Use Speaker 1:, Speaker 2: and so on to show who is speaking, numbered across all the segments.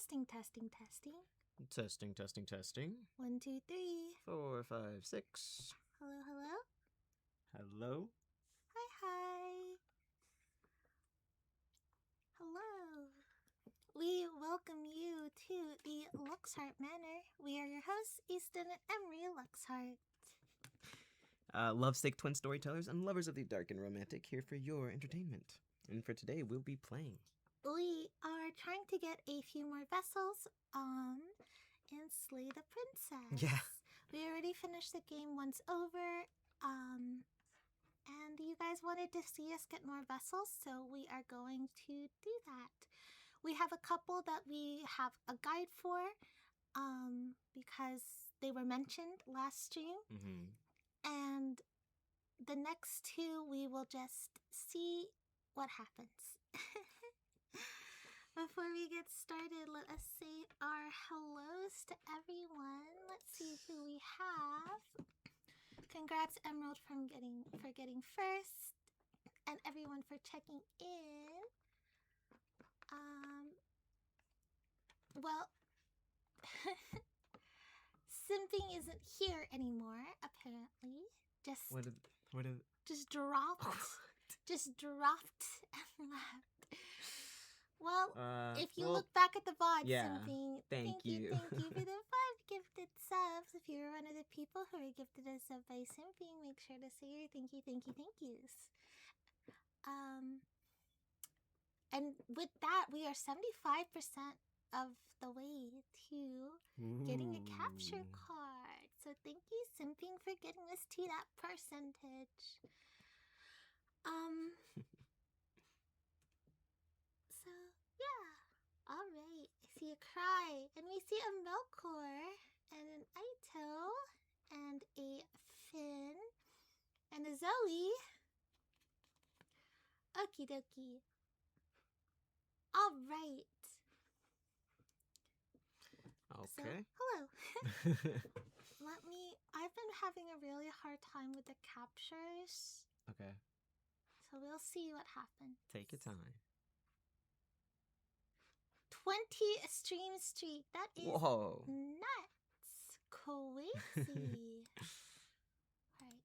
Speaker 1: Testing, testing, testing.
Speaker 2: Testing, testing, testing.
Speaker 1: 1, 2, 3.
Speaker 2: 4, 5, 6.
Speaker 1: Hello, hello.
Speaker 2: Hello?
Speaker 1: Hi, hi. Hello. We welcome you to the Luxheart Manor. We are your hosts, Easton and Emmary Luxheart.
Speaker 2: Lovesick twin storytellers and lovers of the dark and romantic here for your entertainment. And for today, we'll be playing.
Speaker 1: We are trying to get a few more vessels and slay the princess.
Speaker 2: Yeah.
Speaker 1: We already finished the game once over, and you guys wanted to see us get more vessels, so we are going to do that. We have a couple that we have a guide for, because they were mentioned last stream.
Speaker 2: Mm-hmm.
Speaker 1: And the next two, we will just see what happens. Before we get started, let us say our hellos to everyone. Let's see who we have. Congrats, Emerald, for getting first, and everyone for checking in. Well, Simping isn't here anymore, apparently. Just dropped. Just dropped and left. Well, if you look back at the VOD,
Speaker 2: yeah,
Speaker 1: Simping,
Speaker 2: thank you.
Speaker 1: Thank you for the 5 gifted subs. If you're one of the people who are gifted a sub by Simping, make sure to say your thank yous. And with that, we are 75% of the way to getting a capture card. So thank you, Simping, for getting us to that percentage. So, yeah. Alright. I see a Cry. And we see a Melkor. And an Aito. And a Finn. And a Zoe. Okie dokie. Alright.
Speaker 2: Okay.
Speaker 1: So, hello. I've been having a really hard time with the captures.
Speaker 2: Okay.
Speaker 1: So we'll see what happens.
Speaker 2: Take your time.
Speaker 1: 20 stream streak. That is
Speaker 2: Whoa.
Speaker 1: nuts. Crazy. Alright.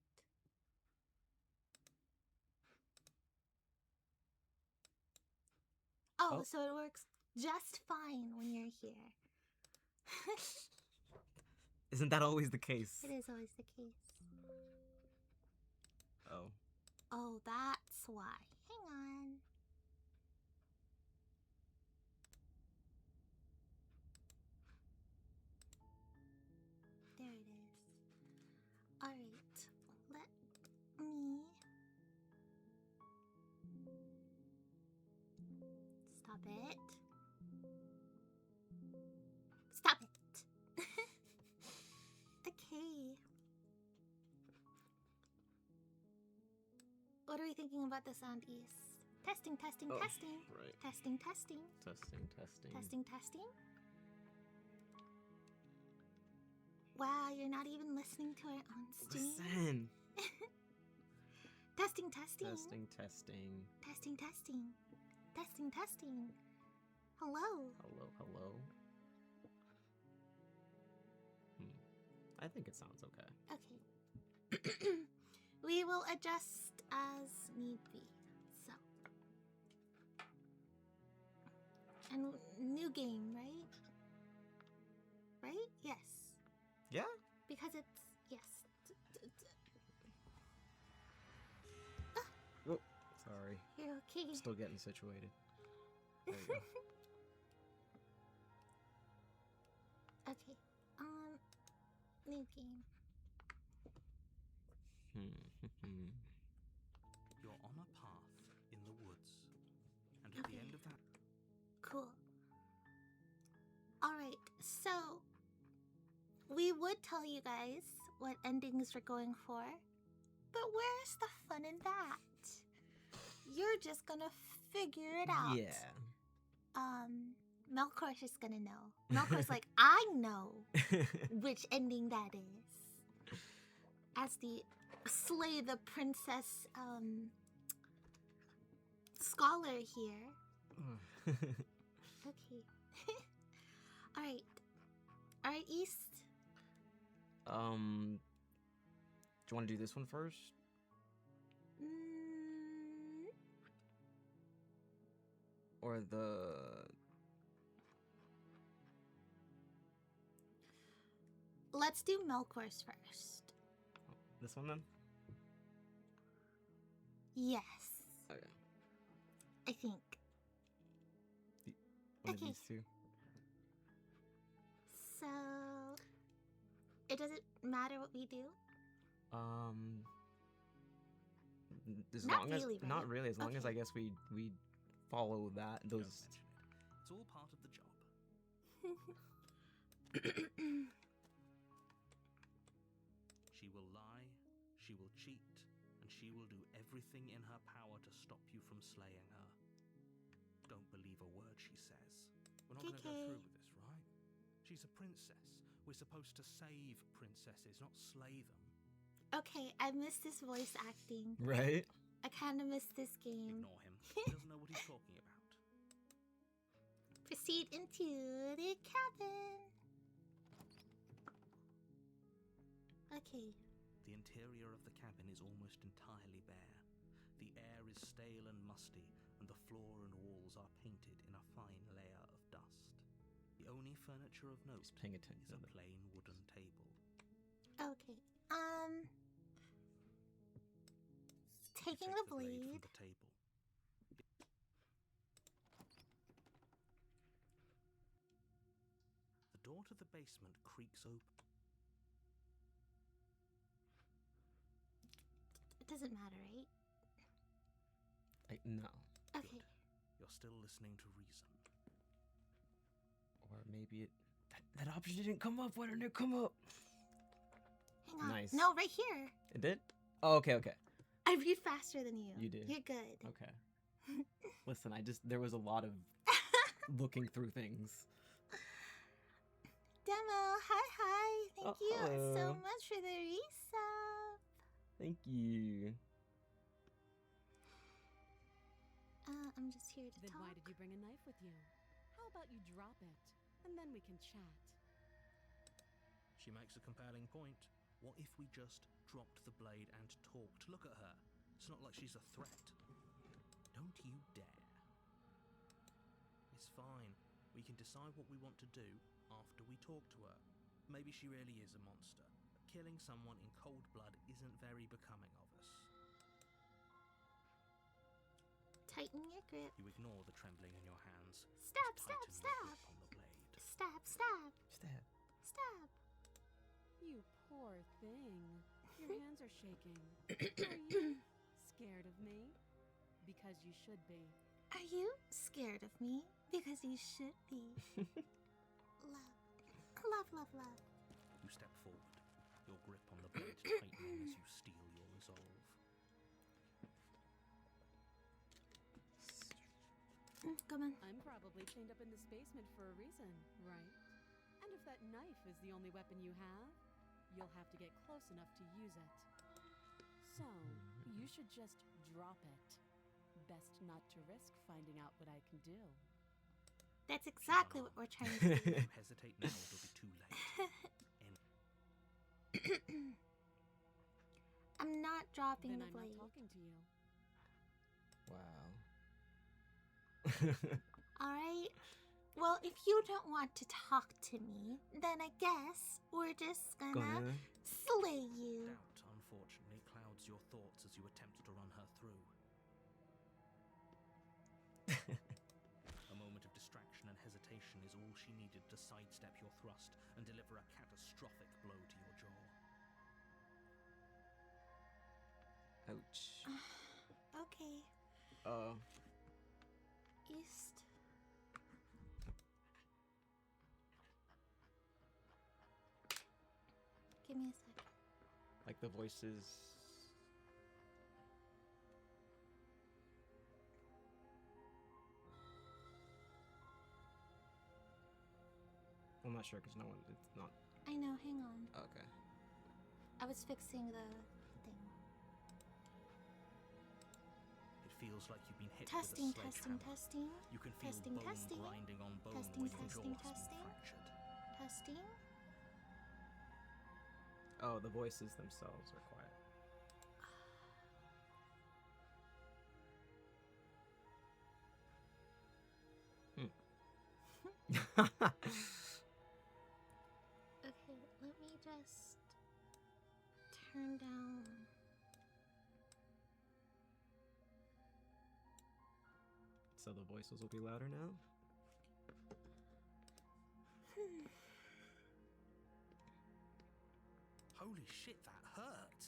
Speaker 1: Oh, so it works just fine when you're here.
Speaker 2: Isn't that always the case?
Speaker 1: It is always the case.
Speaker 2: Oh.
Speaker 1: Oh, that's why. Hang on. There it is. Alright. Let me... Stop it. Stop it. Okay. What are we thinking about the sound, East? Testing, testing, testing.
Speaker 2: Right.
Speaker 1: Testing, testing.
Speaker 2: Testing, testing.
Speaker 1: Testing, testing. Wow, you're not even listening to our own stream.
Speaker 2: Listen.
Speaker 1: Testing, testing.
Speaker 2: Testing, testing.
Speaker 1: Testing, testing. Testing, testing. Hello.
Speaker 2: Hello, hello. I think it sounds okay.
Speaker 1: Okay. We will adjust as need be. So. And new game, right? Right? Yes.
Speaker 2: Yeah?
Speaker 1: Because it's... Yes.
Speaker 2: Oh, sorry.
Speaker 1: You're okay.
Speaker 2: Still getting situated. There you go.
Speaker 1: Okay. New game.
Speaker 3: You're on a path in the woods, and at the end of that...
Speaker 1: Cool. Alright, so we would tell you guys what endings we're going for, but where's the fun in that? You're just gonna figure it out.
Speaker 2: Yeah.
Speaker 1: Melkor's just gonna know. Melkor's like, I know which ending that is. As the slay the princess scholar here. Okay. Alright. Alright, East.
Speaker 2: Do you want to do this one first? Or the...
Speaker 1: Let's do Melkor's first.
Speaker 2: This one then?
Speaker 1: Yes.
Speaker 2: Okay.
Speaker 1: I think.
Speaker 2: One
Speaker 1: Okay.
Speaker 2: of these two.
Speaker 1: So, it doesn't matter what we do?
Speaker 2: As
Speaker 1: Not
Speaker 2: long as
Speaker 1: really,
Speaker 2: not
Speaker 1: right?
Speaker 2: really, as long as
Speaker 1: Okay.
Speaker 2: I guess we follow that
Speaker 3: Don't
Speaker 2: those.
Speaker 3: mention it. It's all part of the job. She will lie, she will cheat, and she will do everything in her power to stop you from slaying her. Don't believe a word she says. We're not going to go
Speaker 1: KK.
Speaker 3: through with this, right? She's a princess. We're supposed to save princesses, not slay them.
Speaker 1: Okay, I miss this voice acting.
Speaker 2: Right.
Speaker 1: I kind of miss this game.
Speaker 3: Ignore him. He doesn't know what he's talking about.
Speaker 1: Proceed into the cabin. Okay.
Speaker 3: The interior of the cabin is almost entirely bare. The air is stale and musty, and the floor and walls are painted in a fine layer of dust. The only furniture of note
Speaker 2: Just paying
Speaker 3: is
Speaker 2: attention.
Speaker 3: a plain wooden table.
Speaker 1: Okay.
Speaker 3: You
Speaker 1: Taking
Speaker 3: take
Speaker 1: the blade.
Speaker 3: from the table. The door to the basement creaks open.
Speaker 1: It doesn't matter, right?
Speaker 2: No.
Speaker 1: Okay.
Speaker 3: You're still listening to reason.
Speaker 2: Or maybe it. That option didn't come up. Why didn't it come up?
Speaker 1: Hang on.
Speaker 2: Nice.
Speaker 1: No, right here.
Speaker 2: It did. Oh, okay.
Speaker 1: I read faster than you.
Speaker 2: You did.
Speaker 1: You're good.
Speaker 2: Okay. Listen, there was a lot of looking through things.
Speaker 1: Demo, hi. Thank
Speaker 2: Oh,
Speaker 1: you so
Speaker 2: hello.
Speaker 1: much for the resub.
Speaker 2: Thank you.
Speaker 1: I'm just here to
Speaker 4: Then
Speaker 1: talk.
Speaker 4: why did you bring a knife with you? How about you drop it, and then we can chat?
Speaker 3: She makes a compelling point. What if we just dropped the blade and talked? Look at her. It's not like she's a threat. Don't you dare. It's fine. We can decide what we want to do after we talk to her. Maybe she really is a monster, but killing someone in cold blood isn't very becoming of us.
Speaker 1: Tighten your grip.
Speaker 3: You ignore the trembling in your hands.
Speaker 1: Stab,
Speaker 3: Tighten
Speaker 1: stab,
Speaker 3: your
Speaker 1: stab.
Speaker 3: grip on the blade.
Speaker 1: Stab, stab,
Speaker 2: Stab.
Speaker 1: stab.
Speaker 4: You poor thing. Your hands are shaking. Are you scared of me? Because you should be.
Speaker 1: Are you scared of me? Because you should be. Love. Love, love, love.
Speaker 3: You step forward, your grip on the blade tightening as you steel your resolve.
Speaker 1: Come on.
Speaker 4: I'm probably chained up in this basement for a reason, right? And if that knife is the only weapon you have, you'll have to get close enough to use it. So, you should just drop it. Best not to risk finding out what I can do.
Speaker 1: That's exactly what we're trying to do.
Speaker 3: If you hesitate now, it'll be too late.
Speaker 1: I'm not dropping
Speaker 4: Then
Speaker 1: the
Speaker 4: I'm
Speaker 1: blade.
Speaker 4: not talking to you.
Speaker 2: Wow.
Speaker 1: Alright? Well, if you don't want to talk to me, then I guess we're just gonna slay you.
Speaker 3: Doubt, unfortunately, clouds your thoughts as you attempt to run her through. A moment of distraction and hesitation is all she needed to sidestep your thrust and deliver a catastrophic blow to your jaw.
Speaker 2: Ouch.
Speaker 1: Okay. East. Give me a second.
Speaker 2: Like the voices. I'm not sure because no one. It's not.
Speaker 1: I know, hang on.
Speaker 2: Okay.
Speaker 1: I was fixing the thing.
Speaker 3: It feels like you've been hit
Speaker 1: Testing,
Speaker 3: with a
Speaker 1: testing,
Speaker 3: sledgehammer.
Speaker 1: testing.
Speaker 3: You can feel
Speaker 1: Testing,
Speaker 3: bone
Speaker 1: testing.
Speaker 3: grinding on bone
Speaker 1: Testing,
Speaker 3: where your
Speaker 1: testing,
Speaker 3: jaw has
Speaker 1: testing.
Speaker 3: been fractured.
Speaker 1: Testing.
Speaker 2: Oh, the voices themselves are quiet.
Speaker 1: Okay, let me just turn down.
Speaker 2: So the voices will be louder now?
Speaker 3: Holy shit, that hurt!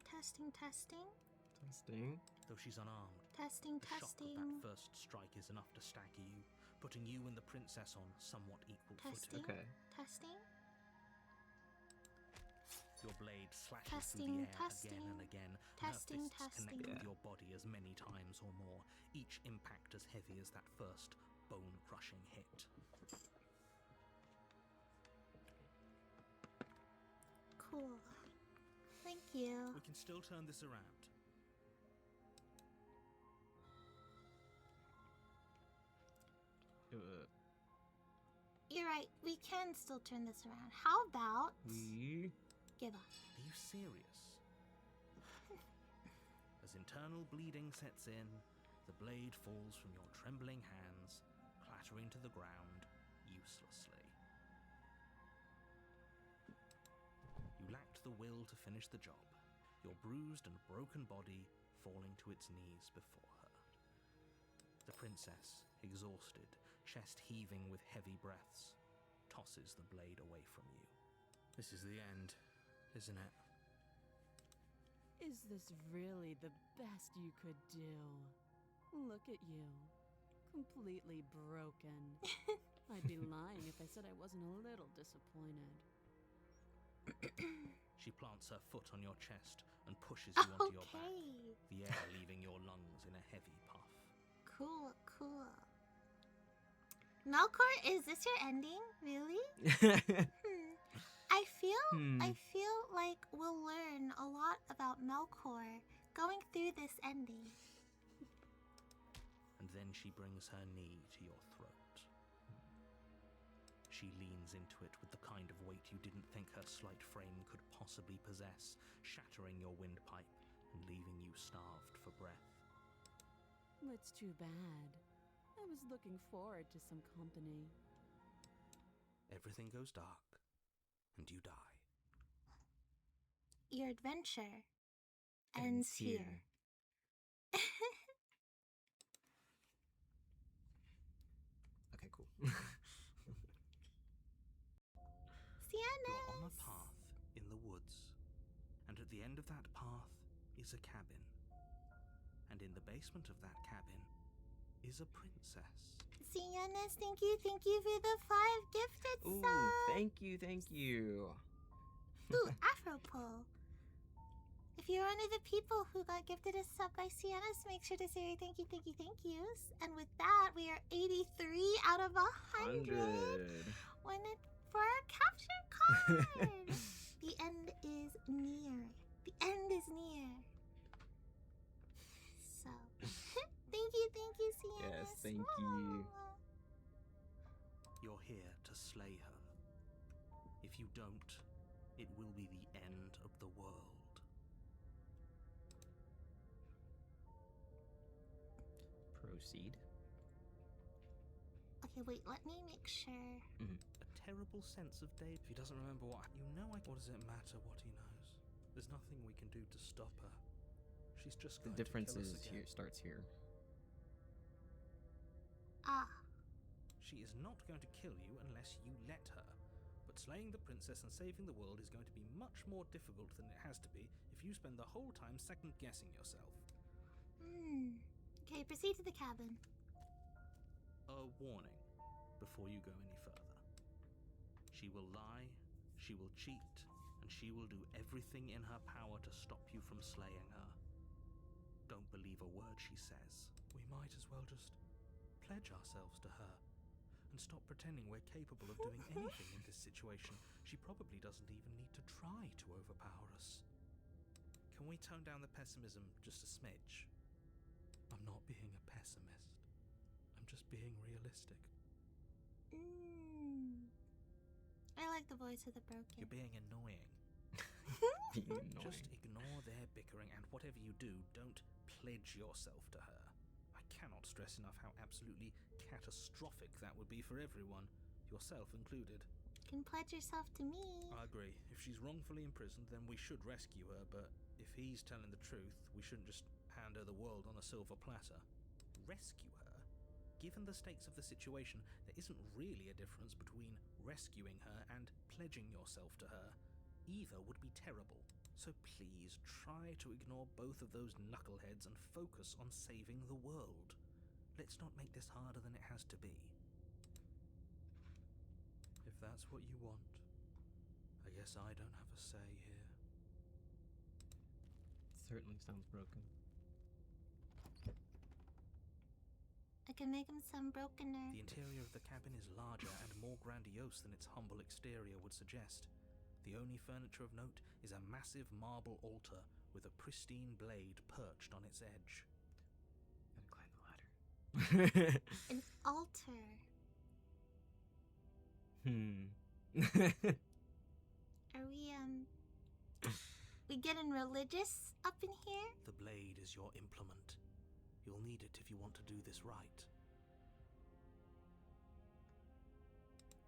Speaker 1: Testing, testing.
Speaker 2: Testing.
Speaker 3: Though she's unarmed,
Speaker 1: Testing,
Speaker 3: the shock of
Speaker 1: testing.
Speaker 3: that first strike is enough to stagger you, putting you and the princess on somewhat equal
Speaker 1: Testing.
Speaker 3: footing.
Speaker 2: Okay.
Speaker 1: Testing.
Speaker 3: Your blade slashes
Speaker 1: Testing,
Speaker 3: through the air
Speaker 1: testing.
Speaker 3: again and again,
Speaker 1: Testing,
Speaker 3: and her fists
Speaker 1: testing.
Speaker 3: connect with
Speaker 2: Yeah.
Speaker 3: your body as many times or more, each impact as heavy as that first bone-crushing hit.
Speaker 1: Cool. Thank you.
Speaker 3: We can still turn this around.
Speaker 1: You're right, we can still turn this around. How about
Speaker 2: We...
Speaker 1: give up?
Speaker 3: Are you serious? As internal bleeding sets in, the blade falls from your trembling hands, clattering to the ground uselessly. You lacked the will to finish the job, your bruised and broken body falling to its knees before her. The princess, exhausted, chest heaving with heavy breaths, tosses the blade away from you. This is the end, isn't it?
Speaker 4: Is this really the best you could do? Look at you. Completely broken. I'd be lying if I said I wasn't a little disappointed.
Speaker 3: She plants her foot on your chest and pushes you onto your back,
Speaker 1: Okay.
Speaker 3: the air leaving your lungs in a heavy puff.
Speaker 1: Cool, cool. Melkor, is this your ending? Really? I feel like we'll learn a lot about Melkor going through this ending.
Speaker 3: And then she brings her knee to your throat. She leans into it with the kind of weight you didn't think her slight frame could possibly possess, shattering your windpipe and leaving you starved for breath.
Speaker 4: It's too bad. I was looking forward to some company.
Speaker 3: Everything goes dark, and you die.
Speaker 1: Your adventure ends here.
Speaker 2: Okay, cool.
Speaker 3: You're on a
Speaker 1: Sienna's.
Speaker 3: path in the woods, and at the end of that path is a cabin. And in the basement of that cabin is a princess.
Speaker 1: Sienna's, thank you for the 5 gifted
Speaker 2: Ooh,
Speaker 1: subs.
Speaker 2: thank you.
Speaker 1: Ooh, Afropol. If you're one of the people who got gifted a sub by Sienna's, make sure to say thank yous. And with that, we are 83 out of 100. When it for our capture card. The end is near. The end is near. So, thank you, Sienna.
Speaker 2: Yes, thank you.
Speaker 3: You're here to slay her. If you don't, it will be the end of the world.
Speaker 2: Proceed.
Speaker 1: Okay, wait, let me make sure.
Speaker 3: A terrible sense of Dave. If he doesn't remember what what does it matter what he knows? There's nothing we can do to stop her. She's just
Speaker 2: The
Speaker 3: going
Speaker 2: difference
Speaker 3: to kill us
Speaker 2: is
Speaker 3: again.
Speaker 2: here starts here.
Speaker 1: Ah,
Speaker 3: She is not going to kill you unless you let her. But slaying the princess and saving the world is going to be much more difficult than it has to be if you spend the whole time second-guessing yourself.
Speaker 1: Okay, proceed to the cabin.
Speaker 3: A warning before you go any further. She will lie, she will cheat, and she will do everything in her power to stop you from slaying her. Don't believe a word she says. We might as well just pledge ourselves to her and stop pretending we're capable of doing anything in this situation. She probably doesn't even need to try to overpower us. Can we tone down the pessimism just a smidge? I'm not being a pessimist. I'm just being realistic.
Speaker 1: I like the voice of the broken.
Speaker 3: You're being annoying.
Speaker 2: Being annoying.
Speaker 3: Just ignore their bickering, and whatever you do, don't pledge yourself to her. I cannot stress enough how absolutely catastrophic that would be for everyone, yourself included.
Speaker 1: You can pledge yourself to me.
Speaker 3: I agree. If she's wrongfully imprisoned, then we should rescue her, but if he's telling the truth, we shouldn't just hand her the world on a silver platter. Rescue her? Given the stakes of the situation, there isn't really a difference between rescuing her and pledging yourself to her. Either would be terrible. So please try to ignore both of those knuckleheads and focus on saving the world. Let's not make this harder than it has to be. If that's what you want, I guess I don't have a say here.
Speaker 2: Certainly sounds broken.
Speaker 1: I can make him sound brokener.
Speaker 3: The interior of the cabin is larger and more grandiose than its humble exterior would suggest. The only furniture of note is a massive marble altar with a pristine blade perched on its edge.
Speaker 2: Gotta climb the ladder.
Speaker 1: An altar. Are we getting religious up in here?
Speaker 3: The blade is your implement. You'll need it if you want to do this right.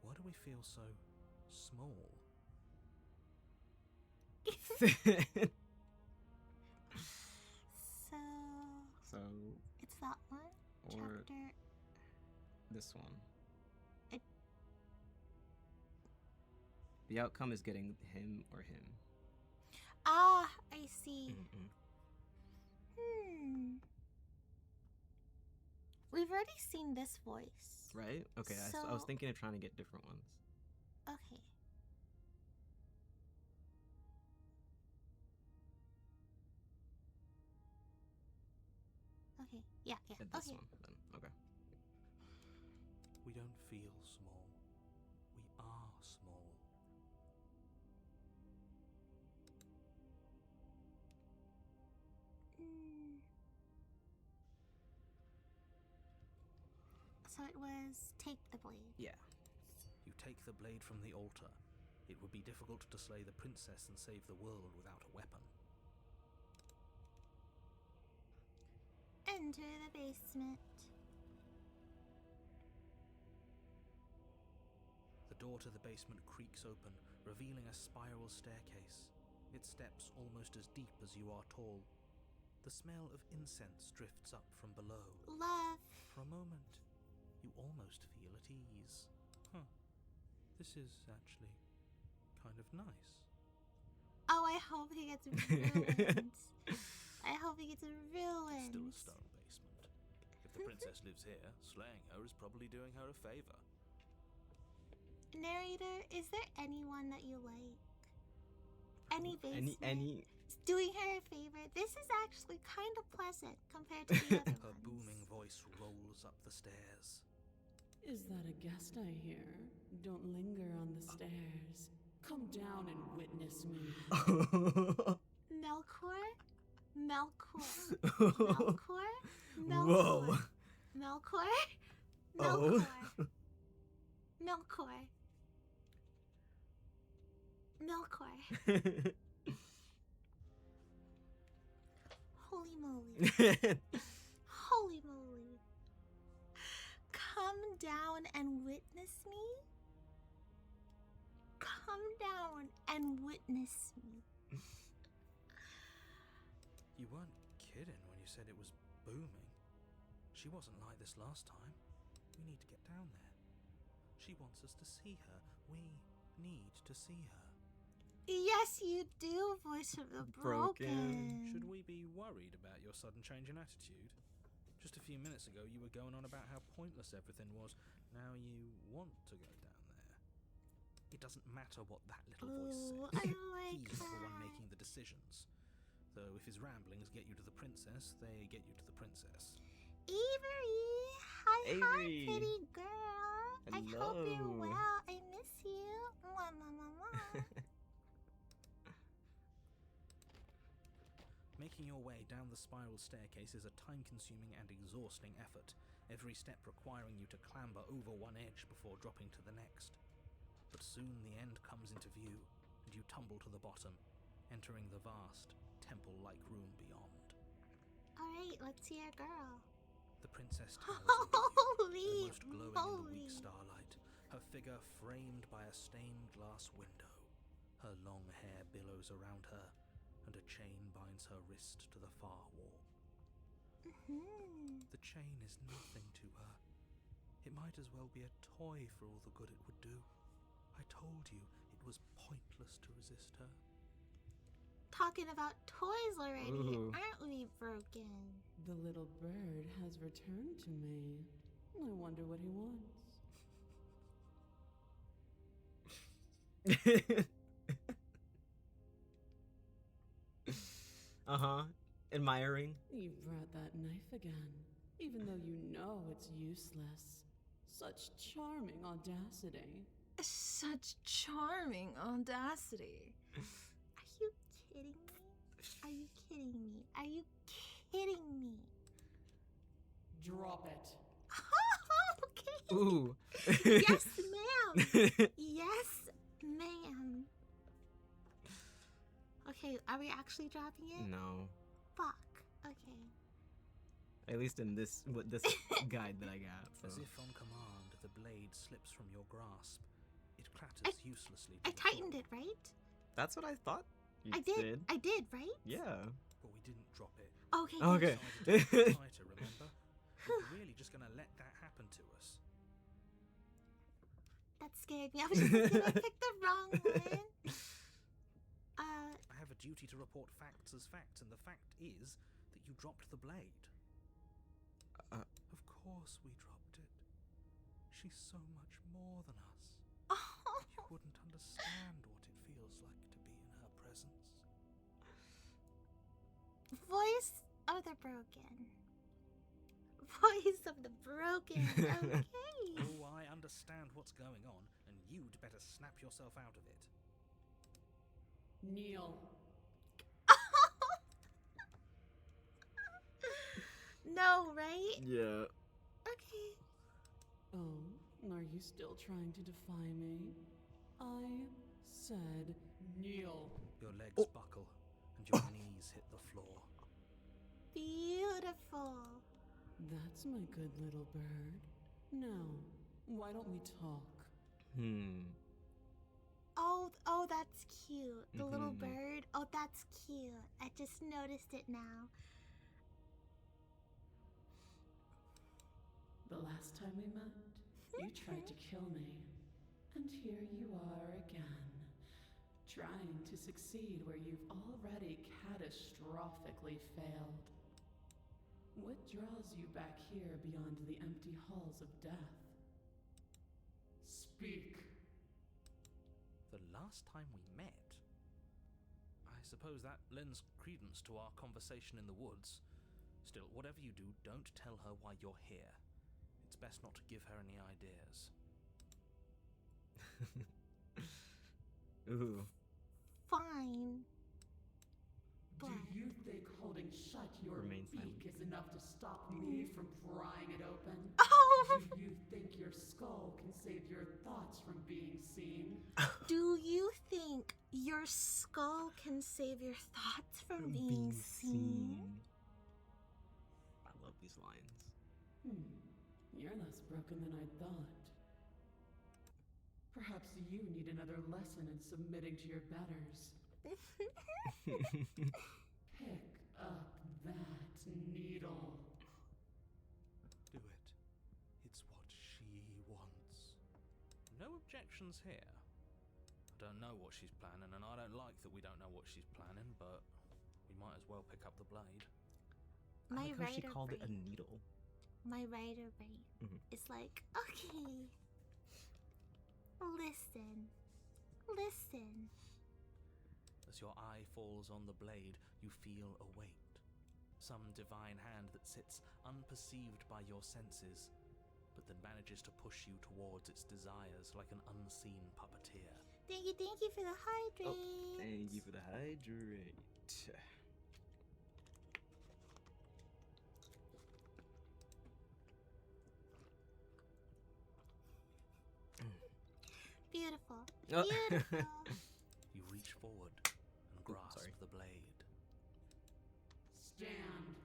Speaker 3: Why do we feel so small?
Speaker 1: So it's that one?
Speaker 2: or
Speaker 1: Chapter.
Speaker 2: this one.
Speaker 1: It-
Speaker 2: The outcome is getting him or him.
Speaker 1: Ah, I see. We've already seen this voice.
Speaker 2: Right? Okay, I was thinking of trying to get different ones.
Speaker 1: Okay. Okay. Yeah.
Speaker 2: This
Speaker 1: Okay.
Speaker 2: one, then. Okay.
Speaker 3: We don't feel small. We are small.
Speaker 1: So it was take the blade.
Speaker 2: Yeah.
Speaker 3: You take the blade from the altar. It would be difficult to slay the princess and save the world without a weapon.
Speaker 1: Enter the basement.
Speaker 3: The door to the basement creaks open, revealing a spiral staircase. Its steps almost as deep as you are tall. The smell of incense drifts up from below.
Speaker 1: Love.
Speaker 3: For a moment, you almost feel at ease. This is actually kind of nice.
Speaker 1: Oh, I hope he gets ruined. I hope he gets ruined.
Speaker 3: Still a stone basement. If the princess lives here, slaying her is probably doing her a favor.
Speaker 1: Narrator, is there anyone that you like? Any basement?
Speaker 2: Any
Speaker 1: Doing her a favor. This is actually kind of pleasant compared to the other
Speaker 3: Her
Speaker 1: ones.
Speaker 3: booming voice rolls up the stairs.
Speaker 4: Is that a guest I hear? Don't linger on the stairs. Come down and witness me.
Speaker 1: Melkor? Melkor? Melkor?
Speaker 2: Whoa.
Speaker 1: Melkor?
Speaker 2: Oh.
Speaker 1: Melkor? Melkor? Holy moly. Holy moly. Come down and witness me? Come down and witness me.
Speaker 3: You weren't kidding when you said it was booming. She wasn't like this last time. We need to get down there. She wants us to see her. We need to see her.
Speaker 1: Yes, you do, voice of the broken.
Speaker 3: Should we be worried about your sudden change in attitude? Just a few minutes ago, you were going on about how pointless everything was. Now you want to go down there. It doesn't matter what that little voice
Speaker 1: Oh,
Speaker 3: says.
Speaker 1: I like
Speaker 3: He's the one
Speaker 1: that.
Speaker 3: making the decisions. Though if his ramblings get you to the princess, they get you to the princess.
Speaker 1: Avery! Hi,
Speaker 2: Avery.
Speaker 1: pretty girl. I hope you're
Speaker 2: Hello.
Speaker 1: well. I miss you. Mwah, mwah, mwah, mwah.
Speaker 3: Making your way down the spiral staircase is a time-consuming and exhausting effort, every step requiring you to clamber over one edge before dropping to the next. But soon the end comes into view, and you tumble to the bottom, entering the vast, temple-like room beyond.
Speaker 1: Alright, let's see our girl.
Speaker 3: The princess towers over you,
Speaker 1: Holy
Speaker 3: almost glowing in the weak
Speaker 1: moly.
Speaker 3: starlight, her figure framed by a stained glass window. Her long hair billows around her, and a chain binds her wrist to the far wall. The chain is nothing to her. It might as well be a toy for all the good it would do. I told you it was pointless to resist her.
Speaker 1: Talking about toys already,
Speaker 2: Ooh.
Speaker 1: aren't we broken?
Speaker 4: The little bird has returned to me. I wonder what he wants.
Speaker 2: Uh-huh. Admiring.
Speaker 4: You brought that knife again, even though you know it's useless. Such charming audacity.
Speaker 5: Such charming audacity.
Speaker 1: Are you kidding me? Are you kidding me? Are you kidding me?
Speaker 4: Drop it.
Speaker 1: Okay.
Speaker 2: Ooh.
Speaker 1: Yes, ma'am. Yes, ma'am. Okay, are we actually dropping it?
Speaker 2: No.
Speaker 1: Fuck. Okay.
Speaker 2: At least in this guide that I got.
Speaker 3: As
Speaker 2: So.
Speaker 3: if on command, the blade slips from your grasp. It clatters uselessly to
Speaker 1: I
Speaker 3: the floor.
Speaker 1: tightened it, right?
Speaker 2: That's what I thought you
Speaker 1: I did. I did, right?
Speaker 2: Yeah.
Speaker 3: But we didn't drop it.
Speaker 1: Okay.
Speaker 2: Okay.
Speaker 3: We decided to make it tighter, remember? We're really just gonna let that happen to us.
Speaker 1: That scared me. I was just like, did I pick the wrong one?
Speaker 3: I have a duty to report facts as facts, and the fact is that you dropped the blade. Of course we dropped it. She's so much more than us. You wouldn't understand what it feels like to be in her presence.
Speaker 1: Voice of the broken. Voice of the broken. Okay.
Speaker 3: Oh, I understand what's going on, and you'd better snap yourself out of it.
Speaker 4: Kneel.
Speaker 1: No, right?
Speaker 2: Yeah.
Speaker 1: Okay.
Speaker 4: Oh, are you still trying to defy me? I said kneel.
Speaker 3: Your legs buckle, and your knees hit the floor.
Speaker 1: Beautiful.
Speaker 4: That's my good little bird. Now, why don't we talk?
Speaker 1: Oh, that's cute. The little
Speaker 2: Mhm.
Speaker 1: bird. Oh, that's cute. I just noticed it now.
Speaker 4: The last time we met, you tried to kill me. And here you are again, trying to succeed where you've already catastrophically failed. What draws you back here beyond the empty halls of death? Speak.
Speaker 3: The last time we met? I suppose that lends credence to our conversation in the woods. Still, whatever you do, don't tell her why you're here. It's best not to give her any ideas.
Speaker 2: Ooh.
Speaker 1: Fine.
Speaker 4: Do
Speaker 1: But
Speaker 4: you think holding shut your
Speaker 2: Remain
Speaker 4: beak
Speaker 2: silent.
Speaker 4: is enough to stop me from prying it open?
Speaker 1: oh,
Speaker 4: Do you think your skull can save your thoughts from being seen?
Speaker 1: do you think your skull can save your thoughts from being seen?
Speaker 2: I love these lines.
Speaker 4: You're less broken than I thought. Perhaps you need another lesson in submitting to your betters. Pick up that needle.
Speaker 3: Do it. It's what she wants. No objections here. I don't know what she's planning, and I don't like that we don't know what she's planning, but we might as well pick up the blade.
Speaker 2: I
Speaker 1: My
Speaker 2: like how she
Speaker 1: writer
Speaker 2: called it a
Speaker 1: brain.
Speaker 2: needle.
Speaker 1: My writer brain
Speaker 2: Mhm.
Speaker 1: is like, okay, listen.
Speaker 3: As your eye falls on the blade, you feel a weight. Some divine hand that sits unperceived by your senses, but that manages to push you towards its desires like an unseen puppeteer.
Speaker 1: Thank you for the hydrate.
Speaker 2: Thank you for the hydrate.
Speaker 1: Beautiful.
Speaker 2: Oh.
Speaker 1: Beautiful.
Speaker 3: You reach forward and grasp
Speaker 2: sorry.
Speaker 3: the blade.
Speaker 6: Stand.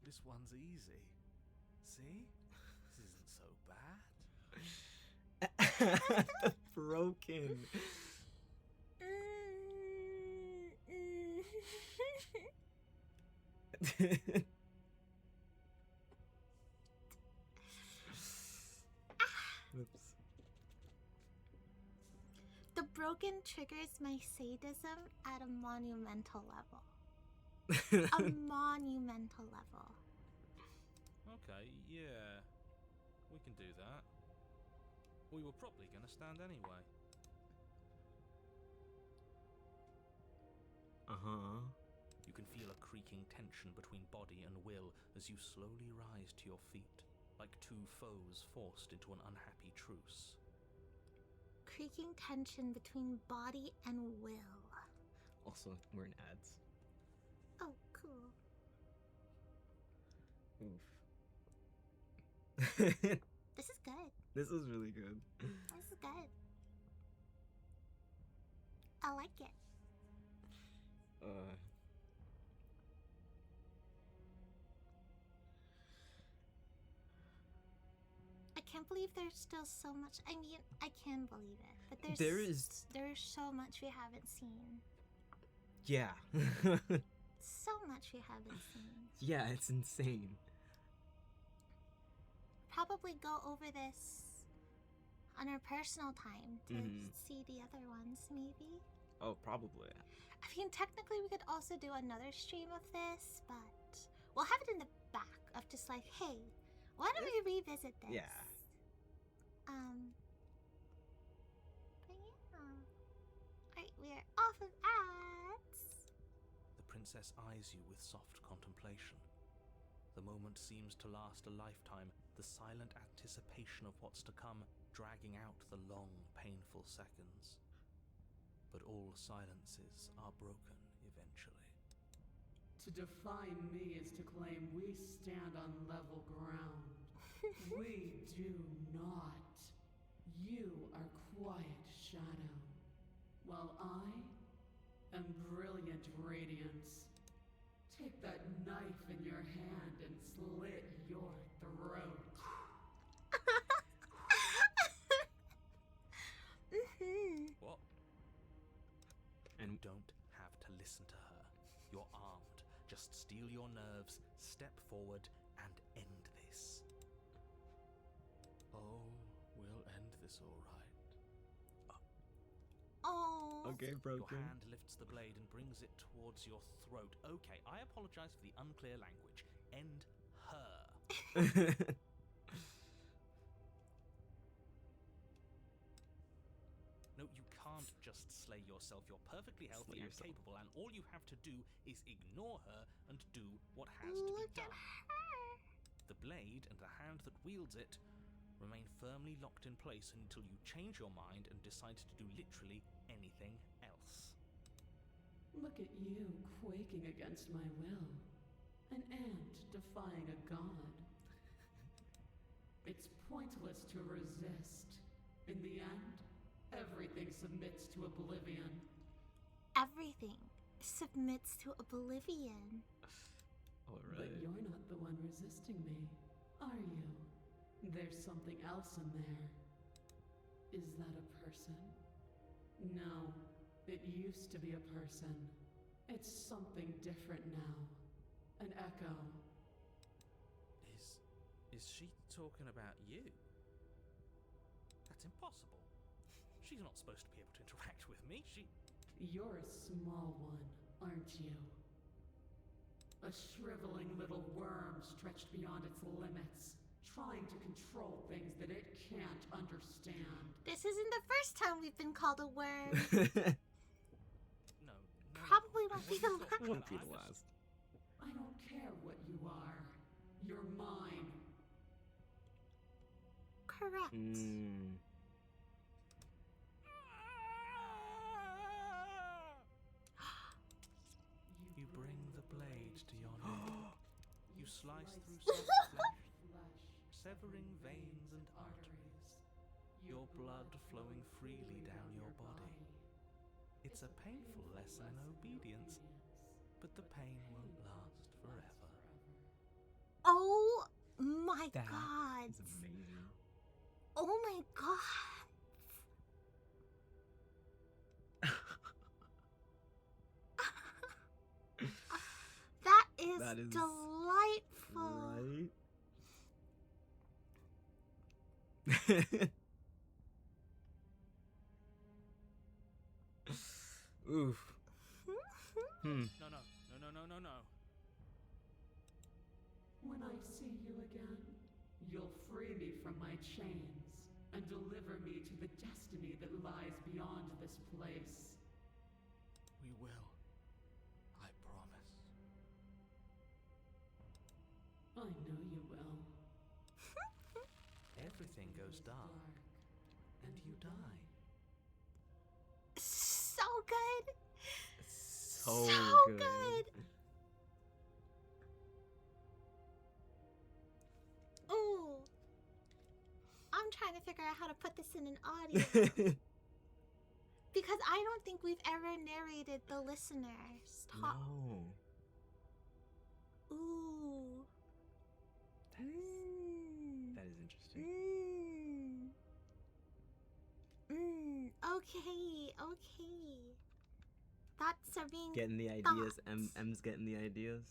Speaker 3: This one's easy. See? This isn't so bad.
Speaker 2: Broken. Oops.
Speaker 1: The broken triggers my sadism at a monumental level. A monumental level.
Speaker 3: Okay, yeah. We can do that. We were probably going to stand anyway.
Speaker 2: Uh-huh.
Speaker 3: You can feel a creaking tension between body and will as you slowly rise to your feet, like two foes forced into an unhappy truce.
Speaker 1: Creaking tension between body and will.
Speaker 2: Also, we're in ads.
Speaker 1: Oh, cool.
Speaker 2: Oof.
Speaker 1: This is good.
Speaker 2: This is really good.
Speaker 1: This is good. I like it. I can't believe there's still so much. I mean, I can believe it, but there's so much we haven't seen.
Speaker 2: Yeah.
Speaker 1: So much we haven't seen.
Speaker 2: Yeah, it's insane.
Speaker 1: Probably go over this on our personal time to
Speaker 2: Mhm.
Speaker 1: see the other ones, maybe.
Speaker 2: Oh, probably.
Speaker 1: I mean, technically, we could also do another stream of this, but we'll have it in the back of just like, hey, why don't we revisit this?
Speaker 2: Yeah.
Speaker 1: But yeah. Alright, we're off of ads.
Speaker 3: The princess eyes you with soft contemplation. The moment seems to last a lifetime, the silent anticipation of what's to come dragging out the long, painful seconds. But all silences are broken eventually.
Speaker 6: To define me is to claim we stand on level ground. We do not. You are quiet shadow, while I am brilliant radiance. Take that knife in your hand and slit your throat.
Speaker 3: What?
Speaker 2: And
Speaker 3: You don't have to listen to her. You're armed. Just steel your nerves, step forward, and end this. Oh, we'll end this all right.
Speaker 1: Oh.
Speaker 2: okay,
Speaker 3: Your
Speaker 2: broken.
Speaker 3: hand lifts the blade and brings it towards your throat. Okay, I apologize for the unclear language. End her. No, you can't just slay yourself. You're perfectly healthy
Speaker 2: Slay
Speaker 3: and
Speaker 2: yourself.
Speaker 3: capable, and all you have to do is ignore her and do what has to be
Speaker 1: Look
Speaker 3: done.
Speaker 1: at her.
Speaker 3: The blade and the hand that wields it remain firmly locked in place until you change your mind and decide to do literally anything else.
Speaker 6: Look at you quaking against my will. An ant defying a god. It's pointless to resist. In the end, everything submits to oblivion.
Speaker 1: Everything submits to oblivion.
Speaker 2: All
Speaker 6: But
Speaker 2: right.
Speaker 6: you're not the one resisting me, are you? There's something else in there. Is that a person? No, it used to be a person. It's something different now. An echo.
Speaker 3: Is she talking about you? That's impossible. She's not supposed to be able to interact with me.
Speaker 6: You're a small one, aren't you? A shriveling little worm stretched beyond its limits, trying to control things that it can't understand.
Speaker 1: This isn't the first time we've been called a worm.
Speaker 3: No.
Speaker 1: Probably won't be the last.
Speaker 2: Won't be the last.
Speaker 6: I don't care what you are. You're mine.
Speaker 1: Correct.
Speaker 3: You bring the blade to your neck. You slice through soft flesh,
Speaker 6: Flesh,
Speaker 3: severing veins and arteries. your blood flowing freely down your body. It's a painful lesson in obedience, but the pain won't last forever.
Speaker 1: Oh my
Speaker 2: That
Speaker 1: god.
Speaker 2: is amazing.
Speaker 1: Oh my god. That is delightful.
Speaker 2: Right? Oof.
Speaker 3: No.
Speaker 6: When I see you again, you'll free me from my chains and deliver me to the destiny that lies beyond this place.
Speaker 3: We will. I promise.
Speaker 6: I know you will.
Speaker 3: Everything goes dark, and you die.
Speaker 1: So good.
Speaker 2: So
Speaker 1: good. Ooh. I'm trying to figure out how to put this in an audio. Because I don't think we've ever narrated the listeners talk.
Speaker 2: No.
Speaker 1: Ooh.
Speaker 2: That is interesting.
Speaker 1: Okay. Thoughts are being
Speaker 2: Getting the ideas.
Speaker 1: thoughts.
Speaker 2: M's getting the ideas.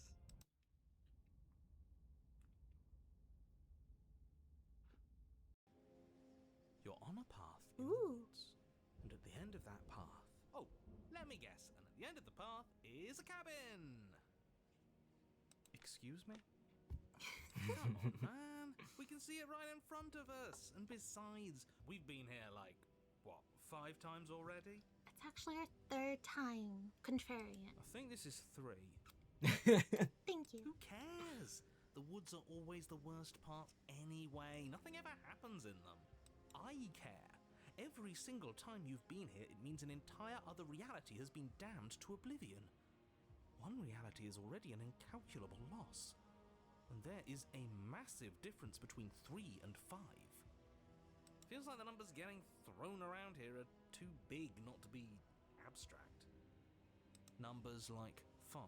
Speaker 3: You're on a path in the
Speaker 1: Ooh.
Speaker 3: woods, and at the end of that path, oh, let me guess, and at the end of the path is a cabin. Excuse me? Come on, man. We can see it right in front of us. And besides, we've been here like, what, 5 times already?
Speaker 1: It's actually our 3rd time. Contrarian.
Speaker 3: I think this is 3.
Speaker 1: Thank you.
Speaker 3: Who cares? The woods are always the worst part anyway. Nothing ever happens in them. I care. Every single time you've been here, it means an entire other reality has been damned to oblivion. One reality is already an incalculable loss. And there is a massive difference between 3 and 5. Feels like the numbers getting thrown around here are too big not to be abstract. Numbers like 5.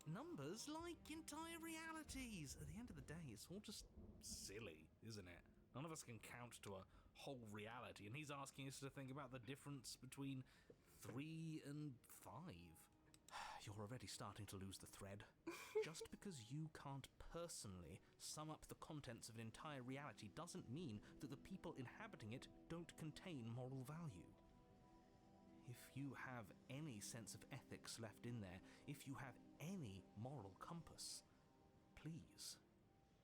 Speaker 3: Numbers like entire realities. At the end of the day, it's all just silly, isn't it? None of us can count to a whole reality, and he's asking us to think about the difference between 3 and 5. You're already starting to lose the thread. Just because you can't personally sum up the contents of an entire reality doesn't mean that the people inhabiting it don't contain moral value. If you have any sense of ethics left in there, if you have any moral compass, please,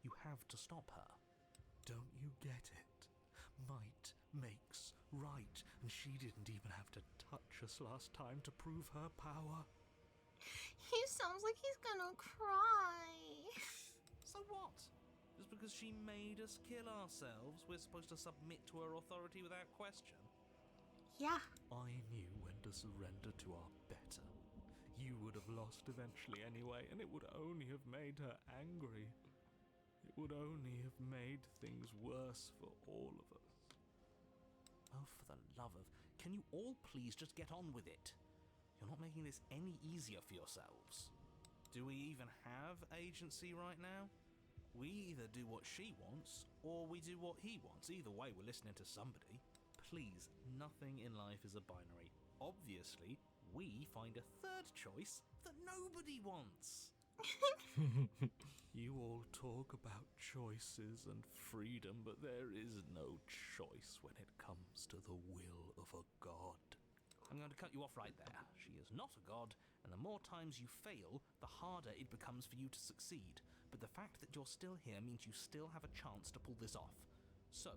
Speaker 3: you have to stop her. Don't you get it? Might makes right, and she didn't even have to touch us last time to prove her power.
Speaker 1: He sounds like he's gonna cry.
Speaker 3: So what? Just because she made us kill ourselves, we're supposed to submit to her authority without question?
Speaker 1: Yeah.
Speaker 3: I knew when to surrender to our better. You would have lost eventually anyway, and it would only have made her angry. It would only have made things worse for all of us. Oh, for the love of... Can you all please just get on with it? You're not making this any easier for yourselves. Do we even have agency right now? We either do what she wants, or we do what he wants. Either way, we're listening to somebody. Please, nothing in life is a binary. Obviously, we find a third choice that nobody wants. You all talk about choices and freedom, but there is no choice when it comes to the will of a god. I'm going to cut you off right there. She is not a god, and the more times you fail, the harder it becomes for you to succeed. But the fact that you're still here means you still have a chance to pull this off. So,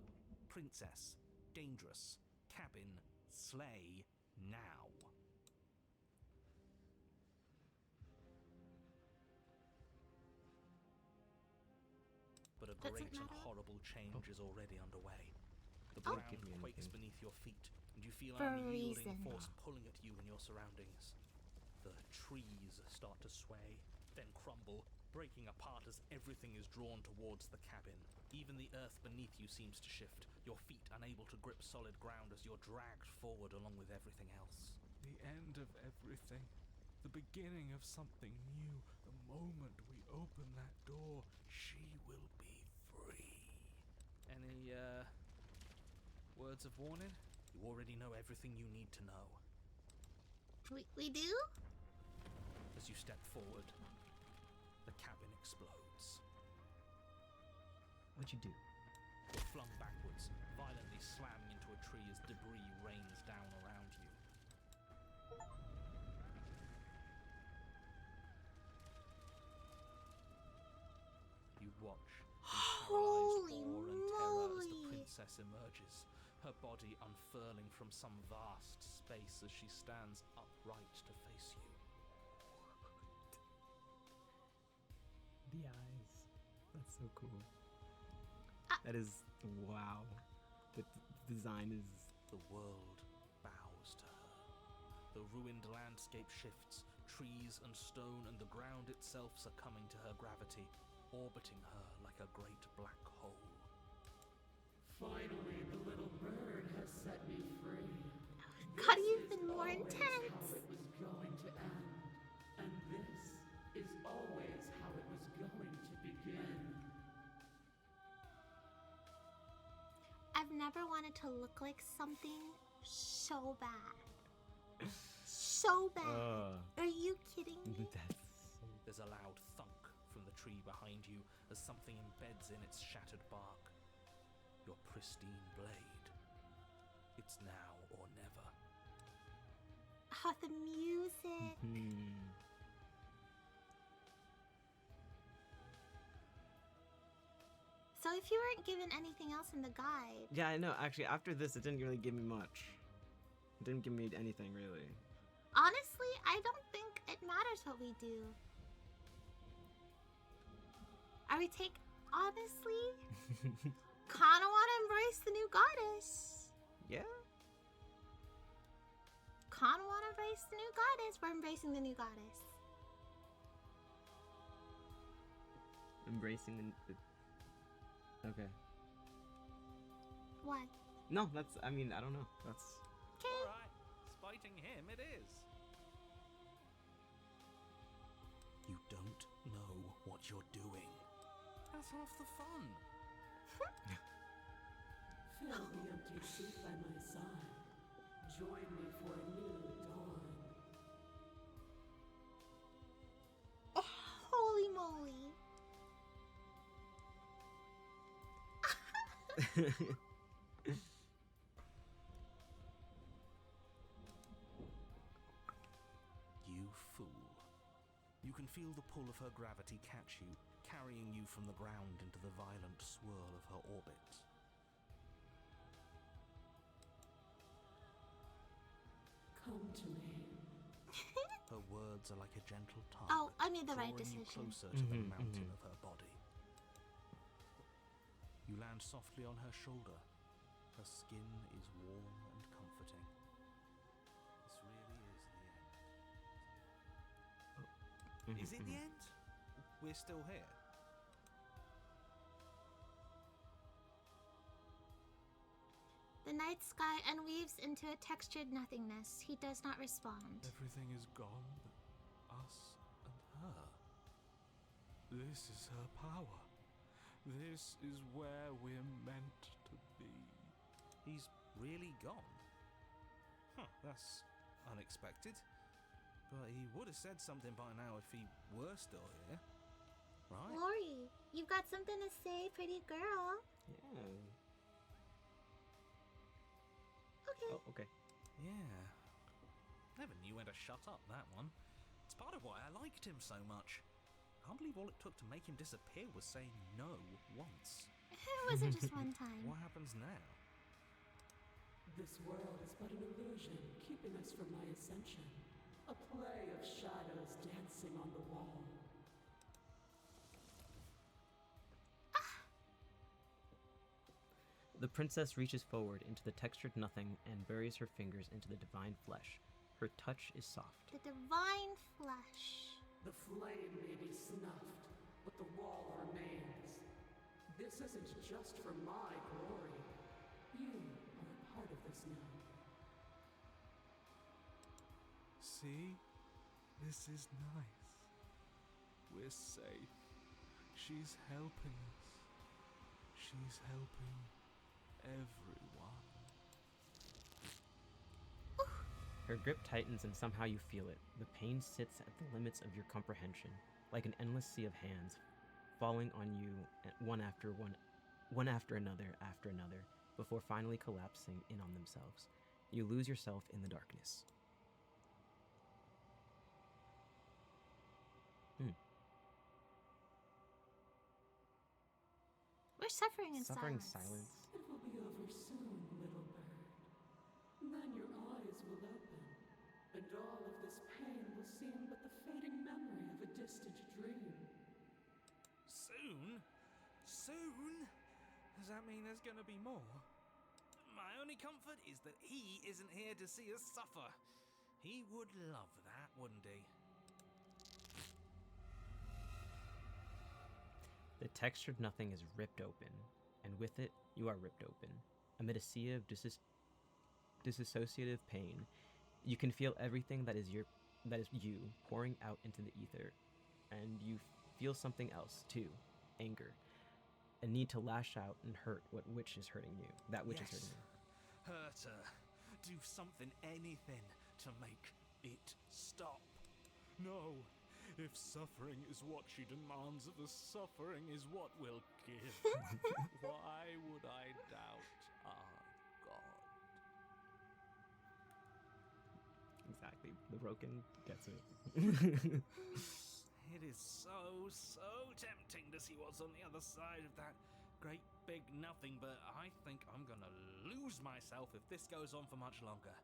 Speaker 3: princess, dangerous, cabin, slay, now. But a great and horrible change is already underway. The
Speaker 1: Oh.
Speaker 3: ground quakes beneath your feet, and you feel
Speaker 1: For a
Speaker 3: an unyielding
Speaker 1: reason.
Speaker 3: force pulling at you and your surroundings. The trees start to sway, then crumble, breaking apart as everything is drawn towards the cabin. Even the earth beneath you seems to shift, your feet unable to grip solid ground as you're dragged forward along with everything else.
Speaker 7: The end of everything. The beginning of something new. The moment we open that door, she will be free.
Speaker 3: Any, words of warning? You already know everything you need to know.
Speaker 1: We do?
Speaker 3: As you step forward, the cabin explodes.
Speaker 2: What'd you do?
Speaker 3: You're flung backwards, violently slamming into a tree as debris rains down around you. You watch in
Speaker 1: Holy
Speaker 3: paralyzed awe and terror as the
Speaker 1: moly.
Speaker 3: princess emerges, her body unfurling from some vast space as she stands upright to face you.
Speaker 2: The eyes. That's so cool. That is, wow. The design is...
Speaker 3: The world bows to her. The ruined landscape shifts, trees and stone and the ground itself succumbing to her gravity, orbiting her like a great black hole.
Speaker 6: Finally, the little bird has set me free.
Speaker 1: Got
Speaker 6: This
Speaker 1: even
Speaker 6: is
Speaker 1: more
Speaker 6: always
Speaker 1: intense.
Speaker 6: How it was going to end, and this is always how it was going to begin.
Speaker 1: I've never wanted to look like something so bad. So bad. Are you kidding me?
Speaker 2: That's so...
Speaker 3: There's a loud thunk from the tree behind you as something embeds in its shattered bark. Your pristine blade. It's now or never.
Speaker 1: Oh, the music. So if you weren't given anything else in the guide,
Speaker 2: Yeah, I know. Actually, after this, it didn't really give me much. It didn't give me anything, really.
Speaker 1: honestly, I don't think it matters what we do. Are we honestly, kinda wanna embrace the new goddess.
Speaker 2: Yeah?
Speaker 1: Kinda wanna embrace the new goddess. We're embracing the new goddess.
Speaker 2: Embracing the... Okay.
Speaker 1: What?
Speaker 2: No, that's... I mean, I don't know. That's...
Speaker 1: Okay.
Speaker 3: Alright, spiting him it is. You don't know what you're doing. That's half the fun.
Speaker 6: Fill the empty seat by my side. Join me for a new dawn.
Speaker 1: Oh, holy moly.
Speaker 3: You fool. You can feel the pull of her gravity catch you, carrying you from the ground into the violent swirl of her orbit.
Speaker 6: Come to me.
Speaker 3: Her words are like a gentle tug,
Speaker 1: Oh, I made the right
Speaker 3: drawing you
Speaker 1: decision.
Speaker 3: closer to the
Speaker 2: Mhm,
Speaker 3: mountain
Speaker 2: mhm.
Speaker 3: of her body. You land softly on her shoulder. Her skin is warm and comforting. This really is the end. Is it the end? We're still here.
Speaker 1: The night sky unweaves into a textured nothingness. He does not respond.
Speaker 7: Everything is gone but us and her. This is her power. This is where we're meant to be.
Speaker 3: He's really gone. Huh, that's unexpected. But he would have said something by now if he were still here. Right?
Speaker 1: Lori, you've got something to say, pretty girl.
Speaker 2: Yeah.
Speaker 1: Okay.
Speaker 2: Oh, okay.
Speaker 3: Yeah. Never knew when to shut up, that one. It's part of why I liked him so much. Can't believe all it took to make him disappear was saying no once.
Speaker 1: It wasn't just one time.
Speaker 3: What happens now?
Speaker 6: This world is but an illusion, keeping us from my ascension. A play of shadows dancing on the wall.
Speaker 2: The princess reaches forward into the textured nothing and buries her fingers into the divine flesh. Her touch is soft.
Speaker 1: The divine flesh.
Speaker 6: The flame may be snuffed, but the wall remains. This isn't just for my glory. You are a part of this now.
Speaker 7: See? This is nice. We're safe. She's helping us. She's helping everyone.
Speaker 2: Her grip tightens and somehow you feel it. The pain sits at the limits of your comprehension, like an endless sea of hands falling on you one after another, before finally collapsing in on themselves. You lose yourself in the darkness.
Speaker 1: We're suffering in
Speaker 2: Suffering
Speaker 1: silence.
Speaker 2: silence.
Speaker 6: It will be over soon, little bird. Then your eyes will open, and all of this pain will seem but the fading memory of a distant dream.
Speaker 3: Soon? Soon? Does that mean there's gonna be more? My only comfort is that he isn't here to see us suffer. He would love that, wouldn't he?
Speaker 2: The textured nothing is ripped open, and with it, you are ripped open. Amid a sea of disassociative pain, you can feel everything that is you pouring out into the ether, and you feel something else too, anger, a need to lash out and hurt which is hurting you. That which is hurting you.
Speaker 3: Hurt her. Do something, anything, to make it stop.
Speaker 7: No, if suffering is what she demands of us, suffering is what we'll give. Why would I doubt our God?
Speaker 2: Exactly. The broken gets it.
Speaker 3: It is so tempting to see what's on the other side of that great big nothing, but I think I'm gonna lose myself if this goes on for much longer.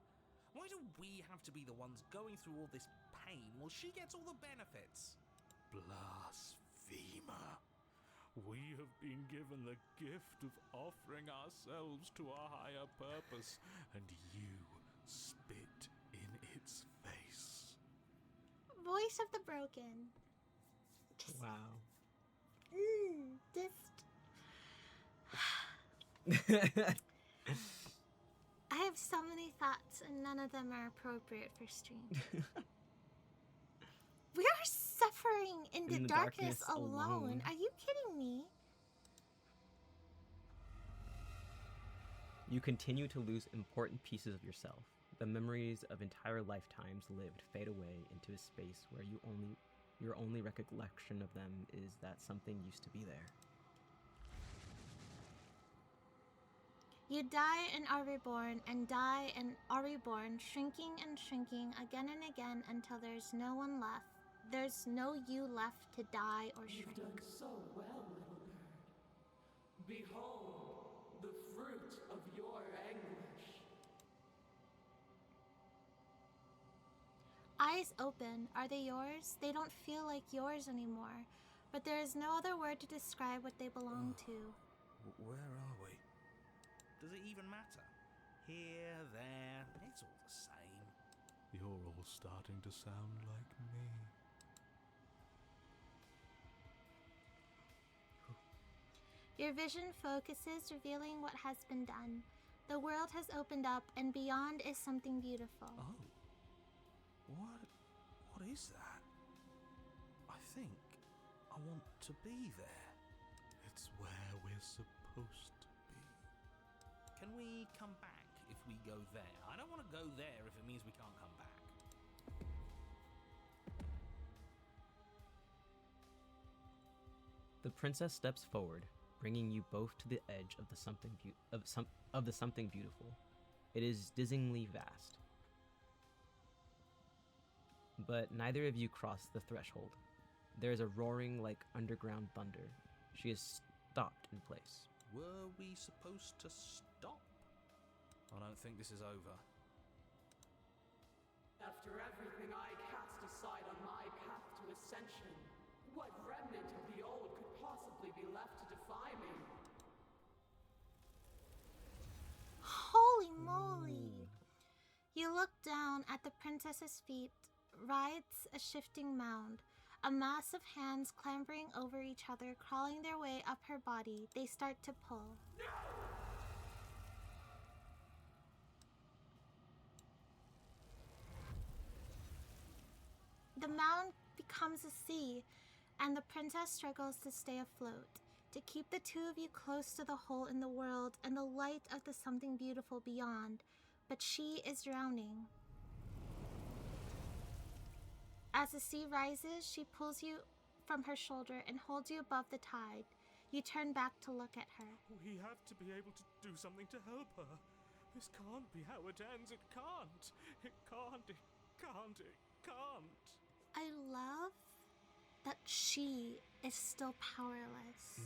Speaker 3: Why do we have to be the ones going through all this pain while she gets all the benefits?
Speaker 7: Blasphemer. We have been given the gift of offering ourselves to a higher purpose, and you spit in its face.
Speaker 1: Voice of the broken.
Speaker 2: Wow.
Speaker 1: I have so many thoughts, and none of them are appropriate for stream. We are suffering in the darkness alone. Are you kidding me?
Speaker 2: You continue to lose important pieces of yourself. The memories of entire lifetimes lived fade away into a space where your only recollection of them is that something used to be there.
Speaker 1: You die and are reborn, and die and are reborn, shrinking and shrinking again and again until there's no one left. There's no you left to die or
Speaker 6: You've
Speaker 1: shrink.
Speaker 6: done so well, little bird. Behold, the fruit of your anguish.
Speaker 1: Eyes open. Are they yours? They don't feel like yours anymore, but there is no other word to describe what they belong to.
Speaker 3: Where are we? Does it even matter? Here, there, it's all the same.
Speaker 7: You're all starting to sound like me.
Speaker 1: Your vision focuses, revealing what has been done. The world has opened up, and beyond is something beautiful.
Speaker 3: Oh. What is that? I think I want to be there.
Speaker 7: It's where we're supposed to be.
Speaker 3: Can we come back if we go there? I don't want to go there if it means we can't come back.
Speaker 2: The princess steps forward, bringing you both to the edge of the something beautiful. It is dizzyingly vast. But neither of you cross the threshold. There is a roaring like underground thunder. She is stopped in place.
Speaker 3: Were we supposed to stop? I don't think this is over.
Speaker 6: After everything I cast aside on my path to ascension, what remnant of the old could possibly be left to defy me?
Speaker 1: Holy moly! You look down at the princess's feet, rides a shifting mound. A mass of hands clambering over each other, crawling their way up her body. They start to pull. The mound becomes a sea, and the princess struggles to stay afloat, to keep the two of you close to the hole in the world and the light of the something beautiful beyond. But she is drowning. As the sea rises, she pulls you from her shoulder and holds you above the tide. You turn back to look at her.
Speaker 7: We have to be able to do something to help her. This can't be how it ends. It can't. It can't. It can't. It can't.
Speaker 1: I love that she is still powerless.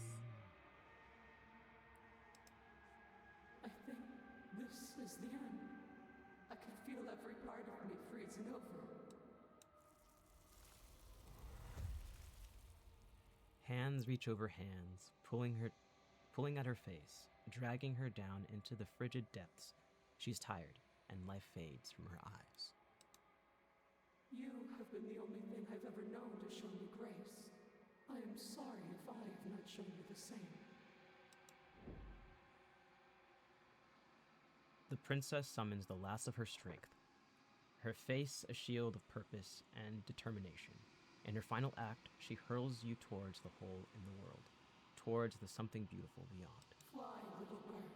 Speaker 6: I think this is the end. I can feel every part of me freezing over.
Speaker 2: Hands reach over hands, pulling at her face, dragging her down into the frigid depths. She's tired, and life fades from her eyes.
Speaker 6: You have been the only thing I've ever known to show me grace. I am sorry if I have not shown you the same.
Speaker 2: The princess summons the last of her strength, her face a shield of purpose and determination. In her final act, she hurls you towards the hole in the world, towards the something beautiful beyond.
Speaker 6: Fly, little bird.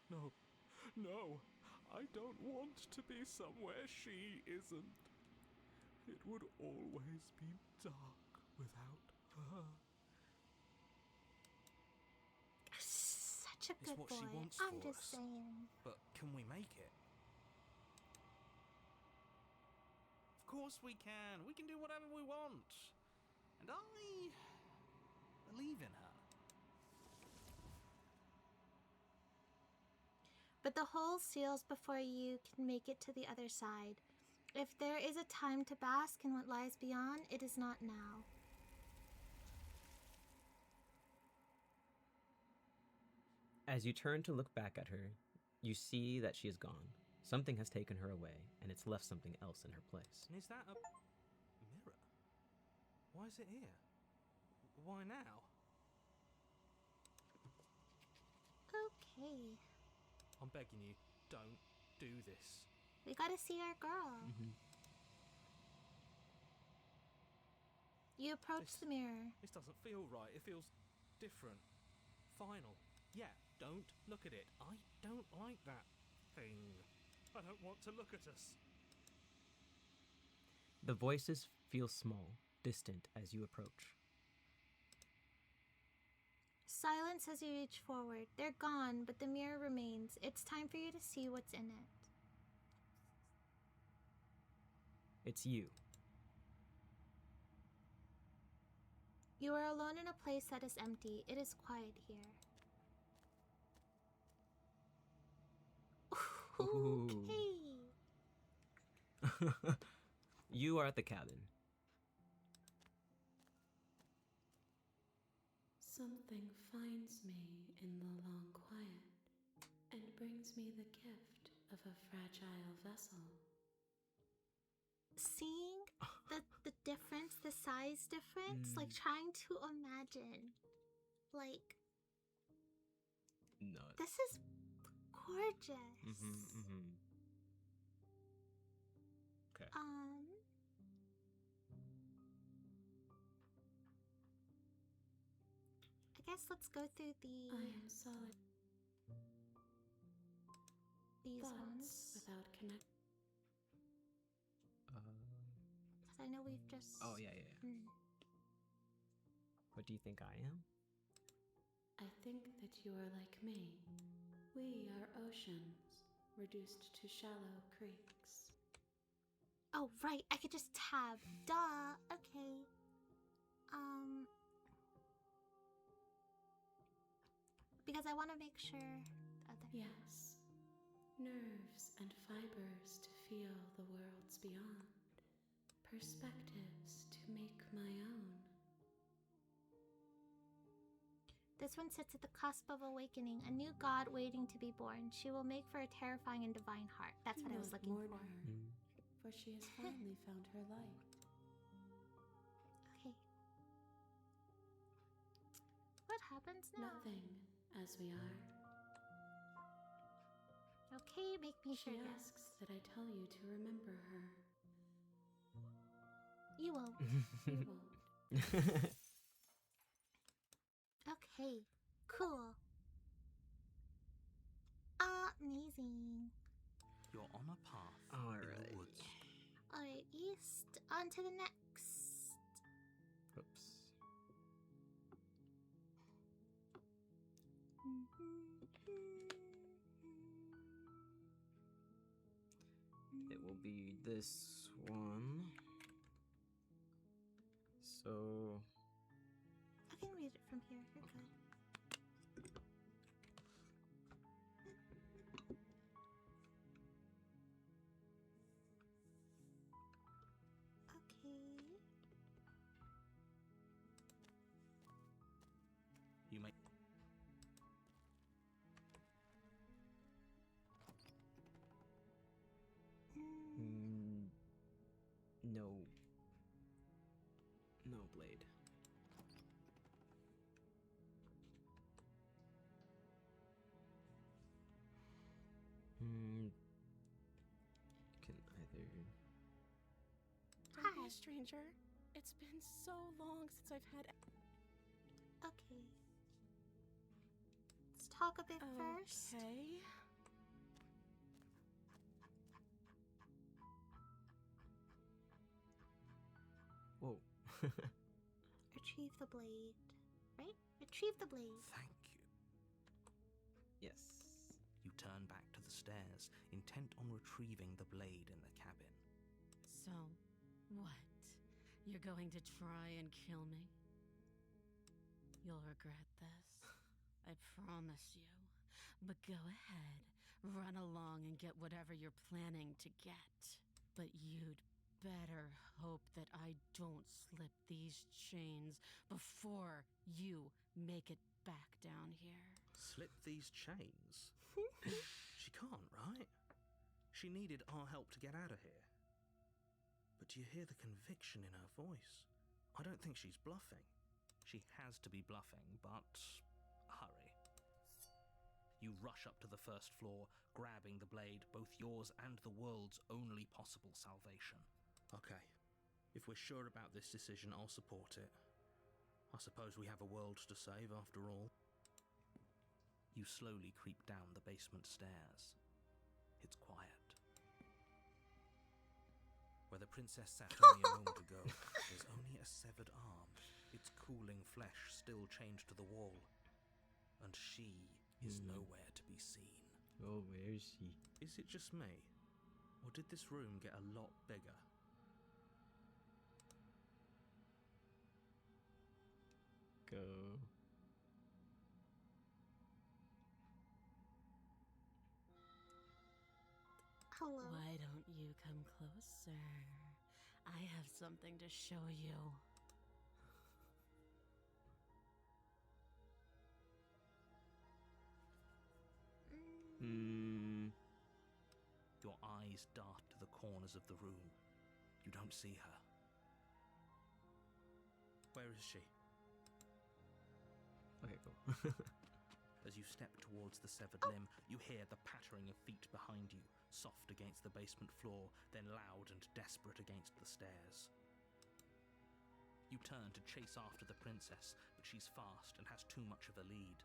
Speaker 7: No. No. I don't want to be somewhere she isn't. It would always be dark without her.
Speaker 1: Such a
Speaker 3: It's
Speaker 1: good
Speaker 3: what
Speaker 1: boy.
Speaker 3: she wants
Speaker 1: I'm
Speaker 3: for
Speaker 1: just
Speaker 3: us.
Speaker 1: saying.
Speaker 3: But can we make it? Of course we can. We can do whatever we want. And I believe in her.
Speaker 1: But the hole seals before you can make it to the other side. If there is a time to bask in what lies beyond, it is not now.
Speaker 2: As you turn to look back at her, you see that she is gone. Something has taken her away, and it's left something else in her place.
Speaker 3: And is that a mirror? Why is it here? Why now?
Speaker 1: Okay.
Speaker 3: I'm begging you, don't do this.
Speaker 1: We gotta see our girl. You approach the mirror.
Speaker 3: This doesn't feel right. It feels different. Final. Yeah, don't look at it. I don't like that thing. I don't want to look at us.
Speaker 2: The voices feel small, distant as you approach.
Speaker 1: Silence as you reach forward. They're gone, but the mirror remains. It's time for you to see what's in it.
Speaker 2: It's you.
Speaker 1: You are alone in a place that is empty. It is quiet here.
Speaker 2: Ooh.
Speaker 1: Okay.
Speaker 2: You are at the cabin.
Speaker 4: Something finds me in the long quiet and brings me the gift of a fragile vessel.
Speaker 1: Seeing the difference, the size difference, like trying to imagine, like,
Speaker 2: No.
Speaker 1: this is gorgeous.
Speaker 2: Okay.
Speaker 1: I guess let's go through
Speaker 4: I am solid
Speaker 1: these
Speaker 4: thoughts
Speaker 1: ones.
Speaker 4: without connect.
Speaker 1: Because I know we've just.
Speaker 2: Oh, yeah. What do you think I am?
Speaker 4: I think that you are like me. We are oceans, reduced to shallow creeks.
Speaker 1: Oh, right. I could just tab. Duh. Okay. Because I want to make sure.
Speaker 4: Yes, nerves and fibers to feel the worlds beyond, perspectives to make my own.
Speaker 1: This one sits at the cusp of awakening, a new god waiting to be born. She will make for a terrifying and divine heart. That's
Speaker 4: Do
Speaker 1: what I was
Speaker 4: not
Speaker 1: looking
Speaker 4: mourn
Speaker 1: for.
Speaker 4: her, for she has finally found her light.
Speaker 1: happens now?
Speaker 4: Nothing, as we are.
Speaker 1: Okay, make me
Speaker 4: She
Speaker 1: trigger.
Speaker 4: asks that I tell you to remember her.
Speaker 1: You won't.
Speaker 4: You won't.
Speaker 1: Okay, cool. Amazing.
Speaker 3: You're on a path in
Speaker 2: Alright.
Speaker 3: the woods.
Speaker 1: Alright, East, on to the next.
Speaker 2: Oops. It will be this one. So
Speaker 1: I can read it from here, you're good. Okay.
Speaker 3: You may.
Speaker 2: mm, no. No blade. Can either.
Speaker 4: Don't be a stranger. It's been so long since I've had.
Speaker 1: Okay. Let's talk a bit first.
Speaker 4: Okay.
Speaker 2: Whoa.
Speaker 1: Retrieve the blade. Right? Retrieve the blade.
Speaker 3: Thank you.
Speaker 2: Yes.
Speaker 3: You turn back to the stairs, intent on retrieving the blade in the cabin.
Speaker 4: So, what? You're going to try and kill me? You'll regret this. I promise you. But go ahead. Run along and get whatever you're planning to get. But you'd better hope that I don't slip these chains before you make it back down here.
Speaker 3: Slip these chains? She can't, right? She needed our help to get out of here. But do you hear the conviction in her voice? I don't think she's bluffing. She has to be bluffing, but hurry. You rush up to the first floor, grabbing the blade, both yours and the world's only possible salvation. Okay, if we're sure about this decision, I'll support it. I suppose we have a world to save after all. You slowly creep down the basement stairs. It's quiet. Where the princess sat only a moment ago, there's only a severed arm, its cooling flesh still chained to the wall. And she is nowhere to be seen.
Speaker 2: Oh, where is she?
Speaker 3: Is it just me? Or did this room get a lot bigger?
Speaker 2: Go.
Speaker 1: Hello.
Speaker 4: Why don't you come closer? I have something to show you.
Speaker 3: Your eyes dart to the corners of the room. You don't see her. Where is she?
Speaker 2: Okay, go.
Speaker 3: As you step towards the severed limb, you hear the pattering of feet behind you, soft against the basement floor, then loud and desperate against the stairs. You turn to chase after the princess, but she's fast and has too much of a lead.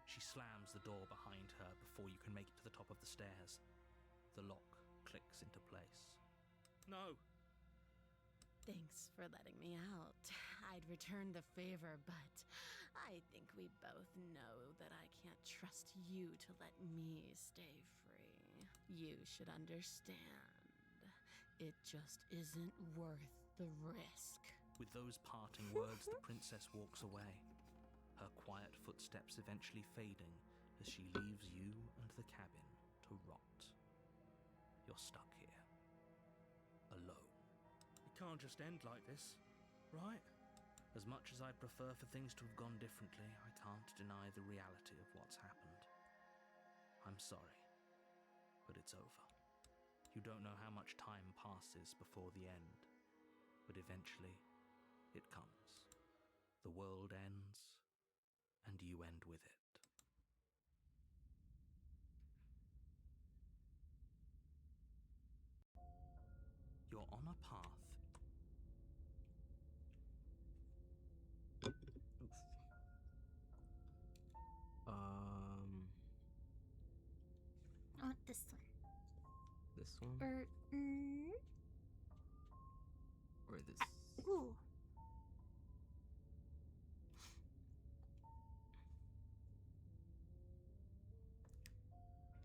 Speaker 3: She slams the door behind her before you can make it to the top of the stairs. The lock clicks into place. No!
Speaker 4: Thanks for letting me out. I'd return the favor, but I think we both know that I can't trust you to let me stay free. You should understand. It just isn't worth the risk.
Speaker 3: With those parting words, the princess walks away, her quiet footsteps eventually fading as she leaves you and the cabin to rot. You're stuck here, alone. It can't just end like this, right? As much as I'd prefer for things to have gone differently, I can't deny the reality of what's happened. I'm sorry, but it's over. You don't know how much time passes before the end, but eventually it comes. The world ends, you end with it. You're on a path.
Speaker 2: Oof.
Speaker 1: I want this one.
Speaker 2: This one or this?
Speaker 1: Ooh.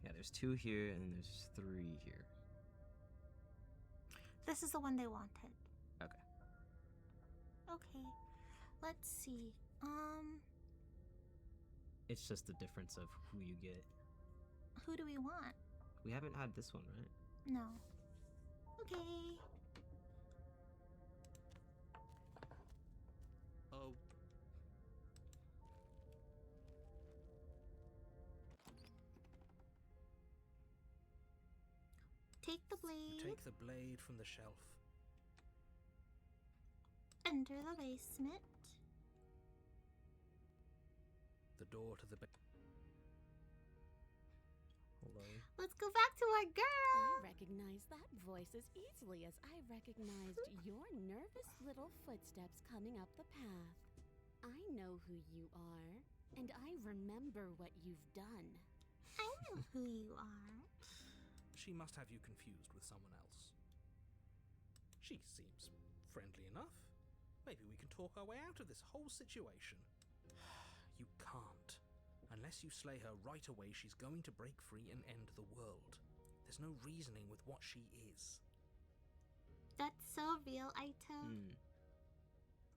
Speaker 2: Yeah, there's 2 here and then there's 3 here.
Speaker 1: This is the one they wanted.
Speaker 2: Okay.
Speaker 1: Okay. Let's see.
Speaker 2: It's just the difference of who you get.
Speaker 1: Who do we want?
Speaker 2: We haven't had this one, right?
Speaker 1: No. Okay.
Speaker 3: Oh.
Speaker 1: Take the blade.
Speaker 3: Take the blade from the shelf.
Speaker 1: Enter the basement.
Speaker 3: The door to the
Speaker 2: Hello.
Speaker 1: Let's go back to our girl.
Speaker 4: I recognize that voice as easily as I recognized your nervous little footsteps coming up the path. I know who you are, and I remember what you've done.
Speaker 1: I know who you are.
Speaker 3: She must have you confused with someone else. She seems friendly enough. Maybe we can talk our way out of this whole situation. You can't. Unless you slay her right away, she's going to break free and end the world. There's no reasoning with what she is.
Speaker 1: That's so real, Aito.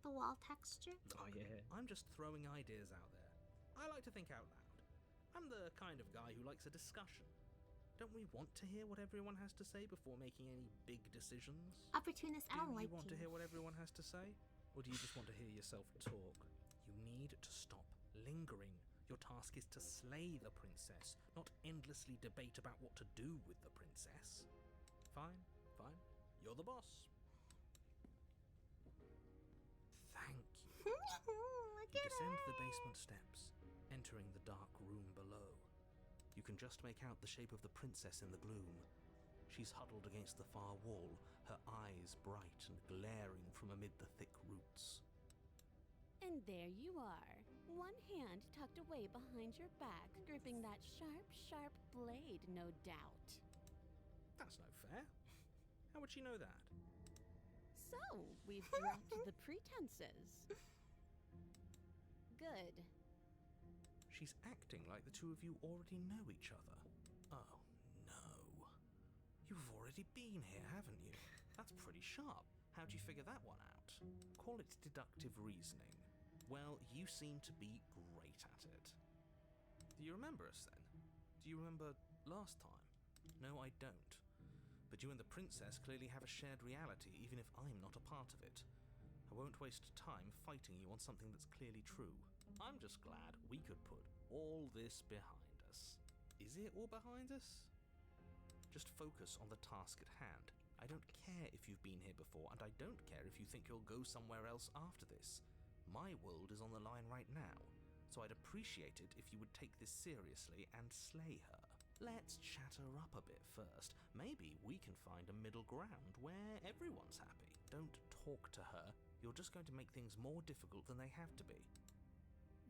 Speaker 1: The wall texture.
Speaker 2: Oh yeah.
Speaker 3: I'm just throwing ideas out there. I like to think out loud. I'm the kind of guy who likes a discussion. Don't we want to hear what everyone has to say before making any big decisions?
Speaker 1: Opportunist, I don't
Speaker 3: Do
Speaker 1: like
Speaker 3: you want
Speaker 2: Hmm.
Speaker 3: to hear what everyone has to say? Or do you just want to hear yourself talk? You need to stop lingering. Your task is to slay the princess, not endlessly debate about what to do with the princess. Fine, fine. You're the boss. Thank you.
Speaker 1: Look
Speaker 3: You
Speaker 1: at
Speaker 3: descend
Speaker 1: her.
Speaker 3: the basement steps, entering the dark room below. You can just make out the shape of the princess in the gloom. She's huddled against the far wall, her eyes bright and glaring from amid the thick roots.
Speaker 4: And there you are, one hand tucked away behind your back, gripping that sharp, sharp blade, no doubt.
Speaker 3: That's no fair. How would she know that?
Speaker 4: So, we've dropped the pretenses. Good.
Speaker 3: She's acting like the two of you already know each other. Oh, no. You've already been here, haven't you? That's pretty sharp. How'd you figure that one out? Call it deductive reasoning. Well, you seem to be great at it. Do you remember us then? Do you remember last time? No, I don't. But you and the princess clearly have a shared reality, even if I'm not a part of it. I won't waste time fighting you on something that's clearly true. I'm just glad we could put all this behind us. Is it all behind us? Just focus on the task at hand. I don't care if you've been here before, and I don't care if you think you'll go somewhere else after this. My world is on the line right now, so I'd appreciate it if you would take this seriously and slay her. Let's chat her up a bit first. Maybe we can find a middle ground where everyone's happy. Don't talk to her. You're just going to make things more difficult than they have to be.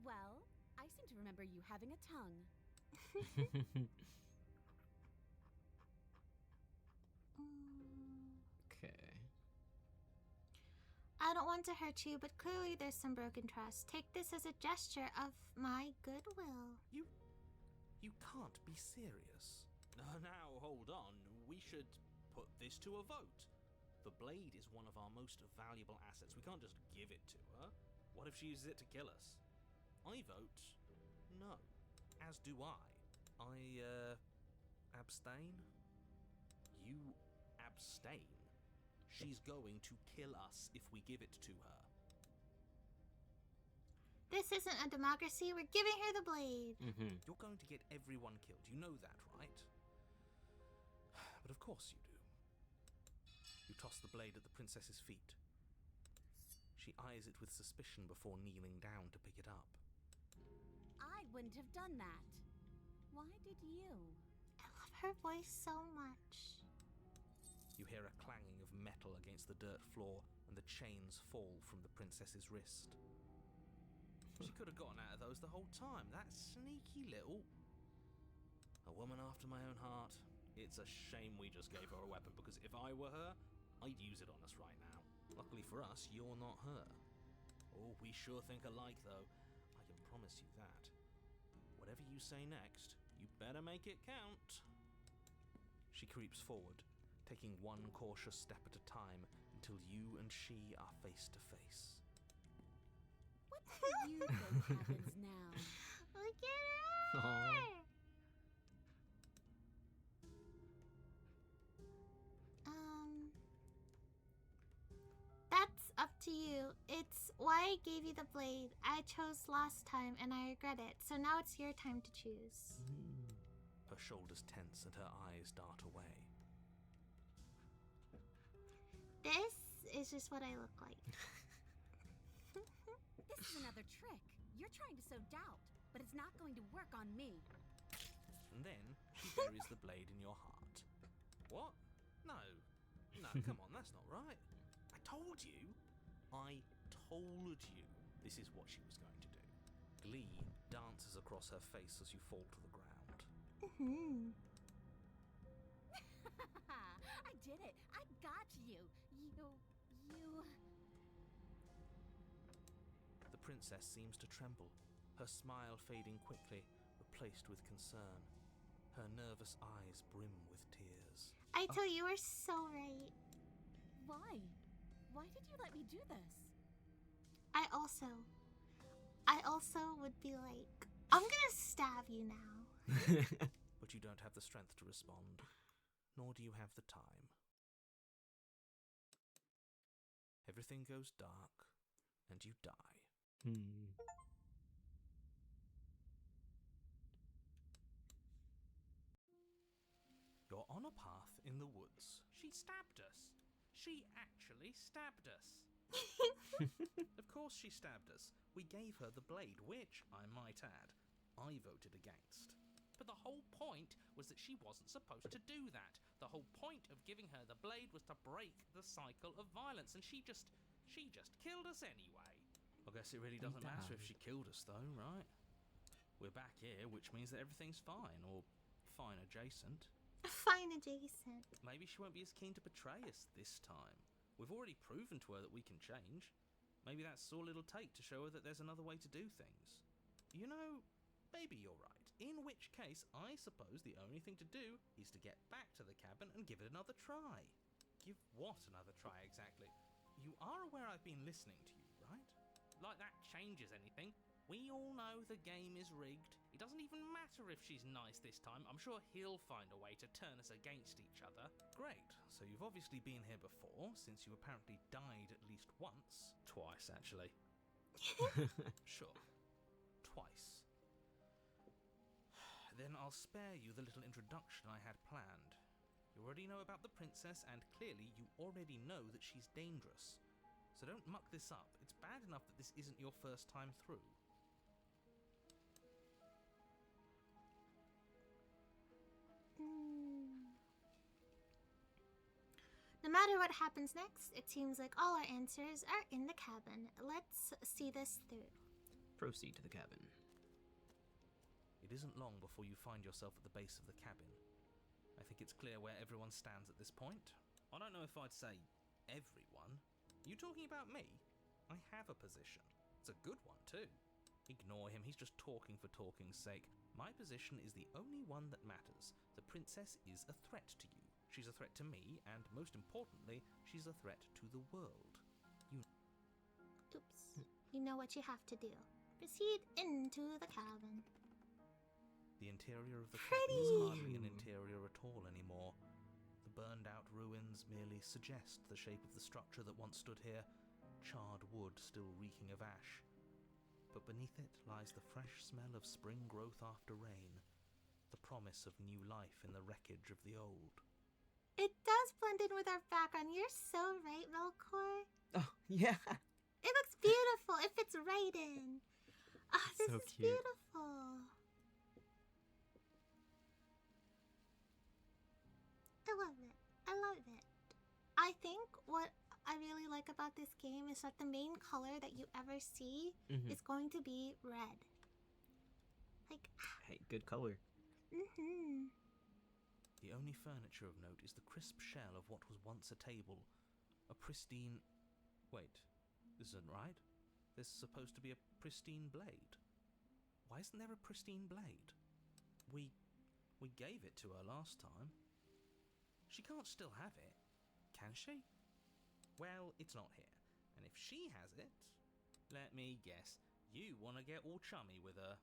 Speaker 4: Well, I seem to remember you having a tongue.
Speaker 2: Okay.
Speaker 1: I don't want to hurt you, but clearly there's some broken trust. Take this as a gesture of my goodwill.
Speaker 3: You can't be serious. Now, hold on. We should put this to a vote. The blade is one of our most valuable assets. We can't just give it to her. What if she uses it to kill us? I vote no. As do I. Abstain? You abstain? She's going to kill us if we give it to her.
Speaker 1: This isn't a democracy. We're giving her the blade.
Speaker 3: You're going to get everyone killed. You know that, right? But of course you do. You toss the blade at the princess's feet. She eyes it with suspicion before kneeling down to pick it up.
Speaker 4: wouldn't have done that. Why did you?
Speaker 1: I love her voice so much.
Speaker 3: You hear a clanging of metal against the dirt floor, and the chains fall from the princess's wrist. She could have gotten out of those the whole time. That sneaky little... A woman after my own heart. It's a shame we just gave her a weapon, because if I were her, I'd use it on us right now. Luckily for us, you're not her. Oh, we sure think alike, though. I can promise you that. Whatever you say next, you better make it count. She creeps forward, taking one cautious step at a time until you and she are face to face.
Speaker 4: What do you think happens now?
Speaker 1: Look at her! That's up to you. It's why I gave you the blade. I chose last time and I regret it. So now it's your time to choose.
Speaker 3: Her shoulders tense and her eyes dart away.
Speaker 1: This is just what I look like.
Speaker 4: This is another trick. You're trying to sow doubt, but it's not going to work on me.
Speaker 3: And then she buries the blade in your heart. What? No, come on, that's not right. I told you. This is what she was going to do. Glee dances across her face as you fall to the ground.
Speaker 4: I did it. I got you. You...
Speaker 3: The princess seems to tremble, her smile fading quickly, replaced with concern. Her nervous eyes brim with tears.
Speaker 1: Aito, you are so right.
Speaker 4: Why? Why did you let me do this?
Speaker 1: I also would be like, I'm gonna stab you now.
Speaker 3: But you don't have the strength to respond, nor do you have the time. Everything goes dark, and you die. You're on a path in the woods. She stabbed us. She actually stabbed us. Of course she stabbed us. We gave her the blade, which, I might add, I voted against. But the whole point was that she wasn't supposed to do that. The whole point of giving her the blade was to break the cycle of violence, and she just killed us anyway. I guess it really doesn't matter if she killed us, though, right? We're back here, which means that everything's fine, or fine adjacent.
Speaker 1: Fine adjacent.
Speaker 3: Maybe she won't be as keen to betray us this time. We've already proven to her that we can change. Maybe that's all it'll take to show her that there's another way to do things. You know, maybe you're right. In which case, I suppose the only thing to do is to get back to the cabin and give it another try. Give what another try exactly? You are aware I've been listening to you, right? Like that changes anything. We all know the game is rigged. It doesn't even matter if she's nice this time. I'm sure he'll find a way to turn us against each other. Great. So you've obviously been here before, since you apparently died at least once. Twice, actually. Sure. Twice. Then I'll spare you the little introduction I had planned. You already know about the princess, and clearly you already know that she's dangerous. So don't muck this up. It's bad enough that this isn't your first time through.
Speaker 1: No matter what happens next, it seems like all our answers are in the cabin. Let's see this through.
Speaker 2: Proceed to the cabin.
Speaker 3: It isn't long before you find yourself at the base of the cabin. I think it's clear where everyone stands at this point. I don't know if I'd say everyone. You talking about me? I have a position. It's a good one, too. Ignore him, he's just talking for talking's sake. My position is the only one that matters. The princess is a threat to you. She's a threat to me, and most importantly, she's a threat to the world.
Speaker 1: Oops. You know what you have to do. Proceed into the cabin.
Speaker 3: The interior of the cabin is hardly an interior at all anymore. The burned-out ruins merely suggest the shape of the structure that once stood here, charred wood still reeking of ash. But beneath it lies the fresh smell of spring growth after rain, the promise of new life in the wreckage of the old.
Speaker 1: It does blend in with our background. You're so right, Melkor.
Speaker 2: Oh, yeah.
Speaker 1: It looks beautiful. It fits right in. Ah, this
Speaker 2: So
Speaker 1: is
Speaker 2: cute.
Speaker 1: beautiful. I think what I really like about this game is that the main color that you ever see is going to be red. Like,
Speaker 2: Hey, good color.
Speaker 3: The only furniture of note is the crisp shell of what was once a table. A pristine... Wait, this isn't right. There's supposed to be a pristine blade. Why isn't there a pristine blade? We gave it to her last time. She can't still have it, can she? Well, it's not here. And if she has it, let me guess, you want to get all chummy with her.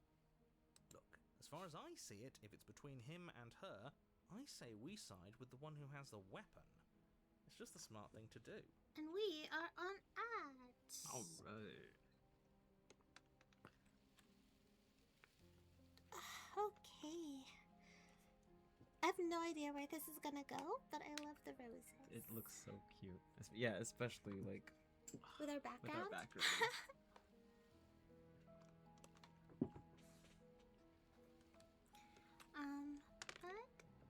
Speaker 3: Look, as far as I see it, if it's between him and her, I say we side with the one who has the weapon. It's just the smart thing to do.
Speaker 1: and we are on ads.
Speaker 2: Alright.
Speaker 1: Okay. I have no idea where this is gonna go, but I love the roses.
Speaker 2: It looks so cute. Yeah, especially like
Speaker 1: With our
Speaker 2: with
Speaker 1: background?
Speaker 2: our background.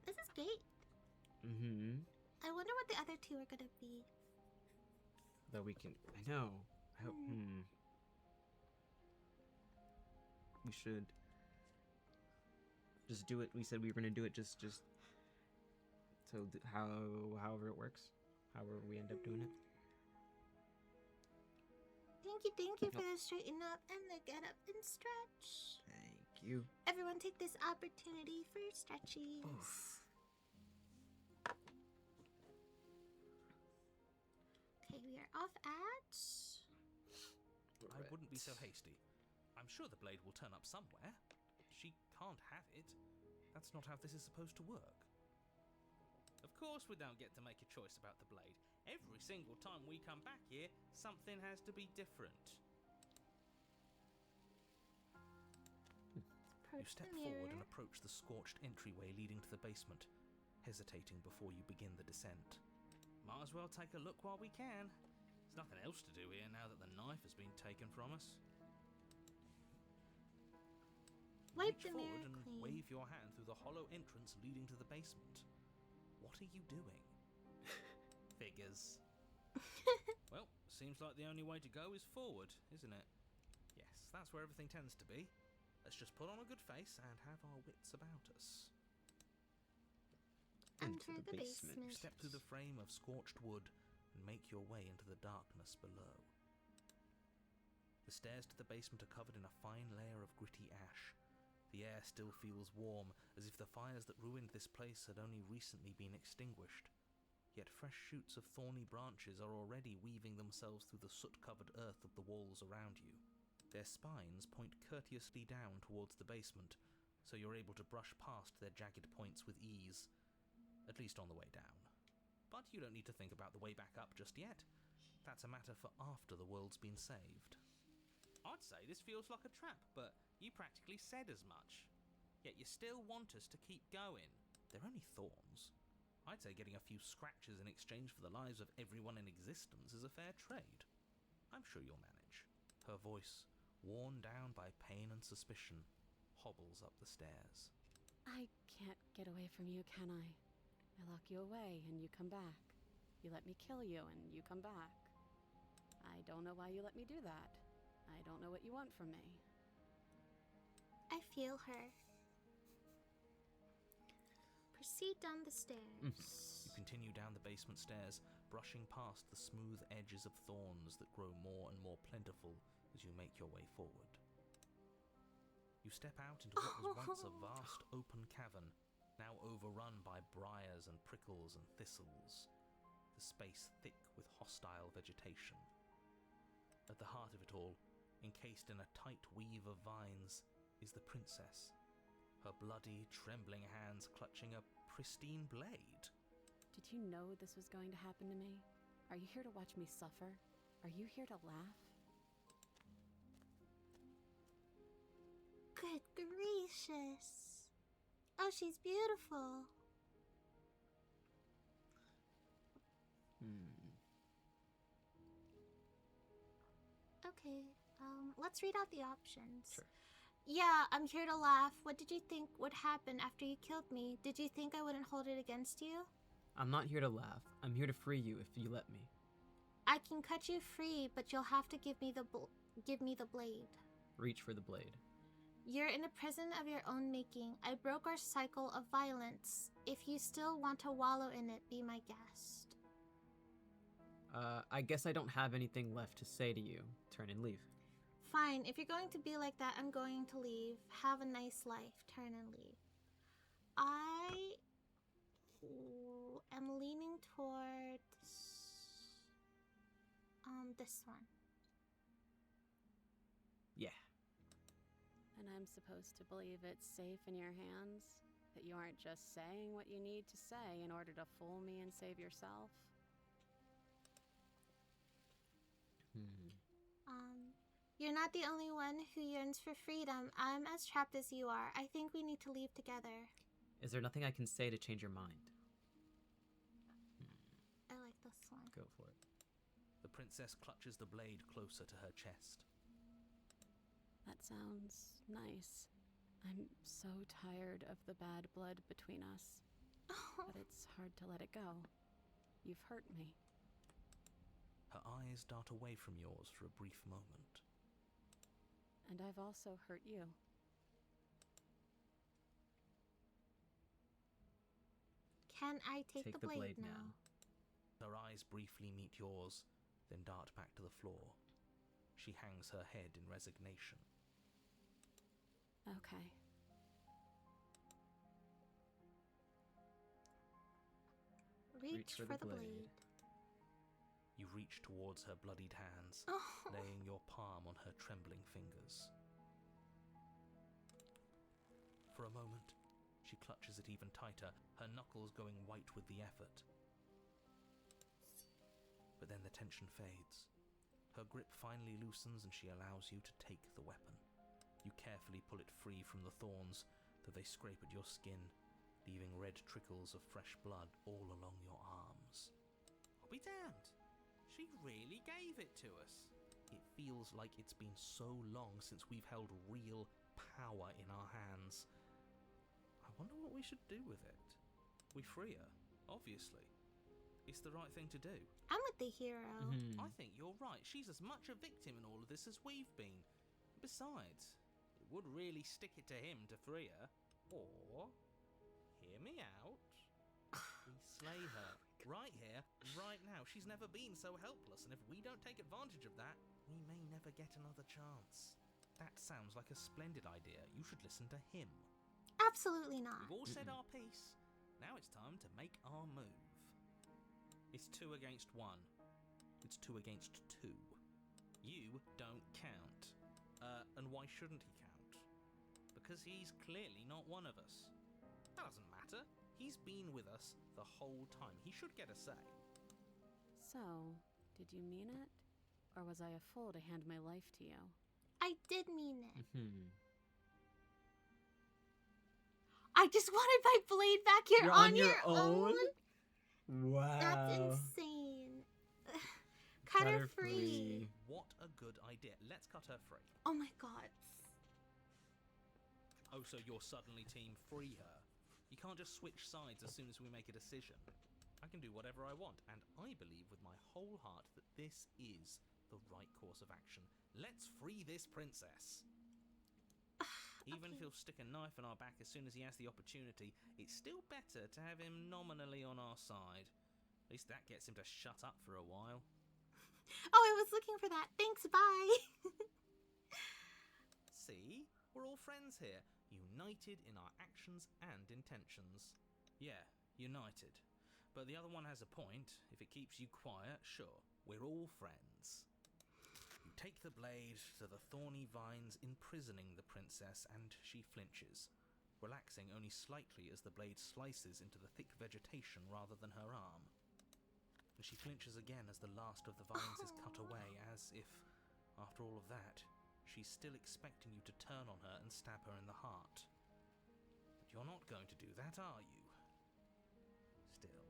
Speaker 1: But this is great. I wonder what the other two are gonna be.
Speaker 2: That we can. I know. I hope. We should just do it. We said we were gonna do it. Just so however it works, however we end up doing it.
Speaker 1: Thank you for the straighten up and the get up and stretch.
Speaker 2: Thank you.
Speaker 1: Everyone take this opportunity for stretchies.
Speaker 2: Oof.
Speaker 1: Okay, we are off ads.
Speaker 3: I wouldn't be so hasty. I'm sure the blade will turn up somewhere. She can't have it. That's not how this is supposed to work. Of course we don't get to make a choice about the blade. Every single time we come back here, something has to be different. You step forward and approach the scorched entryway leading to the basement, hesitating before you begin the descent. Might as well take a look while we can. There's nothing else to do here now that the knife has been taken from us.
Speaker 1: Wipe
Speaker 3: Reach
Speaker 1: the
Speaker 3: forward
Speaker 1: mirror
Speaker 3: and
Speaker 1: clean.
Speaker 3: wave your hand through the hollow entrance leading to the basement. What are you doing? Figures. Well, seems like the only way to go is forward, isn't it? Yes, that's where everything tends to be. Let's just put on a good face and have our wits about us.
Speaker 1: Enter the basement.
Speaker 3: You step through the frame of scorched wood and make your way into the darkness below. The stairs to the basement are covered in a fine layer of gritty ash. The air still feels warm, as if the fires that ruined this place had only recently been extinguished. Yet fresh shoots of thorny branches are already weaving themselves through the soot-covered earth of the walls around you. Their spines point courteously down towards the basement, so you're able to brush past their jagged points with ease, at least on the way down. But you don't need to think about the way back up just yet. That's a matter for after the world's been saved. I'd say this feels like a trap, but you practically said as much. Yet you still want us to keep going. They're only thorns. I'd say getting a few scratches in exchange for the lives of everyone in existence is a fair trade. I'm sure you'll manage. Her voice, worn down by pain and suspicion, hobbles up the stairs.
Speaker 4: I can't get away from you, can I? I lock you away and you come back. You let me kill you and you come back. I don't know why you let me do that. I don't know what you want from me.
Speaker 1: I feel her. Proceed down the stairs.
Speaker 3: You continue down the basement stairs, brushing past the smooth edges of thorns that grow more and more plentiful as you make your way forward. You step out into what was once a vast open cavern, now overrun by briars and prickles and thistles, the space thick with hostile vegetation. At the heart of it all, encased in a tight weave of vines, is the princess, her bloody, trembling hands clutching a pristine blade.
Speaker 4: Did you know this was going to happen to me? Are you here to watch me suffer? Are you here to laugh?
Speaker 1: Good gracious. Oh, she's beautiful. Okay, let's read out the options.
Speaker 2: Sure.
Speaker 1: Yeah, I'm here to laugh. What did you think would happen after you killed me? Did you think I wouldn't hold it against you?
Speaker 2: I'm not here to laugh. I'm here to free you if you let me.
Speaker 1: I can cut you free, but you'll have to give me the blade.
Speaker 2: Reach for the blade.
Speaker 1: You're in a prison of your own making. I broke our cycle of violence. If you still want to wallow in it, be my guest.
Speaker 2: I guess I don't have anything left to say to you. Turn and leave.
Speaker 1: Fine, if you're going to be like that, I'm going to leave. Have a nice life. Turn and leave. I am leaning towards this one.
Speaker 2: Yeah.
Speaker 4: And I'm supposed to believe it's safe in your hands? That you aren't just saying what you need to say in order to fool me and save yourself?
Speaker 1: You're not the only one who yearns for freedom. I'm as trapped as you are. I think we need to leave together.
Speaker 2: Is there nothing I can say to change your mind?
Speaker 1: I like this one.
Speaker 2: Go for it.
Speaker 3: The princess clutches the blade closer to her chest.
Speaker 4: That sounds nice. I'm so tired of the bad blood between us. But it's hard to let it go. You've hurt me.
Speaker 3: Her eyes dart away from yours for a brief moment.
Speaker 4: And I've also hurt you.
Speaker 1: Can I take the blade now?
Speaker 3: Her eyes briefly meet yours, then dart back to the floor. She hangs her head in resignation.
Speaker 4: Okay.
Speaker 1: Reach for the blade.
Speaker 3: You reach towards her bloodied hands, laying your palm on her trembling fingers. For a moment, she clutches it even tighter, her knuckles going white with the effort. But then the tension fades. Her grip finally loosens and she allows you to take the weapon. You carefully pull it free from the thorns, though they scrape at your skin, leaving red trickles of fresh blood all along your arms.
Speaker 8: I'll be damned. She really gave it to us.
Speaker 3: It feels like it's been so long since we've held real power in our hands. I wonder what we should do with it. We free her, obviously. It's the right thing to do.
Speaker 1: I'm with the hero.
Speaker 8: I think you're right. She's as much a victim in all of this as we've been. Besides, it would really stick it to him to free her. Or, hear me out, we slay her. Right here, right now. She's never been so helpless, and if we don't take advantage of that, we may never get another chance.
Speaker 3: That sounds like a splendid idea. You should listen to him.
Speaker 1: Absolutely not.
Speaker 8: We've all said our piece. Now it's time to make our move.
Speaker 3: It's 2 against 1. It's 2 against 2. You don't count. And why shouldn't he count?
Speaker 8: Because he's clearly not one of us. That doesn't matter. He's been with us the whole time. He should get a say.
Speaker 4: So, did you mean it? Or was I a fool to hand my life to you?
Speaker 1: I did mean it. I just wanted my blade back here.
Speaker 2: You're
Speaker 1: on your own?
Speaker 2: Wow.
Speaker 1: That's insane. Cut her free.
Speaker 3: What a good idea. Let's cut her free.
Speaker 1: Oh my god.
Speaker 3: Oh, so you're suddenly team free her. You can't just switch sides as soon as we make a decision. I can do whatever I want, and I believe with my whole heart that this is the right course of action. Let's free this princess. Even if he'll stick a knife in our back as soon as he has the opportunity, it's still better to have him nominally on our side. At least that gets him to shut up for a while.
Speaker 1: Oh, I was looking for that. Thanks, bye.
Speaker 3: See? We're all friends here, united in our actions and intentions. Yeah, united. But the other one has a point. If it keeps you quiet, sure, we're all friends. You take the blade to the thorny vines imprisoning the princess, and she flinches, relaxing only slightly as the blade slices into the thick vegetation rather than her arm. And she flinches again as the last of the vines is cut away, as if, after all of that, she's still expecting you to turn on her and stab her in the heart. But you're not going to do that, are you? Still,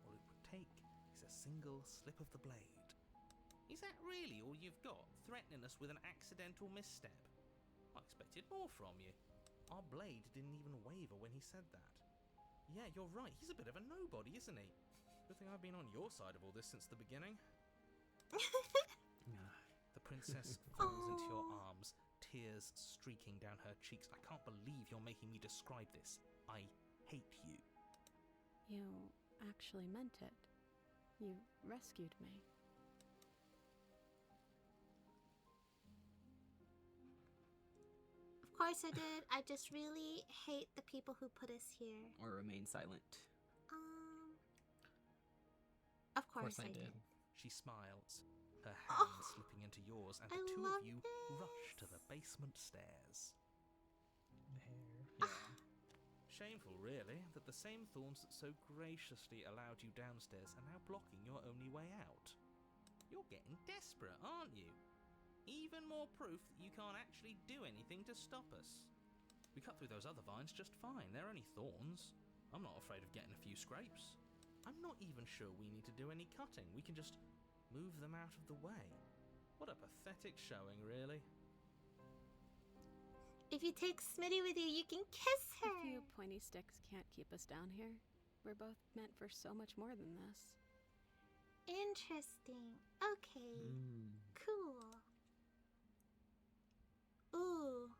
Speaker 3: all it would take is a single slip of the blade.
Speaker 8: Is that really all you've got? Threatening us with an accidental misstep? I expected more from you.
Speaker 3: Our blade didn't even waver when he said that. Yeah, you're right. He's a bit of a nobody, isn't he? Good thing I've been on your side of all this since the beginning. The princess falls into your
Speaker 1: Aw.
Speaker 3: arms, tears streaking down her cheeks. I can't believe you're making me describe this. I hate you.
Speaker 4: You actually meant it. You rescued me.
Speaker 1: Of course I did. I just really hate the people who put us here.
Speaker 2: Or remain silent.
Speaker 1: Of course I did.
Speaker 3: She smiles, her hand
Speaker 1: Oh,
Speaker 3: slipping into yours, and
Speaker 1: I
Speaker 3: the two
Speaker 1: love
Speaker 3: of you
Speaker 1: this.
Speaker 3: rush to the basement stairs.
Speaker 2: Yeah.
Speaker 3: Shameful, really, that the same thorns that so graciously allowed you downstairs are now blocking your only way out. You're getting desperate, aren't you? Even more proof that you can't actually do anything to stop us. We cut through those other vines just fine. They're only thorns. I'm not afraid of getting a few scrapes. I'm not even sure we need to do any cutting. We can just move them out of the way. What a pathetic showing, really.
Speaker 1: If you take Smitty with you, you can kiss her.
Speaker 4: A few pointy sticks can't keep us down here. We're both meant for so much more than this.
Speaker 1: Interesting. Okay. Cool. Ooh.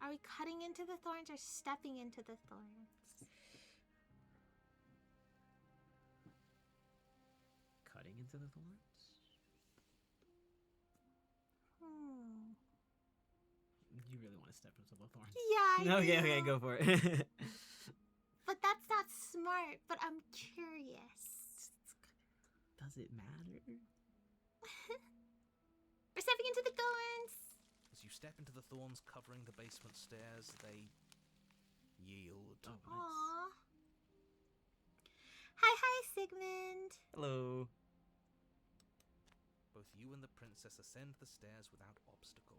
Speaker 1: Are we cutting into the thorns or stepping into the thorns?
Speaker 2: Cutting into the thorns? You really want to step into the thorns?
Speaker 1: Yeah, I do.
Speaker 2: Okay, go for it.
Speaker 1: But that's not smart, but I'm curious.
Speaker 2: Does it matter?
Speaker 1: We're stepping into the thorns.
Speaker 3: As you step into the thorns covering the basement stairs, they yield.
Speaker 2: Oh, nice.
Speaker 1: Aww. Hi, Sigmund.
Speaker 2: Hello.
Speaker 3: Both you and the princess ascend the stairs without obstacle.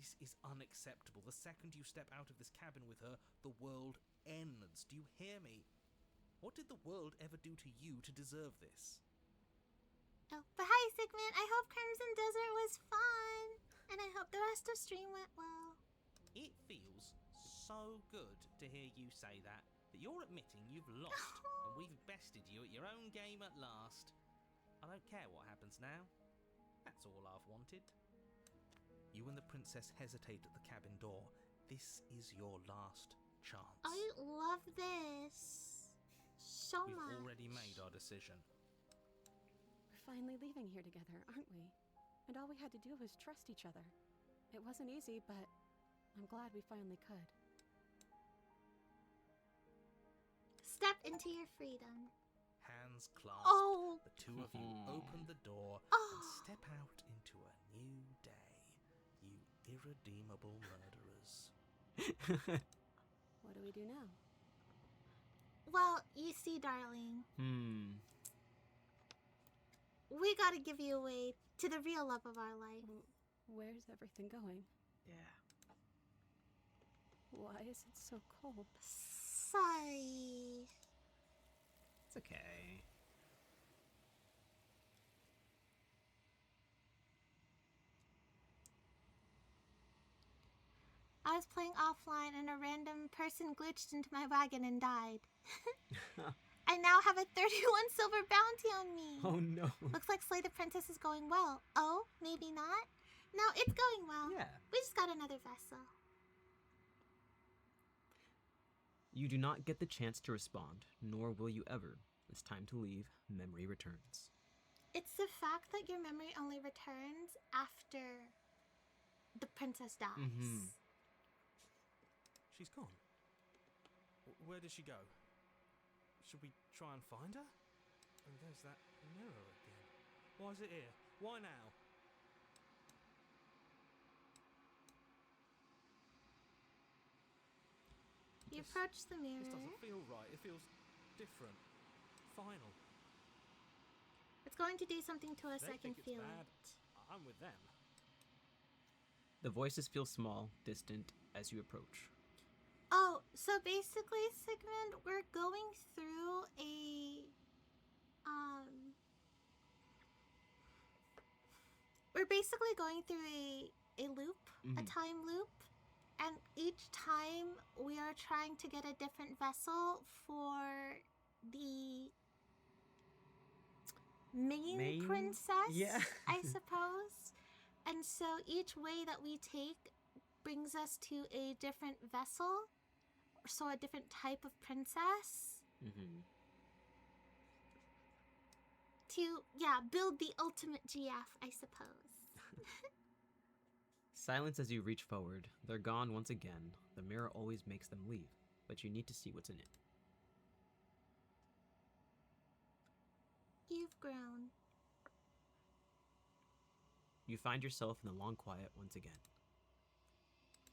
Speaker 3: This is unacceptable. The second you step out of this cabin with her, the world ends. Do you hear me? What did the world ever do to you to deserve this?
Speaker 1: Oh, but hi, Sigmund. I hope Crimson Desert was fun. And I hope the rest of stream went well.
Speaker 3: It feels so good to hear you say that you're admitting you've lost and we've bested you at your own game at last. I don't care what happens now. That's all I've wanted. You and the princess hesitate at the cabin door. This is your last chance.
Speaker 1: I love this so
Speaker 3: We've
Speaker 1: much.
Speaker 3: already made our decision.
Speaker 4: We're finally leaving here together, aren't we? And all we had to do was trust each other. It wasn't easy, but I'm glad we finally could.
Speaker 1: Step into your freedom.
Speaker 3: Hands clasped,
Speaker 1: Oh.
Speaker 3: the two of you open the door
Speaker 1: Oh.
Speaker 3: and step out into a new day. You irredeemable murderers.
Speaker 4: What do we do now?
Speaker 1: Well, you see, darling, we gotta give you away to the real love of our life.
Speaker 4: Where's everything going?
Speaker 2: Yeah.
Speaker 4: Why is it so cold?
Speaker 1: Sorry.
Speaker 2: It's okay.
Speaker 1: I was playing offline and a random person glitched into my wagon and died. I now have a 31 silver bounty on me.
Speaker 2: Oh no.
Speaker 1: Looks like Slay the Princess is going well. Oh, maybe not? No, it's going well.
Speaker 2: Yeah.
Speaker 1: We just got another vessel.
Speaker 2: You do not get the chance to respond, nor will you ever. It's time to leave. Memory returns.
Speaker 1: It's the fact that your memory only returns after the princess dies.
Speaker 3: She's gone. Where did she go? Should we try and find her? And there's that mirror again. Why is it here? Why now?
Speaker 1: You approach the
Speaker 3: This
Speaker 1: mirror.
Speaker 3: doesn't feel right. It feels different. Final.
Speaker 1: It's going to do something to us.
Speaker 3: They
Speaker 1: I can
Speaker 3: think it's
Speaker 1: feel
Speaker 3: bad.
Speaker 1: it.
Speaker 3: I'm with them.
Speaker 2: The voices feel small, distant as you approach.
Speaker 1: Oh, so basically, Sigmund, we're going through a we're basically going through a loop, a time loop, And each time we are trying to get a different vessel for the main princess,
Speaker 2: Yeah.
Speaker 1: I suppose. And so each way that we take brings us to a different vessel, so a different type of princess.
Speaker 2: Mm-hmm.
Speaker 1: To, build the ultimate GF, I suppose.
Speaker 2: Silence as you reach forward. They're gone once again. The mirror always makes them leave, but you need to see what's in it.
Speaker 1: You've grown.
Speaker 2: You find yourself in the long quiet once again.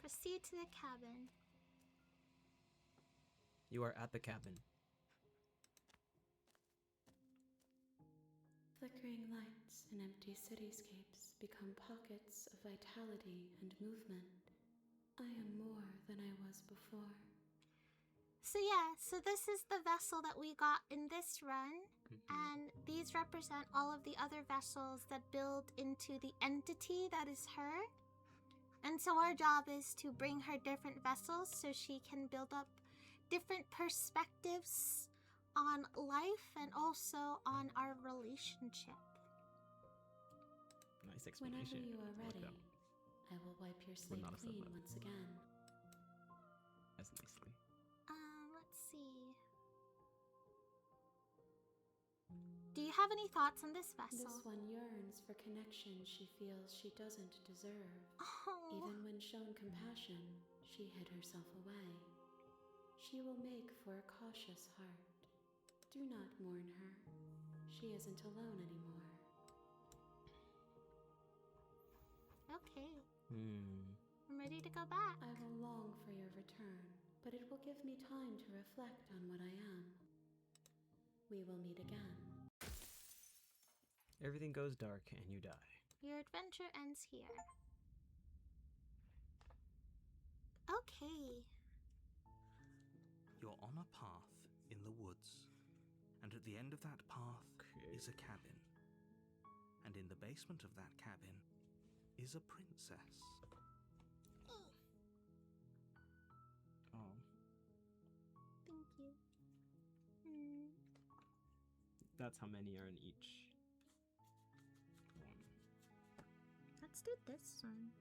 Speaker 1: Proceed to the cabin.
Speaker 2: You are at the cabin.
Speaker 4: Flickering lights and empty cityscapes become pockets of vitality and movement. I am more than I was before.
Speaker 1: So this is the vessel that we got in this run, and these represent all of the other vessels that build into the entity that is her. And so our job is to bring her different vessels so she can build up different perspectives on life and also on our relationship.
Speaker 2: Nice explanation.
Speaker 4: Whenever you are ready, I will wipe your slate
Speaker 2: not a
Speaker 4: clean
Speaker 2: sublet.
Speaker 4: once again.
Speaker 2: As nicely.
Speaker 1: Let's see. Do you have any thoughts on this vessel?
Speaker 4: This one yearns for connection she feels she doesn't deserve.
Speaker 1: Oh.
Speaker 4: Even when shown compassion, she hid herself away. She will make for a cautious heart. Do not mourn her. She isn't alone anymore.
Speaker 1: Okay. I'm ready to go back.
Speaker 4: I will long for your return, but it will give me time to reflect on what I am. We will meet again.
Speaker 2: Everything goes dark and you die.
Speaker 1: Your adventure ends here. Okay.
Speaker 3: You're on a path in the woods, and at the end of that path is a cabin. And in the basement of that cabin is a princess.
Speaker 2: Oh.
Speaker 1: Thank you.
Speaker 2: That's how many are in each one.
Speaker 1: Let's do this one.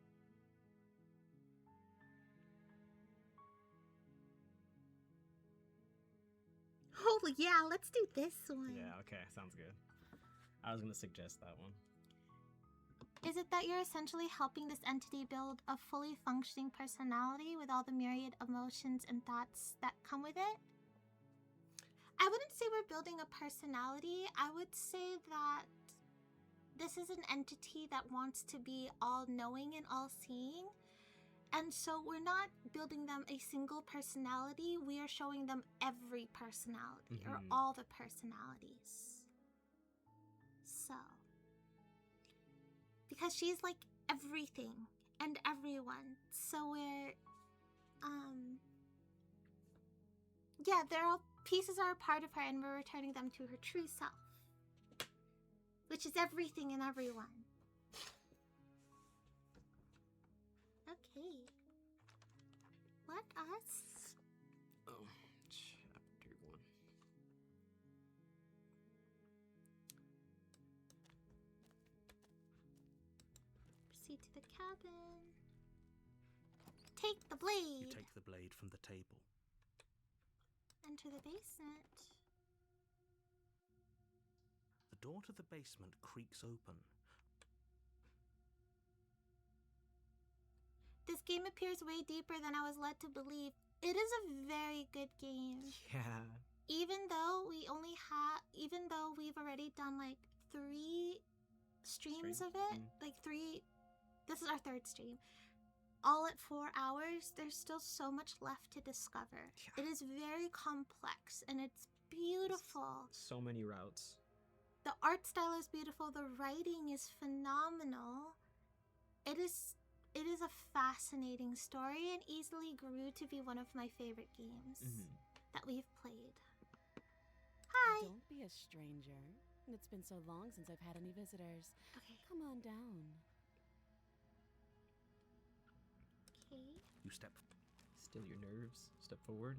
Speaker 1: Oh yeah, let's do this one.
Speaker 2: Yeah, okay, sounds good. I was gonna suggest that one.
Speaker 1: Is it that you're essentially helping this entity build a fully functioning personality with all the myriad emotions and thoughts that come with it? I wouldn't say we're building a personality. I would say that this is an entity that wants to be all-knowing and all-seeing. And so we're not building them a single personality. We are showing them every personality, or all the personalities. So, because she's like everything and everyone. So we're, they're all pieces are a part of her, and we're returning them to her true self, which is everything and everyone. Okay. Let us...
Speaker 2: Oh, chapter 1.
Speaker 1: proceed to the cabin. Take the blade.
Speaker 3: You take the blade from the table.
Speaker 1: Enter the basement.
Speaker 3: The door to the basement creaks open.
Speaker 1: This game appears way deeper than I was led to believe. It is a very good game.
Speaker 2: Yeah.
Speaker 1: Even though we've already done like 3 streams of it, this is our 3rd stream, all at 4 hours, there's still so much left to discover.
Speaker 2: Yeah.
Speaker 1: It is very complex and it's beautiful.
Speaker 2: So many routes.
Speaker 1: The art style is beautiful. The writing is phenomenal. It is a fascinating story and easily grew to be one of my favorite games that we've played. Hi!
Speaker 4: Don't be a stranger. It's been so long since I've had any visitors.
Speaker 1: Okay.
Speaker 4: Come on down.
Speaker 1: Okay.
Speaker 3: You step.
Speaker 2: Still your nerves. Step forward.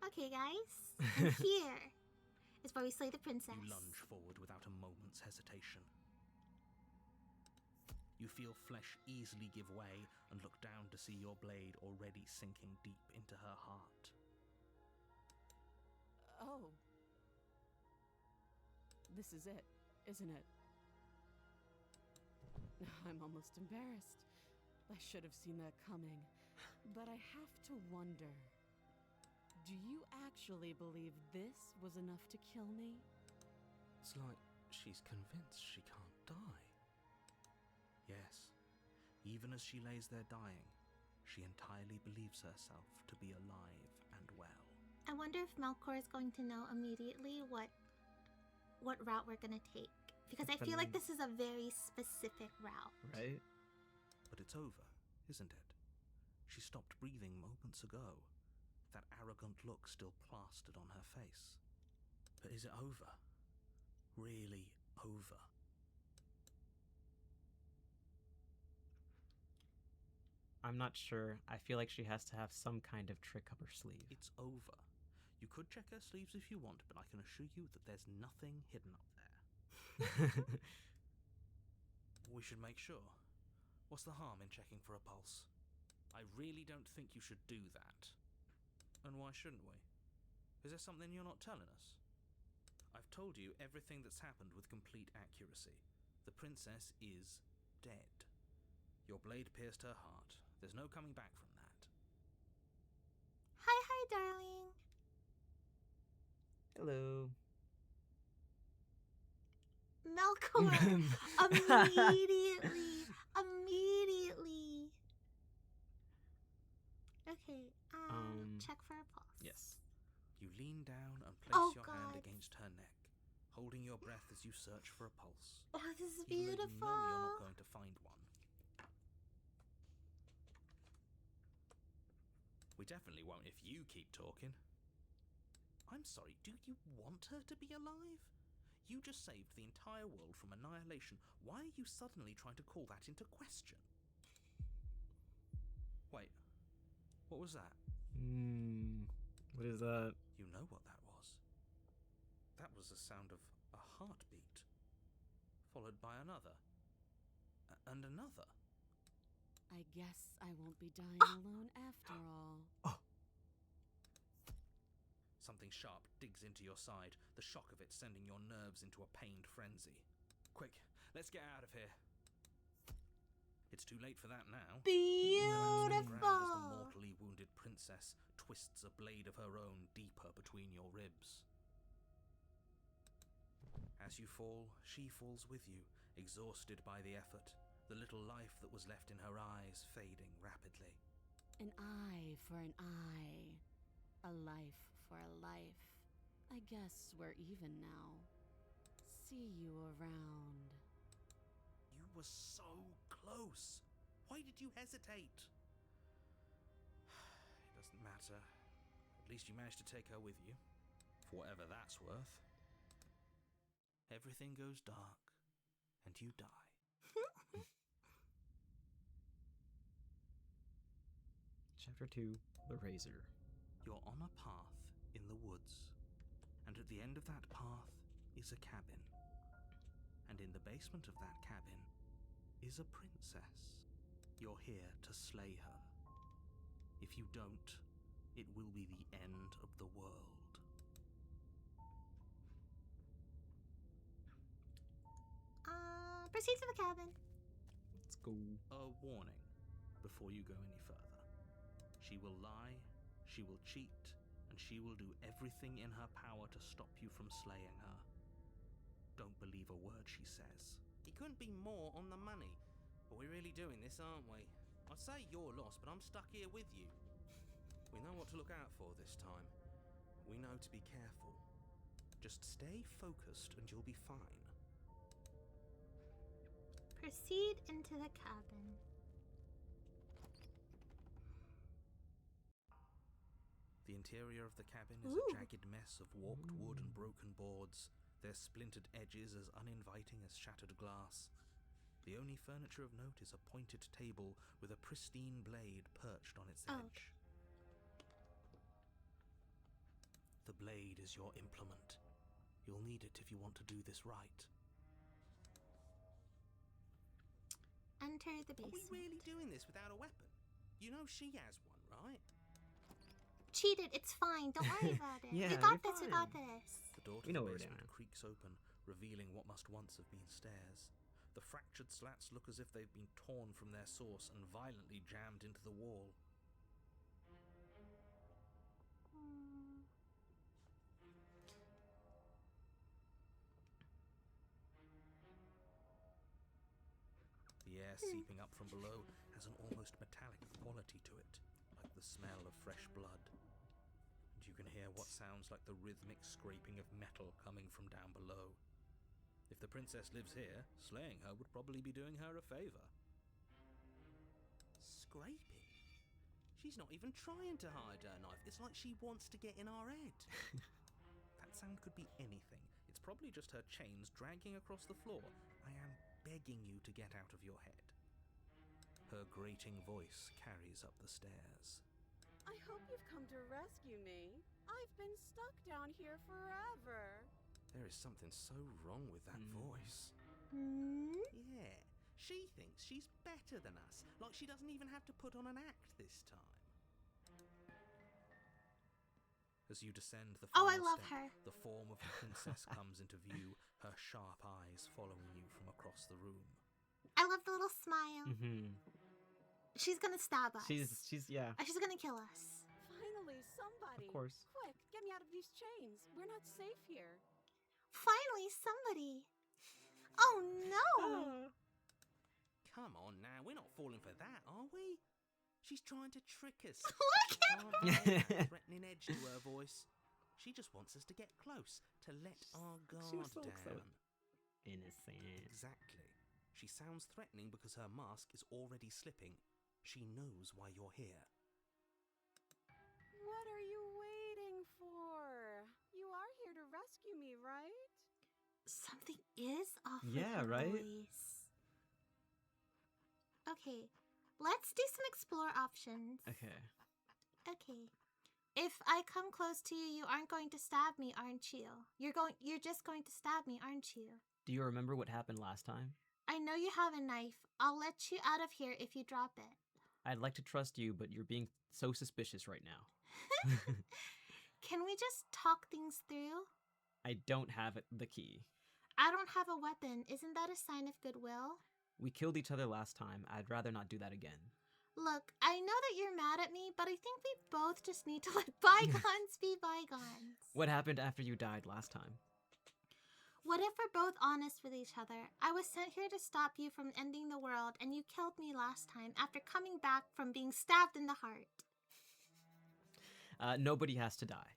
Speaker 1: Okay, guys. And here is where we slay the princess.
Speaker 3: You lunge forward without a moment's hesitation. You feel flesh easily give way and look down to see your blade already sinking deep into her heart.
Speaker 4: Oh. This is it, isn't it? I'm almost embarrassed. I should have seen that coming. But I have to wonder, do you actually believe this was enough to kill me?
Speaker 3: It's like she's convinced she can't die. Yes, even as she lays there dying, she entirely believes herself to be alive and well.
Speaker 1: I wonder if Melkor is going to know immediately what route we're going to take. Because I feel like this is a very specific route.
Speaker 2: Right?
Speaker 3: But it's over, isn't it? She stopped breathing moments ago. That arrogant look still plastered on her face. But is it over? Really over?
Speaker 2: I'm not sure. I feel like she has to have some kind of trick up her sleeve.
Speaker 3: It's over. You could check her sleeves if you want, but I can assure you that there's nothing hidden up there. We should make sure. What's the harm in checking for a pulse? I really don't think you should do that. And why shouldn't we? Is there something you're not telling us? I've told you everything that's happened with complete accuracy. The princess is dead. Your blade pierced her heart. There's no coming back from that.
Speaker 1: Hi, darling.
Speaker 2: Hello.
Speaker 1: Melkor immediately. Okay, check for a pulse.
Speaker 2: Yes.
Speaker 3: You lean down and place your hand
Speaker 1: God.
Speaker 3: against her neck, holding your breath as you search for a pulse.
Speaker 1: Oh, this is
Speaker 3: Even though
Speaker 1: beautiful.
Speaker 3: you know you're not going to find one. We definitely won't if you keep talking. I'm sorry, do you want her to be alive? You just saved the entire world from annihilation. Why are you suddenly trying to call that into question? Wait, what was that?
Speaker 2: What is that?
Speaker 3: You know what that was. That was the sound of a heartbeat, followed by another, and another.
Speaker 4: I guess I won't be dying alone after all.
Speaker 3: Something sharp digs into your side, the shock of it sending your nerves into a pained frenzy. Quick, let's get out of here. It's too late for that now.
Speaker 1: Beautiful.
Speaker 3: As the mortally wounded princess twists a blade of her own deeper between your ribs. As you fall, she falls with you, exhausted by the effort, the little life that was left in her eyes fading rapidly.
Speaker 4: An eye for an eye. A life for a life. I guess we're even now. See you around.
Speaker 3: You were so close. Why did you hesitate? It doesn't matter. At least you managed to take her with you. For whatever that's worth. Everything goes dark, and you die.
Speaker 2: Chapter 2, The Razor.
Speaker 3: You're on a path in the woods, and at the end of that path is a cabin. And in the basement of that cabin is a princess. You're here to slay her. If you don't, it will be the end of the world.
Speaker 1: Proceed to the cabin.
Speaker 2: Let's go.
Speaker 3: A warning before you go any further. She will lie, she will cheat, and she will do everything in her power to stop you from slaying her. Don't believe a word she says.
Speaker 8: He couldn't be more on the money. But we're really doing this, aren't we? I'd say you're lost, but I'm stuck here with you.
Speaker 3: We know what to look out for this time. We know to be careful. Just stay focused and you'll be fine.
Speaker 1: Proceed into the cabin.
Speaker 3: The interior of the cabin is
Speaker 1: Ooh.
Speaker 3: a jagged mess of warped wood and broken boards, their splintered edges as uninviting as shattered glass. The only furniture of note is a pointed table with a pristine blade perched on its edge. The blade is your implement. You'll need it if you want to do this right.
Speaker 1: Enter the
Speaker 3: Are
Speaker 1: basement.
Speaker 3: we really doing this without a weapon? You know she has one, right?
Speaker 1: Cheated, it's fine. Don't worry about it.
Speaker 2: Yeah,
Speaker 1: we got
Speaker 2: you're
Speaker 1: this, we got
Speaker 2: fine.
Speaker 1: this.
Speaker 3: The door to
Speaker 2: We know
Speaker 3: the
Speaker 2: what we're
Speaker 3: basement
Speaker 2: doing.
Speaker 3: creaks open, revealing what must once have been stairs. The fractured slats look as if they've been torn from their source and violently jammed into the wall. The air seeping up from below has an almost metallic quality to it, like the smell of fresh blood. And you can hear what sounds like the rhythmic scraping of metal coming from down below. If the princess lives here, slaying her would probably be doing her a favor. Scraping? She's not even trying to hide her knife. It's like she wants to get in our head. That sound could be anything. It's probably just her chains dragging across the floor. I am begging you to get out of your head. Her grating voice carries up the stairs.
Speaker 4: I hope you've come to rescue me. I've been stuck down here forever.
Speaker 3: There is something so wrong with that voice. Yeah, she thinks she's better than us, like she doesn't even have to put on an act this time. As you descend the
Speaker 1: Oh,
Speaker 3: final
Speaker 1: I love
Speaker 3: step,
Speaker 1: her.
Speaker 3: the form of the princess comes into view, her sharp eyes following you from across the room.
Speaker 1: I love the little smile.
Speaker 2: Mm-hmm.
Speaker 1: She's gonna stab us.
Speaker 2: She's yeah.
Speaker 1: She's gonna kill us.
Speaker 4: Finally, somebody.
Speaker 2: Of course.
Speaker 4: Quick, get me out of these chains. We're not safe here.
Speaker 1: Finally, somebody. Oh no!
Speaker 3: Come on now, we're not falling for that, are we? She's trying to trick us.
Speaker 1: Look at
Speaker 3: Can't hide that threatening edge to her voice. She just wants us to get close, to let our guard
Speaker 2: so
Speaker 3: down.
Speaker 2: innocent.
Speaker 3: Exactly. She sounds threatening because her mask is already slipping. She knows why you're here.
Speaker 4: What are you waiting for? You are here to rescue me, right?
Speaker 1: Something is off
Speaker 2: Yeah,
Speaker 1: with her
Speaker 2: right?
Speaker 1: voice. Okay, let's do some explore options.
Speaker 2: Okay.
Speaker 1: Okay. If I come close to you, you aren't going to stab me, aren't you? You're just going to stab me, aren't you?
Speaker 2: Do you remember what happened last time?
Speaker 1: I know you have a knife. I'll let you out of here if you drop it.
Speaker 2: I'd like to trust you, but you're being so suspicious right now.
Speaker 1: Can we just talk things through?
Speaker 2: I don't have the key.
Speaker 1: I don't have a weapon. Isn't that a sign of goodwill?
Speaker 2: We killed each other last time. I'd rather not do that again.
Speaker 1: Look, I know that you're mad at me, but I think we both just need to let bygones be bygones.
Speaker 2: What happened after you died last time?
Speaker 1: What if we're both honest with each other? I was sent here to stop you from ending the world, and you killed me last time after coming back from being stabbed in the heart.
Speaker 2: Nobody has to die.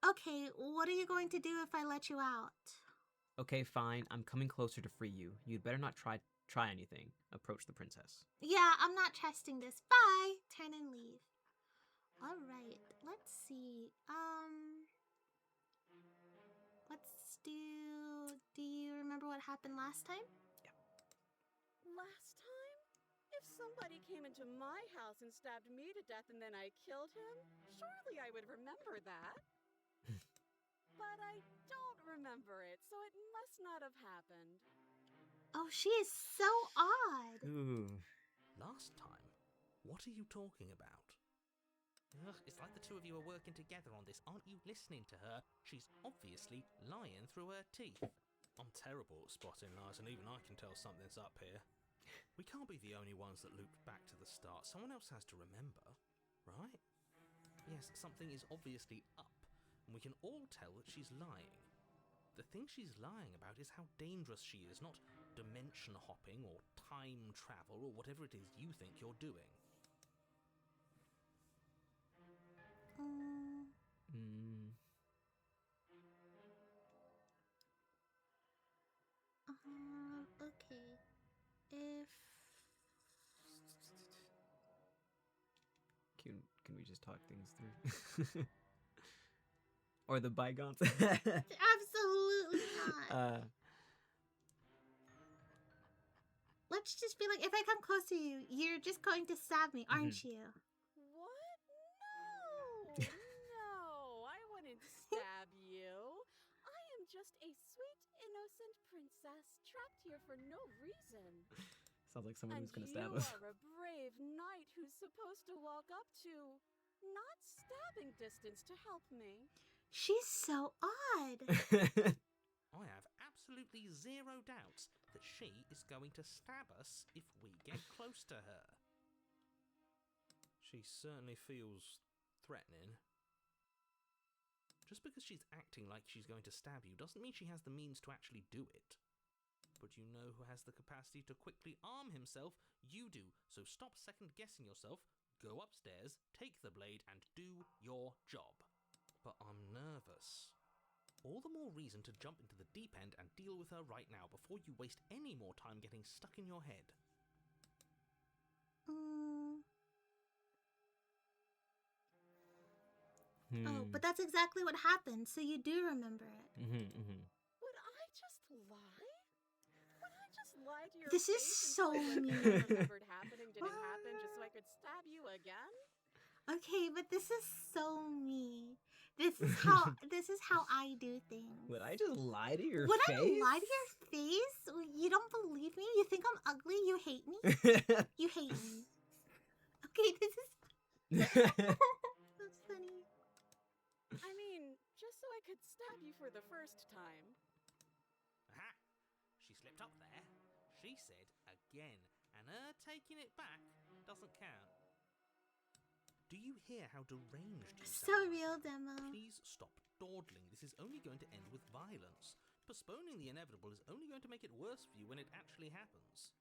Speaker 1: Okay, what are you going to do if I let you out?
Speaker 2: Okay, fine. I'm coming closer to free you. You'd better not try anything. Approach the princess.
Speaker 1: Yeah, I'm not trusting this. Bye! Turn and leave. Alright, let's see. Do you remember what happened last time?
Speaker 4: Last time? If somebody came into my house and stabbed me to death and then I killed him, surely I would remember that. But I don't remember it, so it must not have happened.
Speaker 1: Oh, she is so odd.
Speaker 2: Ooh.
Speaker 3: Last time? What are you talking about? Ugh, it's like the two of you are working together on this. Aren't you listening to her? She's obviously lying through her teeth. I'm terrible at spotting lies, and even I can tell something's up here. We can't be the only ones that looped back to the start. Someone else has to remember, right? Yes, something is obviously up, and we can all tell that she's lying. The thing she's lying about is how dangerous she is, not dimension hopping or time travel or whatever it is you think you're doing.
Speaker 1: Okay. If...
Speaker 2: Can we just talk things through? Or the bygones?
Speaker 1: Absolutely not. let's just be like, if I come close to you, you're just going to stab me, aren't you?
Speaker 4: What? No! No, I wouldn't stab you. I am just a sweet, innocent princess trapped here for no reason.
Speaker 2: Sounds like someone
Speaker 4: And
Speaker 2: who's gonna
Speaker 4: you
Speaker 2: stab us.
Speaker 4: are a brave knight who's supposed to walk up to not stabbing distance to help me.
Speaker 1: She's so odd.
Speaker 8: I have absolutely zero doubts that she is going to stab us if we get close to her. She certainly feels threatening. Just because she's acting like she's going to stab you doesn't mean she has the means to actually do it. But you know who has the capacity to quickly arm himself? You do. So stop second-guessing yourself, go upstairs, take the blade, and do your job. But I'm nervous. All the more reason to jump into the deep end and deal with her right now before you waste any more time getting stuck in your head.
Speaker 1: Oh, but that's exactly what happened, so you do remember it.
Speaker 4: Would I just lie? Would I just lie to your
Speaker 1: This is
Speaker 4: face
Speaker 1: so
Speaker 4: and
Speaker 1: mean.
Speaker 4: say what remembered happening didn't happen just so I could stab you again?
Speaker 1: Okay, but this is so me. This is how I do things.
Speaker 2: Would I just lie to your
Speaker 1: Would
Speaker 2: face?
Speaker 1: I lie to your face? You don't believe me? You think I'm ugly? You hate me? You hate me. Okay, this is that's funny.
Speaker 4: I mean, just so I could stab you for the first time.
Speaker 8: Aha! She slipped up there. She said again, and her taking it back doesn't count. Do you hear how deranged you
Speaker 1: So
Speaker 8: sound?
Speaker 1: real, Demo.
Speaker 8: Please stop dawdling. This is only going to end with violence. Postponing the inevitable is only going to make it worse for you when it actually happens.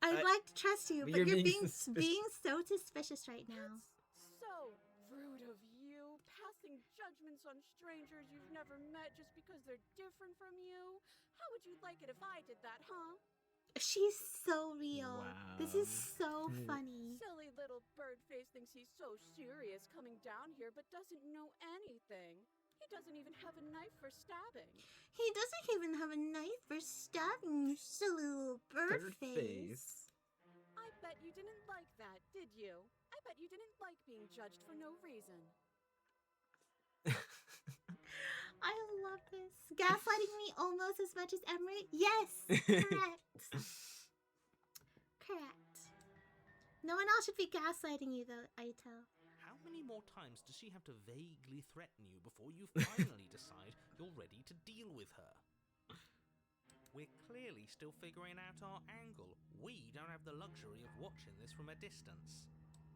Speaker 1: I'd like to trust you, but you're being so suspicious right now.
Speaker 4: It's so rude of you, passing judgments on strangers you've never met just because they're different from you. How would you like it if I did that, huh?
Speaker 1: She's so real. This is so
Speaker 2: Wow.
Speaker 1: funny.
Speaker 4: Silly little birdface thinks he's so serious coming down here but doesn't know anything. He doesn't even have a knife for stabbing.
Speaker 1: He doesn't even have a knife for stabbing, you silly little bird face.
Speaker 4: I bet you didn't like that, did you? I bet you didn't like being judged for no reason.
Speaker 1: I love this. Gaslighting me almost as much as Emmary? Yes, correct. Correct. No one else should be gaslighting you, though, Aito.
Speaker 8: How many more times does she have to vaguely threaten you before you finally decide you're ready to deal with her? We're clearly still figuring out our angle. We don't have the luxury of watching this from a distance.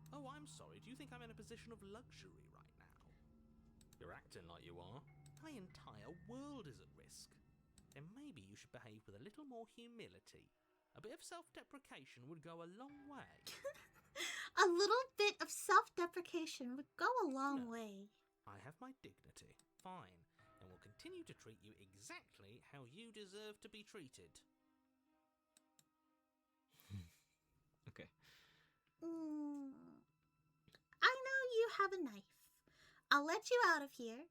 Speaker 8: Oh, I'm sorry. Do you think I'm in a position of luxury right now? You're acting like you are. My entire world is at risk. Then maybe you should behave with a little more humility. A bit of self-deprecation would go a long way.
Speaker 1: A little bit of self-deprecation would go a long
Speaker 8: No.
Speaker 1: way.
Speaker 8: I have my dignity. Fine. And will continue to treat you exactly how you deserve to be treated.
Speaker 2: Okay.
Speaker 1: I know you have a knife. I'll let you out of here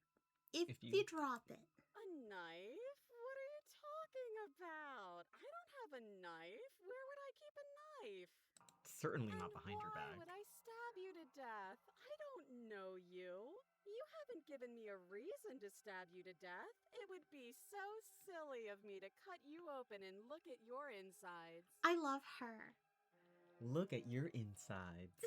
Speaker 1: if you drop it.
Speaker 4: A knife? What are you talking about? I don't have a knife. Where would I keep a knife?
Speaker 2: Certainly not behind your
Speaker 4: Why
Speaker 2: back.
Speaker 4: would I stab you to death? I don't know you. You haven't given me a reason to stab you to death. It would be so silly of me to cut you open and look at your insides.
Speaker 1: I love her.
Speaker 2: Look at your insides.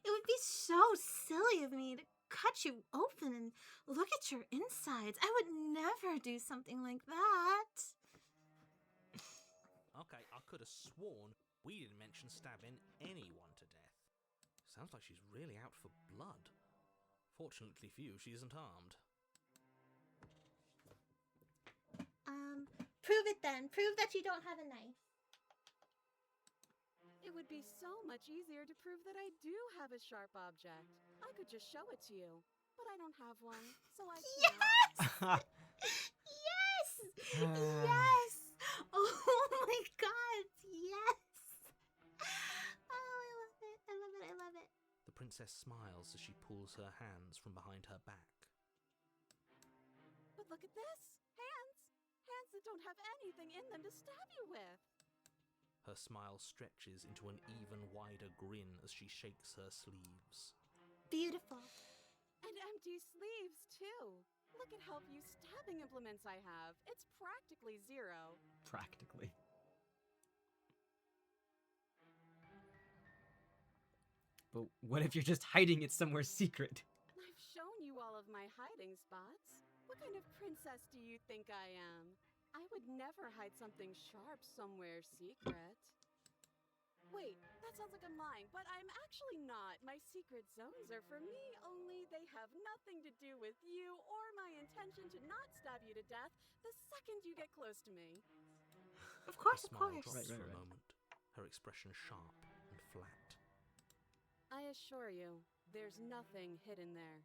Speaker 1: It would be so silly of me to cut you open and look at your insides. I would never do something like that.
Speaker 8: Okay, I could have sworn we didn't mention stabbing anyone to death. Sounds like she's really out for blood. Fortunately for you, she isn't armed.
Speaker 1: Prove it then. Prove that you don't have a knife.
Speaker 4: It would be so much easier to prove that I do have a sharp object. I could just show it to you, but I don't have one, so I can't.
Speaker 1: Yes! Yes! Oh my god, yes! Oh, I love it. I love it. I love it.
Speaker 8: The princess smiles as she pulls her hands from behind her back.
Speaker 4: But look at this. Hey, don't have anything in them to stab you with.
Speaker 3: Her smile stretches into an even wider grin as she shakes her sleeves.
Speaker 1: Beautiful.
Speaker 4: And empty sleeves, too. Look at how few stabbing implements I have. It's practically zero.
Speaker 2: Practically. But what if you're just hiding it somewhere secret?
Speaker 4: I've shown you all of my hiding spots. What kind of princess do you think I am? I would never hide something sharp somewhere secret. Wait, that sounds like I'm lying, but I'm actually not. My secret zones are for me, only they have nothing to do with you or my intention to not stab you to death the second you get close to me.
Speaker 1: Of course,
Speaker 3: Her
Speaker 1: of
Speaker 3: smile
Speaker 1: course.
Speaker 3: drops for
Speaker 2: Right.
Speaker 3: a moment, her expression sharp and flat.
Speaker 4: I assure you, there's nothing hidden there.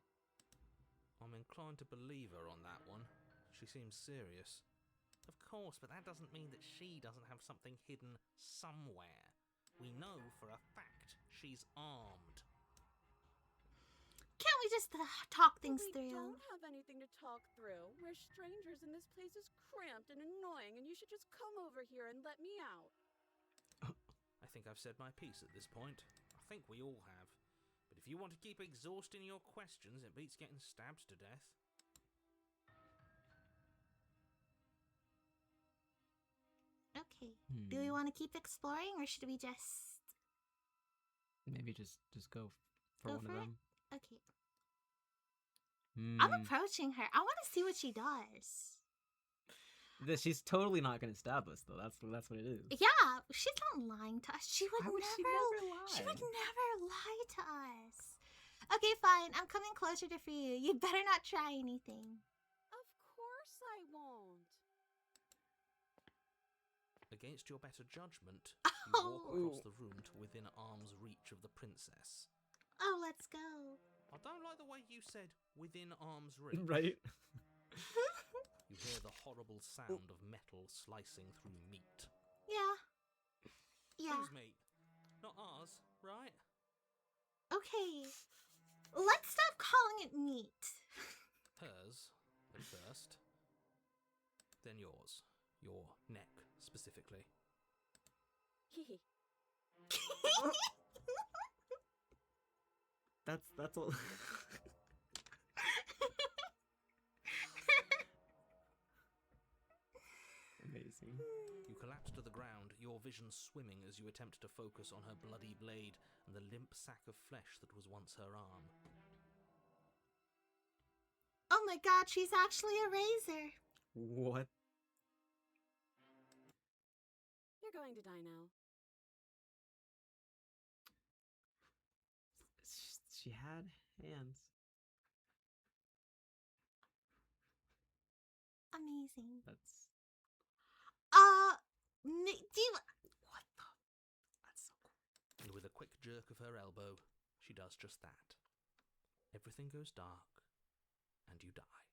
Speaker 3: I'm inclined to believe her on that one. She seems serious. Of course, but that doesn't mean that she doesn't have something hidden somewhere. We know for a fact she's armed.
Speaker 1: Can't we just talk things
Speaker 4: We
Speaker 1: through?
Speaker 4: don't have anything to talk through. We're strangers and this place is cramped and annoying and you should just come over here and let me out.
Speaker 3: I think I've said my piece at this point. I think we all have. But if you want to keep exhausting your questions, it beats getting stabbed to death.
Speaker 1: Okay. Do we want to keep exploring, or should we just
Speaker 2: Maybe just go for
Speaker 1: Go
Speaker 2: one
Speaker 1: for
Speaker 2: of
Speaker 1: it?
Speaker 2: them.
Speaker 1: Okay. I'm
Speaker 2: Hmm.
Speaker 1: approaching her. I want to see what she does.
Speaker 2: She's totally not gonna stab us, though. That's what it is.
Speaker 1: Yeah, she's not lying to us. She would
Speaker 2: Why would
Speaker 1: never.
Speaker 2: she never lie?
Speaker 1: She would never lie to us. Okay, fine. I'm coming closer to free you. You better not try anything.
Speaker 4: Of course I won't.
Speaker 3: Against your better judgment, you walk
Speaker 1: Oh.
Speaker 3: across the room to within arm's reach of the princess.
Speaker 1: Oh, let's go.
Speaker 3: I don't like the way you said within arm's reach.
Speaker 2: Right?
Speaker 3: You hear the horrible sound of metal slicing through meat.
Speaker 1: Yeah. Yeah.
Speaker 3: Whose meat? Not ours, right?
Speaker 1: Okay. Let's stop calling it meat.
Speaker 3: Hers at first, then yours. Your neck, specifically.
Speaker 4: Hehe.
Speaker 2: That's all. Amazing.
Speaker 3: You collapse to the ground, your vision swimming as you attempt to focus on her bloody blade and the limp sack of flesh that was once her arm.
Speaker 1: Oh my god, she's actually a razor.
Speaker 2: What?
Speaker 4: You're going to die now.
Speaker 2: She had hands.
Speaker 1: Amazing.
Speaker 2: That's
Speaker 1: Do you...
Speaker 2: what the? That's so cool.
Speaker 3: And with a quick jerk of her elbow, she does just that. Everything goes dark, and you die.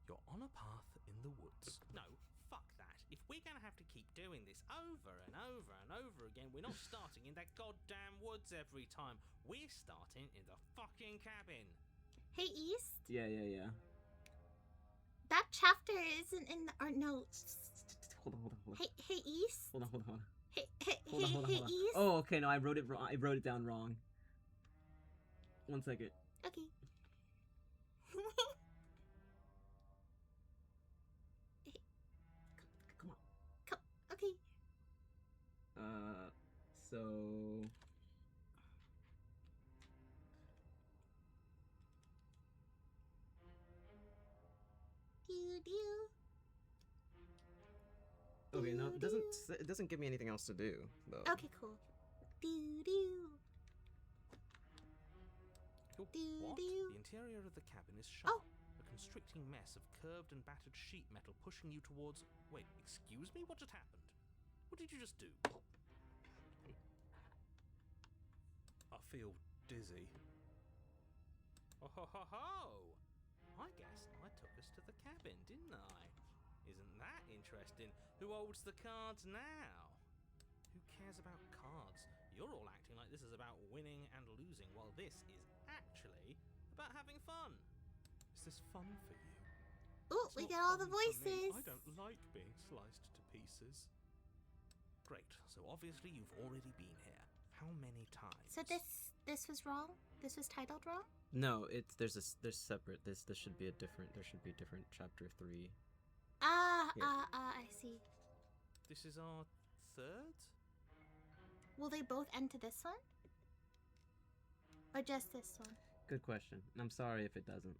Speaker 3: You're on a path in the woods. No, fuck that. If we're gonna have to keep doing this over and over and over again, we're not starting in that goddamn woods every time. We're starting in the fucking cabin.
Speaker 1: Hey, East?
Speaker 2: Yeah.
Speaker 1: That chapter isn't in the... Or no.
Speaker 2: Hold on.
Speaker 1: Hey, East?
Speaker 2: Hold on.
Speaker 1: Hey,
Speaker 2: Hold on.
Speaker 1: East?
Speaker 2: Oh, okay. No, I wrote it wrong. I wrote it down wrong. 1 second.
Speaker 1: Okay.
Speaker 2: Come on.
Speaker 1: Okay.
Speaker 2: So okay. No, it doesn't give me anything else to do though.
Speaker 1: Okay, cool. Do.
Speaker 3: What?
Speaker 1: Do.
Speaker 3: The interior of the cabin is sharp.
Speaker 1: Oh.
Speaker 3: A constricting mess of curved and battered sheet metal pushing you towards... Wait, excuse me? What just happened? What did you just do? I feel dizzy. Oh ho ho ho! I guess I took us to the cabin, didn't I? Isn't that interesting? Who holds the cards now? Who cares about cards?
Speaker 8: You're all acting like this is about winning and losing, while this is actually about having fun.
Speaker 7: Is this fun for you?
Speaker 1: Ooh,
Speaker 7: It's
Speaker 1: we
Speaker 7: not
Speaker 1: get all the
Speaker 7: fun for me.
Speaker 1: voices.
Speaker 7: I don't like being sliced to pieces.
Speaker 3: Great, so obviously you've already been here. How many times?
Speaker 1: So this was wrong? This was titled wrong?
Speaker 2: No, there's separate. This should be a different. There should be a different chapter 3.
Speaker 1: I see.
Speaker 3: This is our third?
Speaker 1: Will they both end to this one? Or just this one?
Speaker 2: Good question. I'm sorry if it doesn't.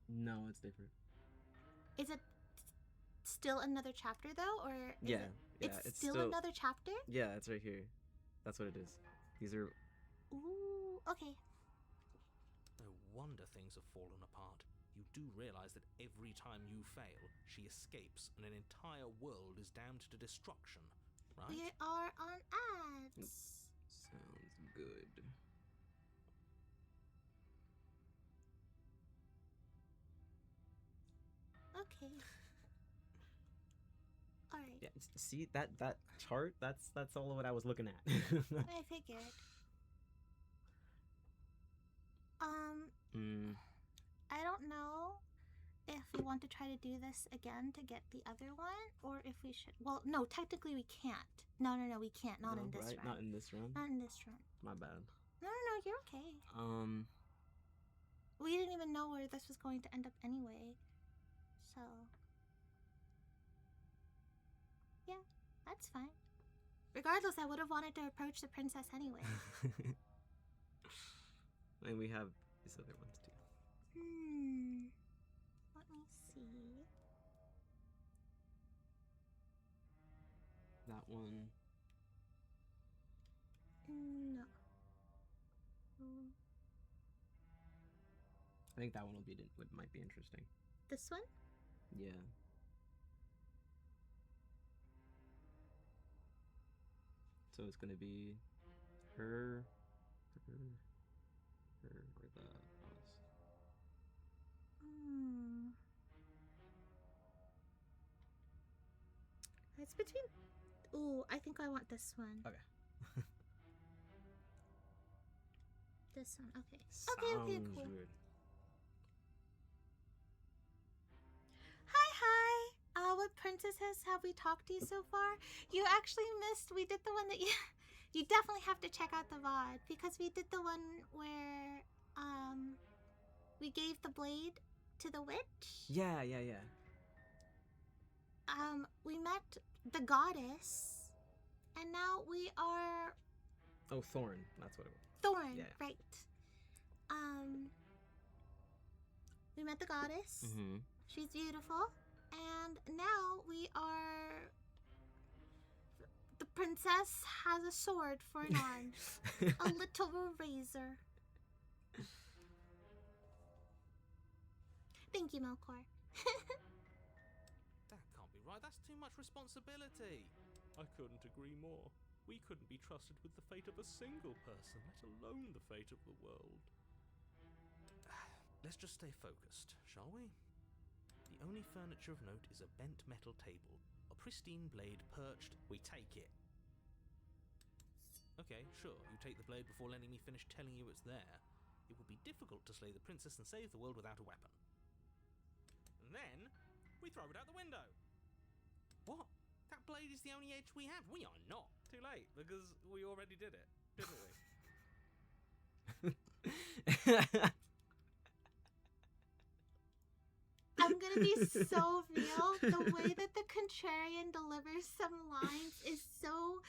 Speaker 2: No, it's different.
Speaker 1: Is it still another chapter though, or is
Speaker 2: Yeah,
Speaker 1: it,
Speaker 2: yeah,
Speaker 1: it's still another chapter?
Speaker 2: Yeah, it's right here. That's what it is. These are.
Speaker 1: Ooh, okay.
Speaker 3: No wonder things have fallen apart. You do realize that every time you fail, she escapes and an entire world is damned to destruction, right?
Speaker 1: We are on ads.
Speaker 2: Sounds good.
Speaker 1: Okay. All right.
Speaker 2: Yeah, see that chart? That's all of what I was looking at.
Speaker 1: I figured. I don't know if we want to try to do this again to get the other one, or if we should. Well, no, technically we can't. No, we can't. Not
Speaker 2: No,
Speaker 1: in this
Speaker 2: right?
Speaker 1: round.
Speaker 2: Not in this round.
Speaker 1: Not in this round.
Speaker 2: My bad.
Speaker 1: No, you're okay. We didn't even know where this was going to end up anyway. So, yeah, that's fine. Regardless, I would have wanted to approach the princess anyway.
Speaker 2: And we have these other ones too.
Speaker 1: Let me see.
Speaker 2: That one.
Speaker 1: No.
Speaker 2: I think that one might be interesting.
Speaker 1: This one?
Speaker 2: Yeah. So it's gonna be her, or the us.
Speaker 1: It's between. Ooh, I think I want this one.
Speaker 2: Okay.
Speaker 1: This one. Okay.
Speaker 2: Sounds
Speaker 1: Okay, cool.
Speaker 2: good.
Speaker 1: Hi. What princesses have we talked to so far? You actually missed. We did the one that you. You definitely have to check out the VOD because we did the one where we gave the blade to the witch.
Speaker 2: Yeah.
Speaker 1: We met the goddess, and now we are.
Speaker 2: Oh, Thorn. That's what it was.
Speaker 1: Thorn,
Speaker 2: Yeah.
Speaker 1: right. We met the goddess.
Speaker 2: Mm-hmm.
Speaker 1: She's beautiful. And now we are... The princess has a sword for an arm. A little razor. Thank you, Melkor.
Speaker 3: That can't be right. That's too much responsibility.
Speaker 7: I couldn't agree more. We couldn't be trusted with the fate of a single person, let alone the fate of the world.
Speaker 3: Let's just stay focused, shall we? The only furniture of note is a bent metal table. A pristine blade perched. We take it. Okay, sure, you take the blade before letting me finish telling you it's there. It would be difficult to slay the princess and save the world without a weapon. And then, we throw it out the window. What? That blade is the only edge we have. We are not.
Speaker 8: Too late, because we already did it, didn't we?
Speaker 1: I'm gonna be so real. The way that the contrarian delivers some lines is so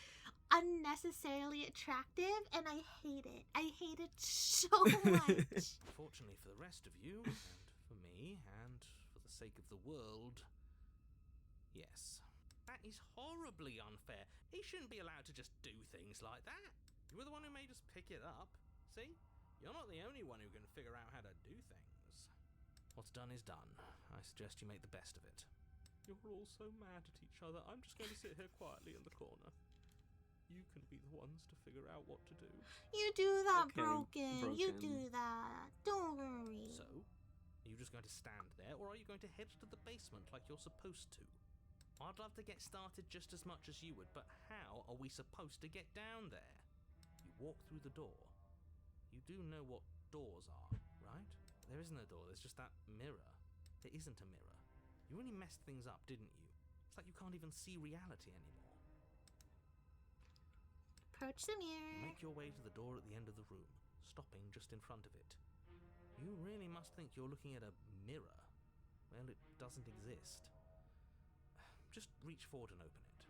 Speaker 1: unnecessarily attractive, and I hate it. I hate it so much.
Speaker 3: Fortunately for the rest of you, and for me, and for the sake of the world, yes.
Speaker 8: That is horribly unfair. He shouldn't be allowed to just do things like that. You were the one who made us pick it up. See? You're not the only one who can figure out how to do things.
Speaker 3: What's done is done. I suggest you make the best of it.
Speaker 7: You're all so mad at each other. I'm just going to sit here quietly in the corner. You can be the ones to figure out what to do.
Speaker 1: You do that,
Speaker 2: Okay,
Speaker 1: broken. You
Speaker 2: broken.
Speaker 1: do that. Don't worry.
Speaker 3: So, Are you just going to stand there, or are you going to head to the basement like you're supposed to? I'd love to get started just as much as you would, but how are we supposed to get down there? You walk through the door. You do know what doors are, right? There isn't a door, there's just that mirror. There isn't a mirror. You really messed things up, didn't you? It's like you can't even see reality anymore.
Speaker 1: Approach the mirror.
Speaker 3: You make your way to the door at the end of the room, stopping just in front of it. You really must think you're looking at a mirror. Well, it doesn't exist. Just reach forward and open it.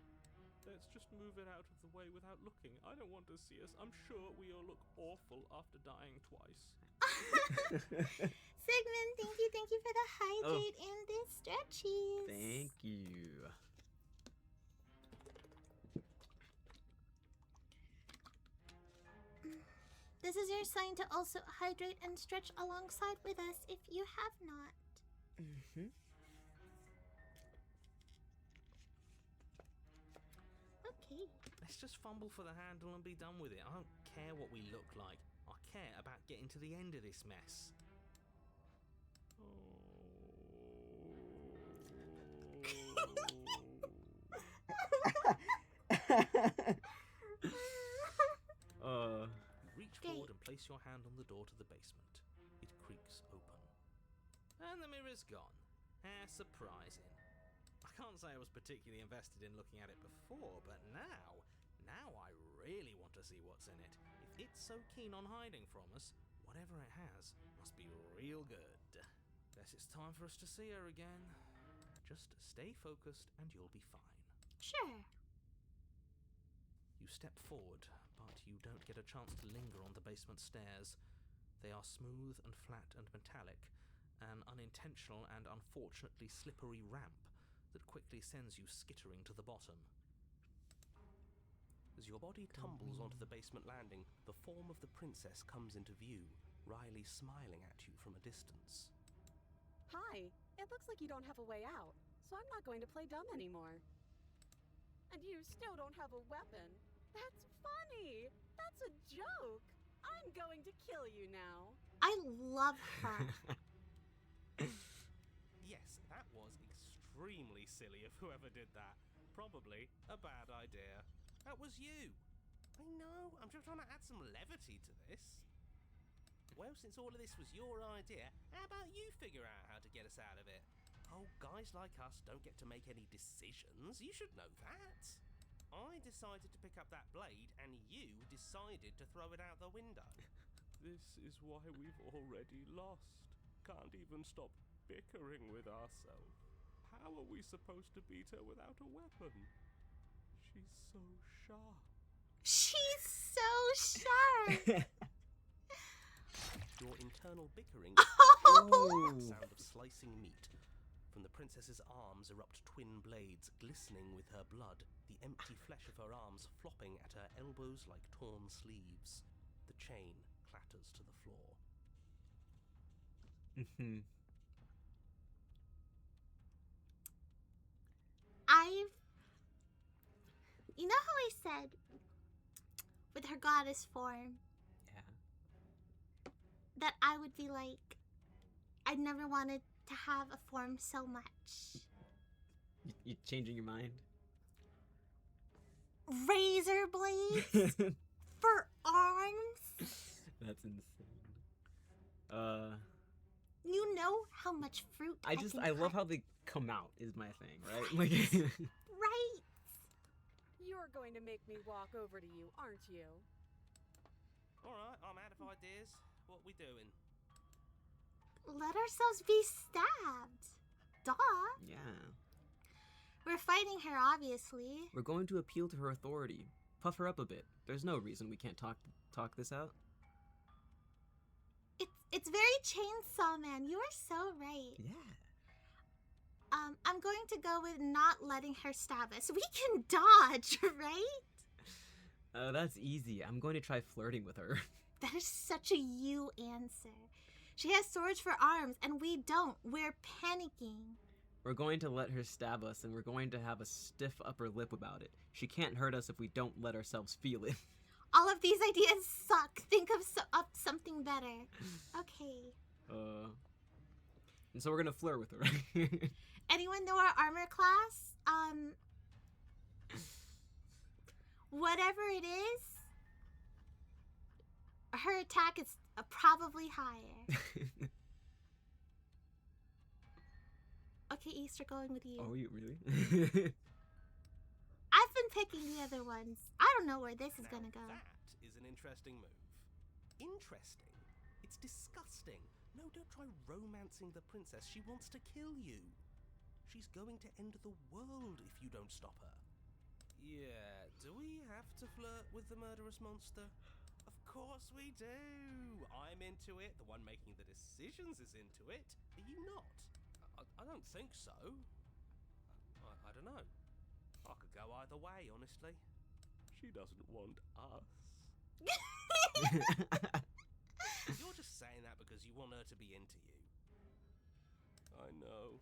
Speaker 7: Let's just move it out of the way without looking. I don't want to see us. I'm sure we all look awful after dying twice.
Speaker 1: Sigmund, thank you for the hydrate and the stretchies.
Speaker 2: Thank you.
Speaker 1: This is your sign to also hydrate and stretch alongside with us if you have not.
Speaker 2: Mm-hmm.
Speaker 1: Okay.
Speaker 3: Let's just fumble for the handle and be done with it. I don't care what we look like. I care about getting to the end of this mess. You reach forward and place your hand on the door to the basement. It creaks open. And the mirror's gone. How surprising. I can't say I was particularly invested in looking at it before, but now I really want to see what's in it. If it's so keen on hiding from us, whatever it has must be real good. Guess it's time for us to see her again. Just stay focused and you'll be fine.
Speaker 1: Sure.
Speaker 3: You step forward, but you don't get a chance to linger on the basement stairs. They are smooth and flat and metallic, an unintentional and unfortunately slippery ramp that quickly sends you skittering to the bottom. As your body tumbles onto the basement landing, the form of the princess comes into view, wryly smiling at you from a distance.
Speaker 4: Hi, it looks like you don't have a way out, so I'm not going to play dumb anymore. And you still don't have a weapon. That's funny. That's a joke. I'm going to kill you now.
Speaker 1: I love her.
Speaker 3: Yes, that was extremely silly of whoever did that. Probably a bad idea. That was you. I know, I'm just trying to add some levity to this. Well, since all of this was your idea, how about you figure out how to get us out of it? Oh, guys like us don't get to make any decisions. You should know that. I decided to pick up that blade, and you decided to throw it out the window.
Speaker 7: This is why we've already lost. Can't even stop bickering with ourselves. How are we supposed to beat her without a weapon? She's so sharp.
Speaker 1: She's so sharp.
Speaker 3: Your internal bickering
Speaker 1: Oh.
Speaker 3: the sound of slicing meat. From the princess's arms erupt twin blades glistening with her blood, the empty flesh of her arms flopping at her elbows like torn sleeves. The chain clatters to the floor.
Speaker 2: Mm-hmm.
Speaker 1: You know how I said with her goddess form
Speaker 2: Yeah.
Speaker 1: that I would be like, I never wanted to have a form so much.
Speaker 2: You changing your mind?
Speaker 1: Razor blades for arms?
Speaker 2: That's insane.
Speaker 1: You know how much fruit
Speaker 2: I love
Speaker 1: cut.
Speaker 2: how they come out is my thing, right? Like
Speaker 1: Right.
Speaker 4: You're going to make me walk over to you, aren't you?
Speaker 3: Alright, I'm out of ideas. What we doing?
Speaker 1: Let ourselves be stabbed. Duh.
Speaker 2: Yeah.
Speaker 1: We're fighting her, obviously.
Speaker 2: We're going to appeal to her authority. Puff her up a bit. There's no reason we can't talk this out.
Speaker 1: It's very Chainsaw Man. You are so right.
Speaker 2: Yeah.
Speaker 1: I'm going to go with not letting her stab us. We can dodge, right?
Speaker 2: That's easy. I'm going to try flirting with her.
Speaker 1: That is such a you answer. She has swords for arms, and we don't. We're panicking.
Speaker 2: We're going to let her stab us, and we're going to have a stiff upper lip about it. She can't hurt us if we don't let ourselves feel it.
Speaker 1: All of these ideas suck. Think of up something better. Okay.
Speaker 2: And so we're gonna flirt with her, right?
Speaker 1: Anyone know our armor class? Whatever it is, her attack is probably higher. Okay, Easter, going with you.
Speaker 2: Oh, you really?
Speaker 1: I've been picking the other ones. I don't know where this is gonna go.
Speaker 3: That is an interesting move. Interesting? It's disgusting. No, don't try romancing the princess. She wants to kill you. She's going to end the world if you don't stop her. Yeah, do we have to flirt with the murderous monster? Of course we do. I'm into it. The one making the decisions is into it. Are you not? I don't think so. I don't know. I could go either way, honestly.
Speaker 7: She doesn't want us.
Speaker 3: You're just saying that because you want her to be into you.
Speaker 7: I know.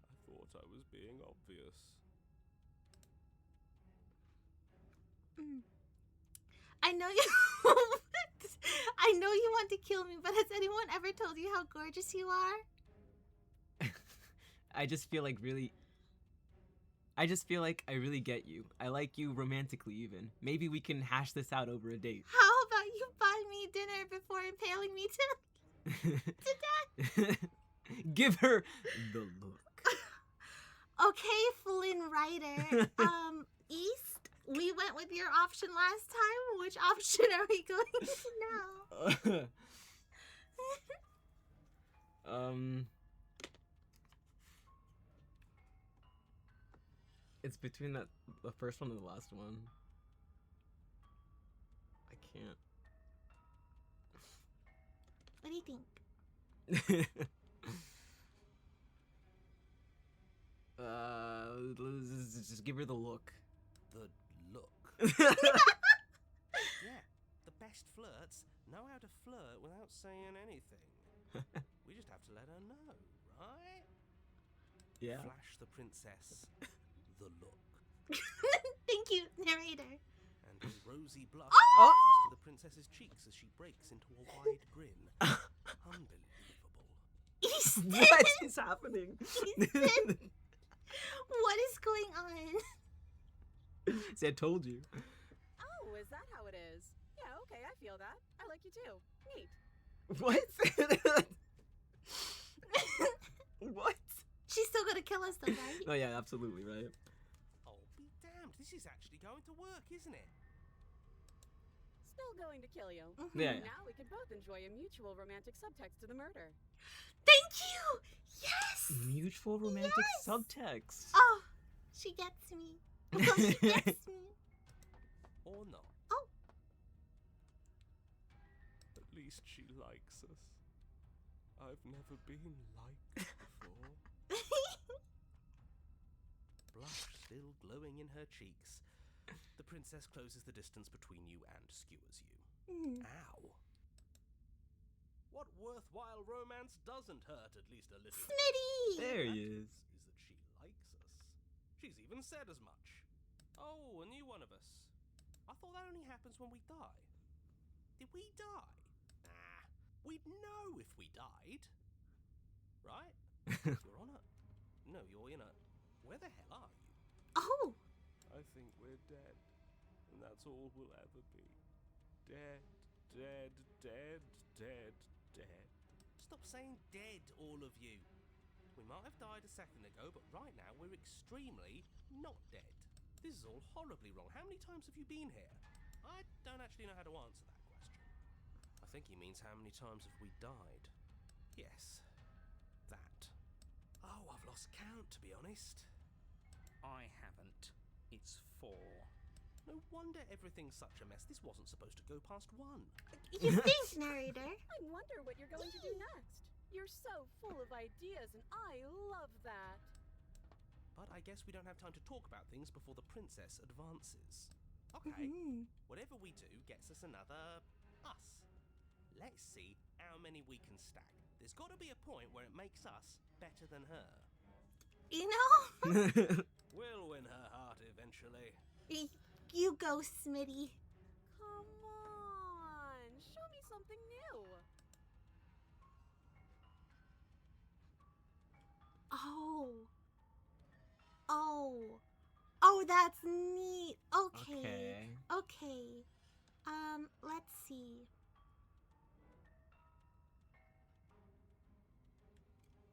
Speaker 7: I thought I was being obvious.
Speaker 1: I know you. I know you want to kill me, but has anyone ever told you how gorgeous you are?
Speaker 2: I just feel like I really get you. I like you romantically even. Maybe we can hash this out over a date.
Speaker 1: How about you buy me dinner before impaling me to death?
Speaker 2: Give her the look.
Speaker 1: Okay, Flynn Rider. East, we went with your option last time. Which option are we going to now?
Speaker 2: It's between the first one and the last one. I can't.
Speaker 1: What do you think?
Speaker 2: Just give her the look.
Speaker 3: The look. Yeah, the best flirts know how to flirt without saying anything. We just have to let her know, right?
Speaker 2: Yeah.
Speaker 3: Flash the princess the look.
Speaker 1: Thank you, narrator.
Speaker 3: And a rosy blush
Speaker 1: Oh!
Speaker 3: comes to the princess's cheeks as she breaks into a wide grin. Unbelievable.
Speaker 1: Easton!
Speaker 2: What is happening?
Speaker 1: Easton! What is going on?
Speaker 2: See, I told you.
Speaker 4: Oh, is that how it is? Yeah, okay, I feel that. I like you too. Neat.
Speaker 2: What? What?
Speaker 1: She's still gonna kill us though, right?
Speaker 2: Oh yeah, absolutely, right?
Speaker 3: Oh, be damned. This is actually going to work, isn't it?
Speaker 4: Still going to kill you.
Speaker 2: Yeah.
Speaker 4: Now we can both enjoy a mutual romantic subtext to the murder.
Speaker 1: Thank you! Yes!
Speaker 2: Mutual romantic
Speaker 1: Yes!
Speaker 2: subtext.
Speaker 1: Oh, she gets me. Oh, she gets me.
Speaker 3: Or not.
Speaker 1: Oh.
Speaker 7: At least she likes us. I've never been liked before.
Speaker 3: Blush still glowing in her cheeks. The princess closes the distance between you and skewers you. Ow. What worthwhile romance doesn't hurt at least a little?
Speaker 1: Smitty!
Speaker 2: There he is.
Speaker 3: Is that she likes us. She's even said as much. Oh, a new one of us. I thought that only happens when we die. Did we die? Nah, we'd know if we died. Right? You're on it. No, you're in it. Where the hell are you?
Speaker 1: Oh!
Speaker 7: I think we're dead. And that's all we'll ever be. Dead, dead, dead, dead, dead.
Speaker 3: Stop saying dead, all of you. We might have died a second ago, but right now we're extremely not dead. This is all horribly wrong. How many times have you been here? I don't actually know how to answer that question. I think he means how many times have we died? Yes, that. Oh, I've lost count, to be honest. I haven't. It's 4. No wonder everything's such a mess. This wasn't supposed to go past 1.
Speaker 1: You think, narrator?
Speaker 4: I wonder what you're going to do next. You're so full of ideas, and I love that.
Speaker 3: But I guess we don't have time to talk about things before the princess advances. Okay, whatever we do gets us another us. Let's see how many we can stack. There's got to be a point where it makes us better than her.
Speaker 1: You know?
Speaker 3: We'll win her heart eventually.
Speaker 1: You go, Smitty.
Speaker 4: Come on, show me something new.
Speaker 1: Oh. Oh. Oh, that's neat. Okay. Okay. Let's see.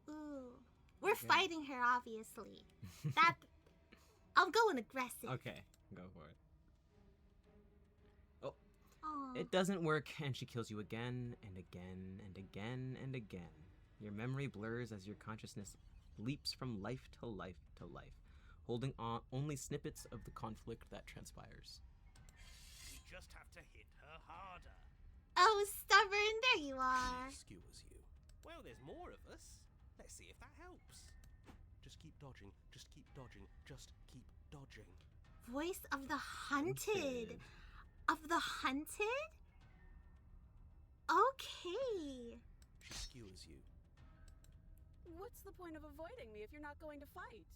Speaker 1: Ooh. We're fighting her, obviously. That. I'm going aggressive.
Speaker 2: Okay, go for it. Oh,
Speaker 1: Aw.
Speaker 2: it doesn't work, and she kills you again and again and again and again. Your memory blurs as your consciousness leaps from life to life to life, holding on only snippets of the conflict that transpires.
Speaker 3: We just have to hit her harder.
Speaker 1: Oh, stubborn. There you are.
Speaker 3: She skewers you. Well, there's more of us. Let's see if that helps. Just keep dodging. Just keep dodging. Just keep dodging.
Speaker 1: Voice of the hunted. Of the hunted? Okay.
Speaker 3: She skewers you.
Speaker 4: What's the point of avoiding me if you're not going to fight?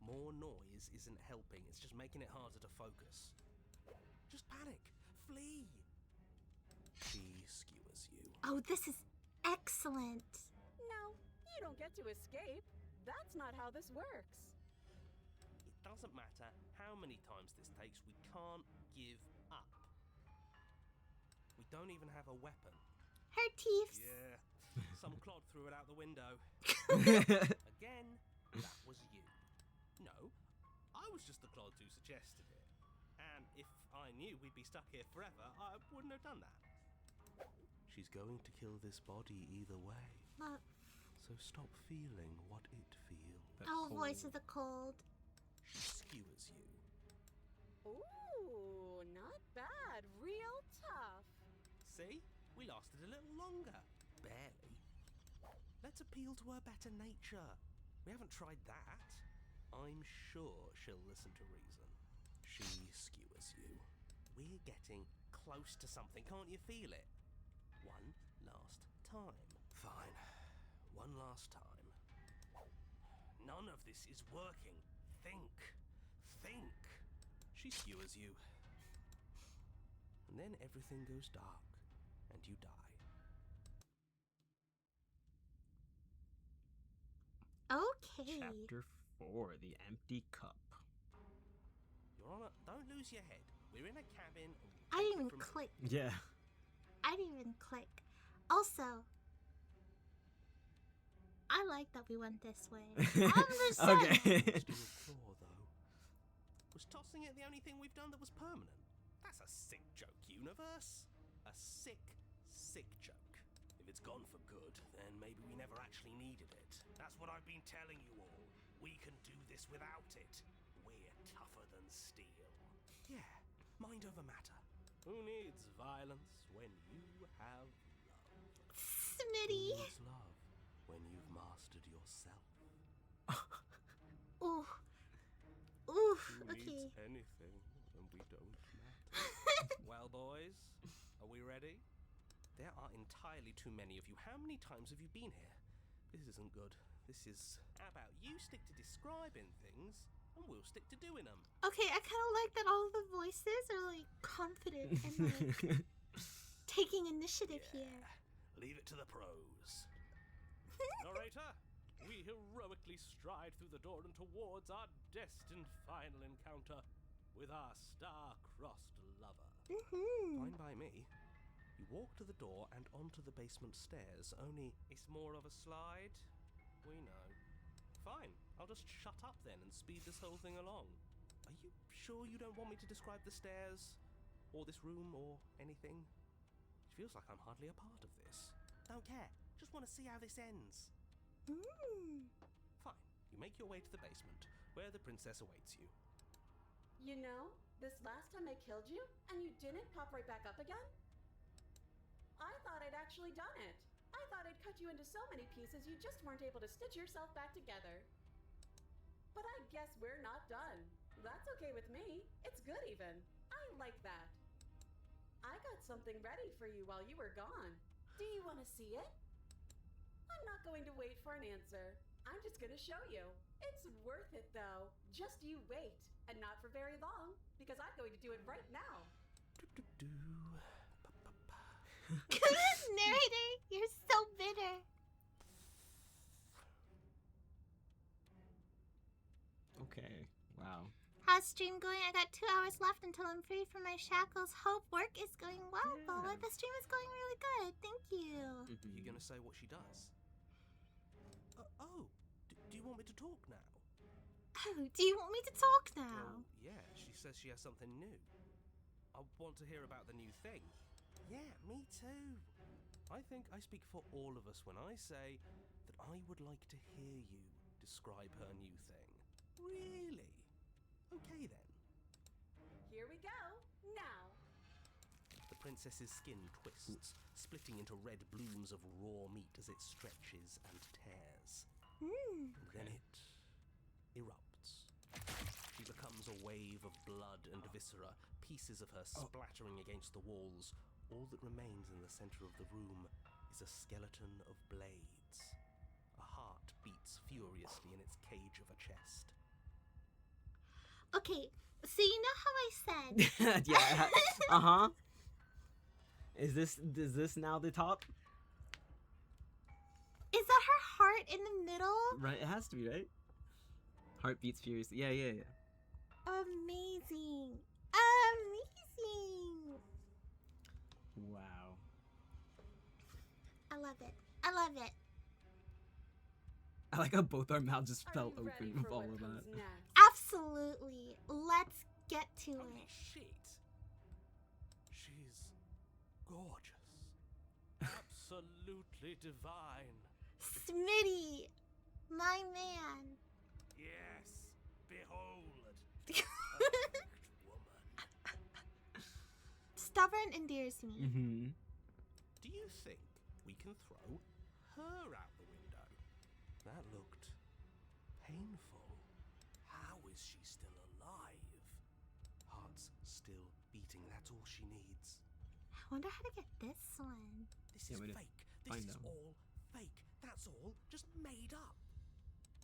Speaker 3: More noise isn't helping. It's just making it harder to focus. Just panic. Flee. She skewers you.
Speaker 1: Oh, this is excellent.
Speaker 4: No, you don't get to escape. That's not how this works.
Speaker 3: It doesn't matter how many times this takes. We can't give up. We don't even have a weapon.
Speaker 1: Her teeth.
Speaker 3: Yeah. Some clod threw it out the window. Again, that was you. No, I was just the clod who suggested it. And if I knew we'd be stuck here forever, I wouldn't have done that. She's going to kill this body either way. So stop feeling what it feels.
Speaker 1: Oh, voice of the cold.
Speaker 3: She skewers you.
Speaker 4: Ooh, not bad. Real tough.
Speaker 3: See? We lasted a little longer. Barely. Let's appeal to her better nature. We haven't tried that. I'm sure she'll listen to reason. She skewers you. We're getting close to something. Can't you feel it? One last time. Fine. One last time. None of this is working. Think. Think. She skewers you. And then everything goes dark, and you die.
Speaker 1: Okay.
Speaker 2: Chapter 4, The Empty Cup.
Speaker 3: Your Honor, don't lose your head. We're in a cabin. And
Speaker 1: I didn't even click.
Speaker 2: Yeah.
Speaker 1: I didn't even click. Also, I like that we went this way. I'm just saying.
Speaker 2: Okay.
Speaker 3: Still a claw, though. Was tossing it the only thing we've done that was permanent? That's a sick joke, universe. A sick, sick joke. If it's gone for good, then maybe we never actually needed it. That's what I've been telling you all. We can do this without it. We're tougher than steel. Yeah, mind over matter. Who needs violence when you have love?
Speaker 1: Smitty.
Speaker 3: Who needs love when you've mastered yourself?
Speaker 1: Ooh. Ooh.
Speaker 7: Who
Speaker 1: Okay.
Speaker 7: needs anything when we don't matter?
Speaker 3: Well, boys, are we ready? There are entirely too many of you. How many times have you been here? This isn't good. This is... How about you stick to describing things, and we'll stick to doing them.
Speaker 1: Okay, I kind of like that all the voices are like confident and like taking initiative here.
Speaker 3: Leave it to the pros. Narrator, we heroically stride through the door and towards our destined final encounter with our star-crossed lover. Fine by me. You walk to the door and onto the basement stairs, only it's more of a slide. We know. Fine, I'll just shut up then and speed this whole thing along. Are you sure you don't want me to describe the stairs, or this room, or anything? It feels like I'm hardly a part of this. Don't care, just want to see how this ends. Fine, you make your way to the basement, where the princess awaits you.
Speaker 4: You know, this last time I killed you, and you didn't pop right back up again? I thought I'd actually done it. I thought I'd cut you into so many pieces you just weren't able to stitch yourself back together. But I guess we're not done. That's okay with me. It's good even. I like that. I got something ready for you while you were gone. Do you want to see it? I'm not going to wait for an answer. I'm just going to show you. It's worth it though. Just you wait. And not for very long, because I'm going to do it right now.
Speaker 1: Narrator, you're so bitter. How's stream going? I got 2 hours left until I'm free from my shackles. Hope work is going well, Boa. The stream is going really good. Thank you.
Speaker 3: Are you going to say what she does? Do you want me to talk now?
Speaker 1: Oh, do you want me to talk now?
Speaker 3: Well, yeah, she says she has something new. I want to hear about the new thing. Yeah, me too. I think I speak for all of us when I say that I would like to hear you describe her new thing. Really? Okay then.
Speaker 4: Here we go. Now.
Speaker 3: The princess's skin twists, splitting into red blooms of raw meat as it stretches and tears. Then it erupts. She becomes a wave of blood and viscera, pieces of her splattering against the walls. All that remains in the center of the room is a skeleton of blades. A heart beats furiously in its cage of a chest.
Speaker 1: Okay, so you know how I said...
Speaker 2: Yeah. Uh-huh. Is this now the top?
Speaker 1: Is that her heart in the middle?
Speaker 2: Right, it has to be, right? Heart beats furiously. Yeah.
Speaker 1: Amazing. Amazing.
Speaker 2: Wow.
Speaker 1: I love it. I love it.
Speaker 2: I like how both our mouths just
Speaker 4: Are
Speaker 2: fell
Speaker 4: you ready
Speaker 2: open with
Speaker 4: for
Speaker 2: all
Speaker 4: what
Speaker 2: of
Speaker 4: comes
Speaker 2: that.
Speaker 4: next?
Speaker 1: Absolutely. Let's get to
Speaker 3: Holy
Speaker 1: it.
Speaker 3: shit! She's gorgeous. Absolutely divine.
Speaker 1: Smitty, my man.
Speaker 3: Yes, behold. Perfect woman.
Speaker 1: Stubborn endears me.
Speaker 2: Mm-hmm.
Speaker 3: Do you think we can throw her out the window? That looked painful. How is she still alive? Heart's still beating, that's all she needs.
Speaker 1: I wonder how to get this one.
Speaker 3: This
Speaker 2: Yeah,
Speaker 3: is
Speaker 2: way to
Speaker 3: fake.
Speaker 2: find
Speaker 3: This is
Speaker 2: them.
Speaker 3: all fake. That's all just made up.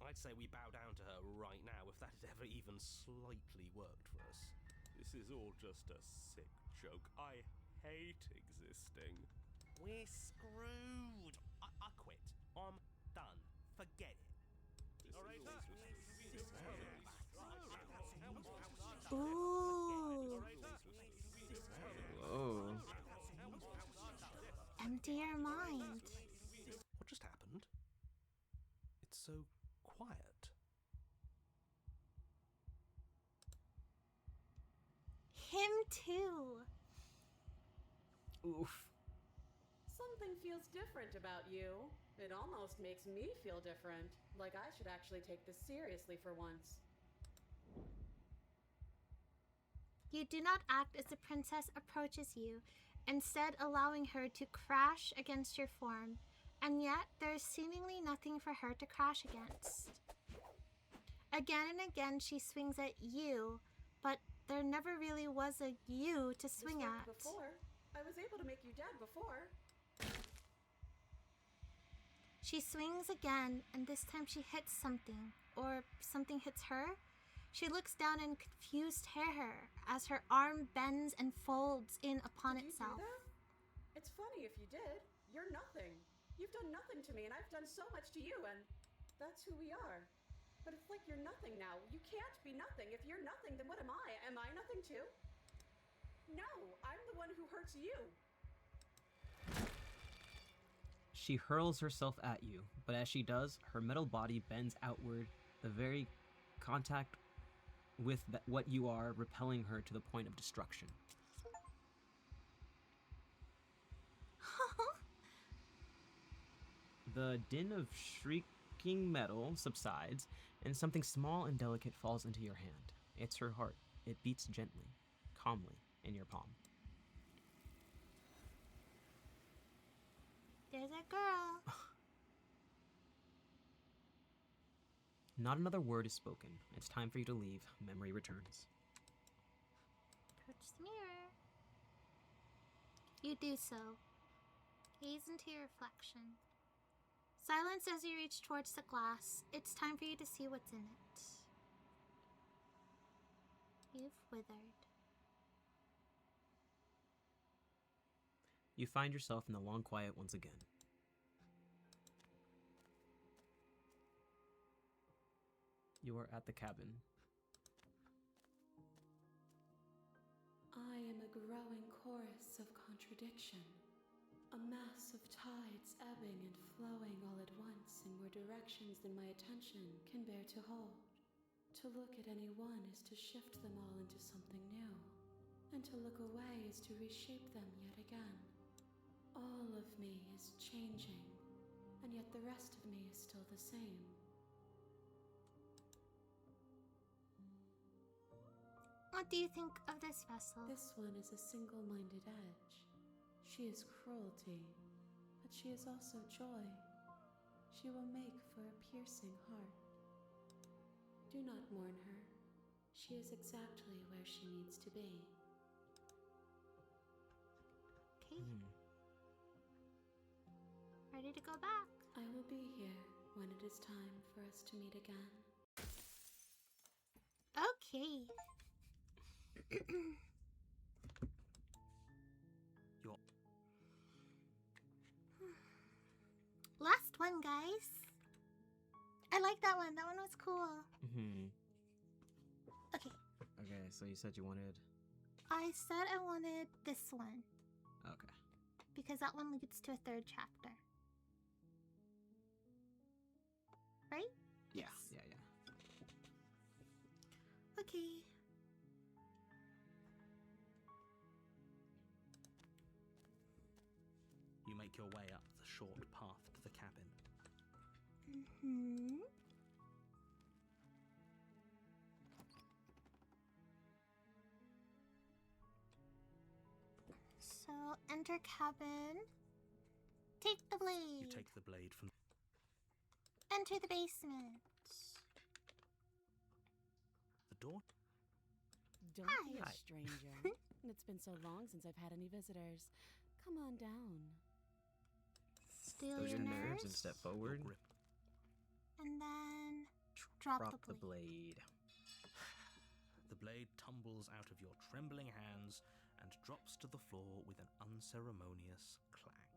Speaker 3: I'd say we bow down to her right now if that had ever even slightly worked for us.
Speaker 7: This is all just a sick joke. I hate existing.
Speaker 3: We're screwed. I quit. I'm done. Forget it.
Speaker 1: Ooh.
Speaker 2: Whoa.
Speaker 1: Empty your mind.
Speaker 3: What just happened? It's so quiet.
Speaker 1: Him too.
Speaker 2: Oof.
Speaker 4: Something feels different about you. It almost makes me feel different. Like I should actually take this seriously for once.
Speaker 1: You do not act as the princess approaches you, instead allowing her to crash against your form, and yet there is seemingly nothing for her to crash against. Again and again she swings at you, but there never really was a you to swing
Speaker 4: This
Speaker 1: at.
Speaker 4: worked before. I was able to make you dead before.
Speaker 1: She swings again, and this time she hits something, or something hits her. She looks down in confused terror as her arm bends and folds in upon
Speaker 4: Did you do
Speaker 1: itself.
Speaker 4: that? It's funny if you did. You're nothing. You've done nothing to me, and I've done so much to you, and that's who we are. But it's like you're nothing now. You can't be nothing. If you're nothing, then what am I? Am I nothing too? No, I'm the one who hurts you.
Speaker 2: She hurls herself at you, but as she does, her metal body bends outward, the very contact with what you are repelling her to the point of destruction. The din of shrieking metal subsides, and something small and delicate falls into your hand. It's her heart. It beats gently, calmly, in your palm.
Speaker 1: There's a girl.
Speaker 2: Not another word is spoken. It's time for you to leave. Memory returns.
Speaker 1: Approach the mirror. You do so. Gaze into your reflection. Silence as you reach towards the glass. It's time for you to see what's in it. You've withered.
Speaker 2: You find yourself in the long quiet once again. You are at the cabin.
Speaker 6: I am a growing chorus of contradiction. A mass of tides ebbing and flowing all at once in more directions than my attention can bear to hold. To look at any one is to shift them all into something new, and to look away is to reshape them yet again. All of me is changing, and yet the rest of me is still the same.
Speaker 1: What do you think of this vessel?
Speaker 6: This one is a single-minded edge. She is cruelty, but she is also joy. She will make for a piercing heart. Do not mourn her. She is exactly where she needs to be.
Speaker 1: Okay. Ready to go back?
Speaker 6: I will be here when it is time for us to meet again.
Speaker 1: Okay.
Speaker 3: Your
Speaker 1: Last one, guys. I like that one. That one was cool. Okay.
Speaker 2: Okay, so you said you wanted.
Speaker 1: I said I wanted this one
Speaker 2: Okay.
Speaker 1: because that one leads to a third chapter. Right?
Speaker 2: Yeah,
Speaker 1: Yes.
Speaker 2: yeah.
Speaker 1: Okay.
Speaker 3: You make your way up the short path to the cabin.
Speaker 1: So, enter cabin. Take the blade.
Speaker 3: You take the blade from
Speaker 1: Enter the basement.
Speaker 3: the door.
Speaker 4: Don't be a
Speaker 2: Hi.
Speaker 4: stranger. It's been so long since I've had any visitors. Come on down.
Speaker 1: Steal
Speaker 2: Those
Speaker 1: your
Speaker 2: your nerves and
Speaker 1: nerves.
Speaker 2: step
Speaker 3: Your
Speaker 2: forward.
Speaker 3: grip.
Speaker 1: And then drop
Speaker 2: the
Speaker 1: the blade.
Speaker 2: blade.
Speaker 3: The blade tumbles out of your trembling hands and drops to the floor with an unceremonious clang.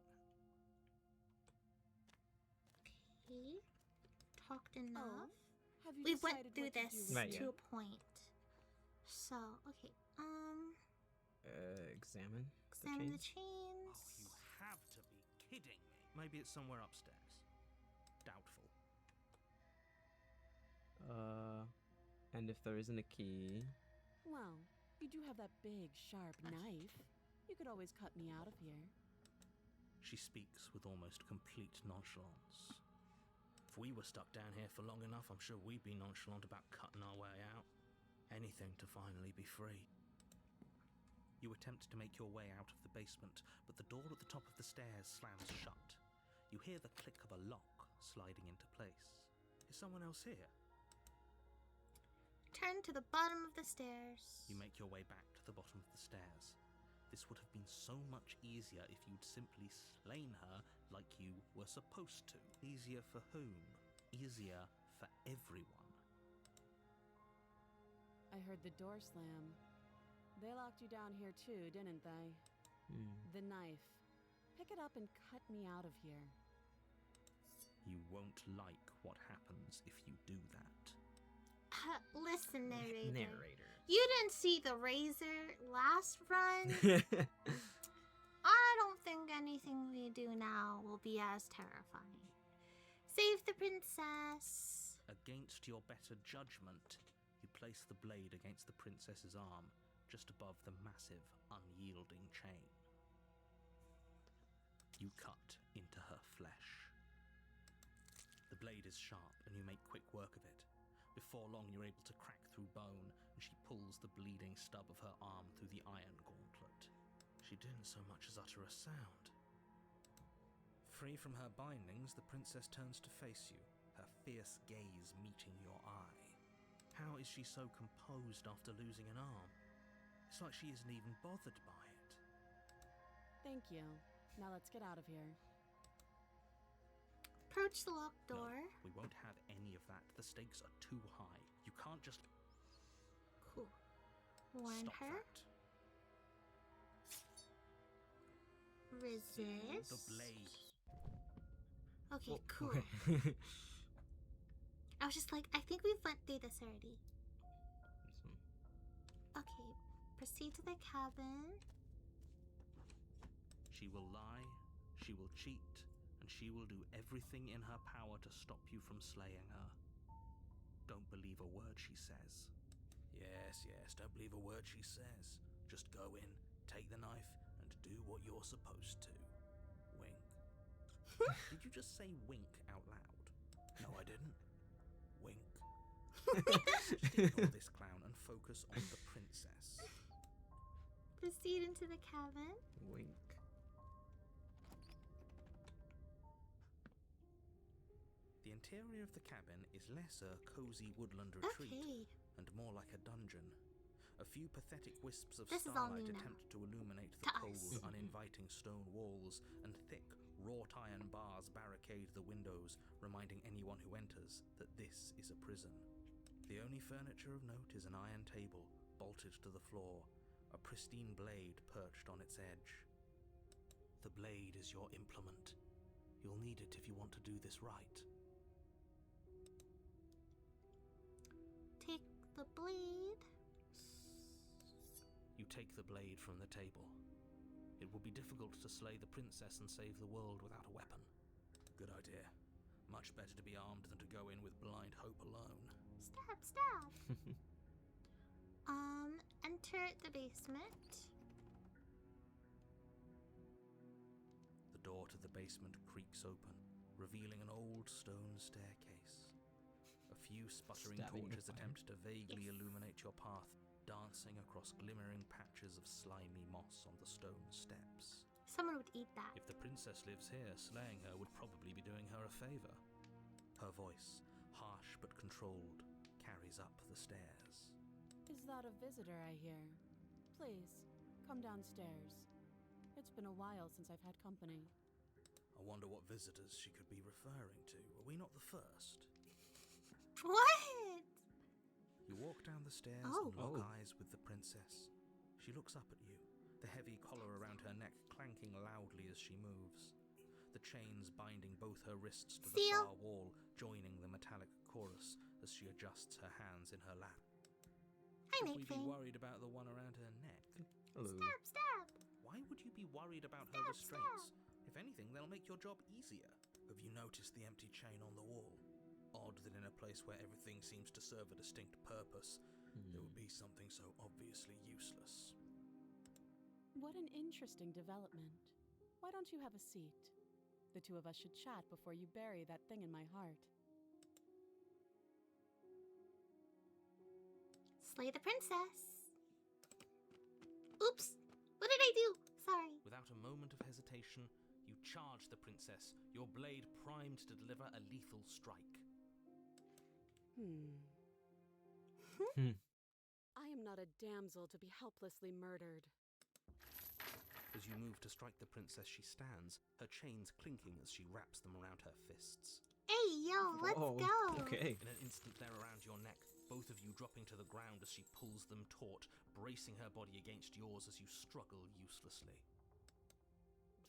Speaker 1: Okay. Talked enough.
Speaker 4: Have you
Speaker 1: We went
Speaker 4: decided
Speaker 1: through
Speaker 4: what to
Speaker 1: this
Speaker 4: do with
Speaker 2: Right,
Speaker 4: it?
Speaker 1: to a point. So, okay.
Speaker 2: Examine
Speaker 1: Examine the
Speaker 2: chains.
Speaker 1: chains.
Speaker 3: Oh, you have to be kidding me. Maybe it's somewhere upstairs. Doubtful.
Speaker 2: And if there isn't a key,
Speaker 4: Well, you do have that big, sharp knife. You could always cut me out of here.
Speaker 3: She speaks with almost complete nonchalance. If we were stuck down here for long enough, I'm sure we'd be nonchalant about cutting our way out. Anything to finally be free. You attempt to make your way out of the basement, but the door at the top of the stairs slams shut. You hear the click of a lock sliding into place. Is someone else here?
Speaker 1: Turn to the bottom of the stairs.
Speaker 3: You make your way back to the bottom of the stairs. This would have been so much easier if you'd simply slain her like you were supposed to. Easier for whom? Easier for everyone.
Speaker 4: I heard the door slam. They locked you down here too, didn't they? The knife. Pick it up and cut me out of here.
Speaker 3: You won't like what happens if you do that.
Speaker 1: Listen, narrator.
Speaker 2: narrator.
Speaker 1: You didn't see the razor last run. I don't think anything we do now will be as terrifying. Save the princess.
Speaker 3: Against your better judgment, you place the blade against the princess's arm, just above the massive, unyielding chain. You cut into her flesh. The blade is sharp, and you make quick work of it. Before long, you're able to crack through bone, and she pulls the bleeding stub of her arm through the iron gauntlet. She didn't so much as utter a sound. Free from her bindings, the princess turns to face you, her fierce gaze meeting your eye. How is she so composed after losing an arm? It's like she isn't even bothered by it.
Speaker 4: Thank you. Now let's get out of here.
Speaker 1: Approach the locked door.
Speaker 3: No, we won't have any of that. The stakes are too high. You can't just
Speaker 1: Cool. Warn
Speaker 3: stop
Speaker 1: her.
Speaker 3: that.
Speaker 1: Resist.
Speaker 3: The blade.
Speaker 1: Okay,
Speaker 2: Well,
Speaker 1: cool.
Speaker 2: okay.
Speaker 1: I was just like, I think we've went through this already. Okay. Proceed to the cabin.
Speaker 3: She will lie, she will cheat, and she will do everything in her power to stop you from slaying her. Don't believe a word she says. Yes, don't believe a word she says. Just go in, take the knife, and do what you're supposed to. Wink. Did you just say wink out loud? No, I didn't. Wink. Just ignore this clown and focus on the princess.
Speaker 1: Proceed into the cabin.
Speaker 2: Wink.
Speaker 3: The interior of the cabin is less a cozy woodland retreat
Speaker 1: Okay.
Speaker 3: and more like a dungeon. A few pathetic wisps of
Speaker 1: This is all
Speaker 3: starlight
Speaker 1: new now.
Speaker 3: attempt to illuminate the
Speaker 1: To
Speaker 3: cold,
Speaker 1: us.
Speaker 3: uninviting stone walls, and thick, wrought iron bars barricade the windows, reminding anyone who enters that this is a prison. The only furniture of note is an iron table, bolted to the floor, a pristine blade perched on its edge. The blade is your implement. You'll need it if you want to do this right.
Speaker 1: Take the blade.
Speaker 3: You take the blade from the table. It will be difficult to slay the princess and save the world without a weapon. Good idea. Much better to be armed than to go in with blind hope alone.
Speaker 1: Stab, stab. Enter the basement.
Speaker 3: The door to the basement creaks open, revealing an old stone staircase. A few sputtering
Speaker 2: Stabbing your
Speaker 3: torches
Speaker 2: spine.
Speaker 3: attempt to vaguely
Speaker 1: Yes.
Speaker 3: illuminate your path, dancing across glimmering patches of slimy moss on the stone steps.
Speaker 1: Someone would eat that.
Speaker 3: If the princess lives here, slaying her would probably be doing her a favor. Her voice, harsh but controlled, carries up the stairs.
Speaker 4: Is that a visitor I hear? Please, come downstairs. It's been a while since I've had company.
Speaker 3: I wonder what visitors she could be referring to. Are we not the first?
Speaker 1: What?
Speaker 3: You walk down the stairs
Speaker 1: Oh.
Speaker 3: and lock
Speaker 2: Oh.
Speaker 3: eyes with the princess. She looks up at you, the heavy collar around her neck clanking loudly as she moves. The chains binding both her wrists to the
Speaker 1: Seal.
Speaker 3: far wall, joining the metallic chorus as she adjusts her hands in her lap.
Speaker 1: Hi,
Speaker 3: Should
Speaker 1: Nate
Speaker 3: we be
Speaker 1: Fane.
Speaker 3: worried about the one around her neck?
Speaker 2: Hello.
Speaker 1: Stab, stab.
Speaker 3: Why would you be worried about her
Speaker 1: Stab,
Speaker 3: restraints? If anything, they'll make your job easier. Have you noticed the empty chain on the wall? Odd that in a place where everything seems to serve a distinct purpose, there would be something so obviously useless.
Speaker 4: What an interesting development. Why don't you have a seat? The two of us should chat before you bury that thing in my heart.
Speaker 1: Slay the princess. Oops. What did I do? Sorry.
Speaker 3: Without a moment of hesitation, you charge the princess, your blade primed to deliver a lethal strike.
Speaker 4: I am not a damsel to be helplessly murdered.
Speaker 3: As you move to strike the princess, she stands, her chains clinking as she wraps them around her fists.
Speaker 1: Hey, yo, let's
Speaker 2: Oh,
Speaker 1: go.
Speaker 2: Okay.
Speaker 3: In an instant, they're around your neck, both of you dropping to the ground as she pulls them taut, bracing her body against yours as you struggle uselessly.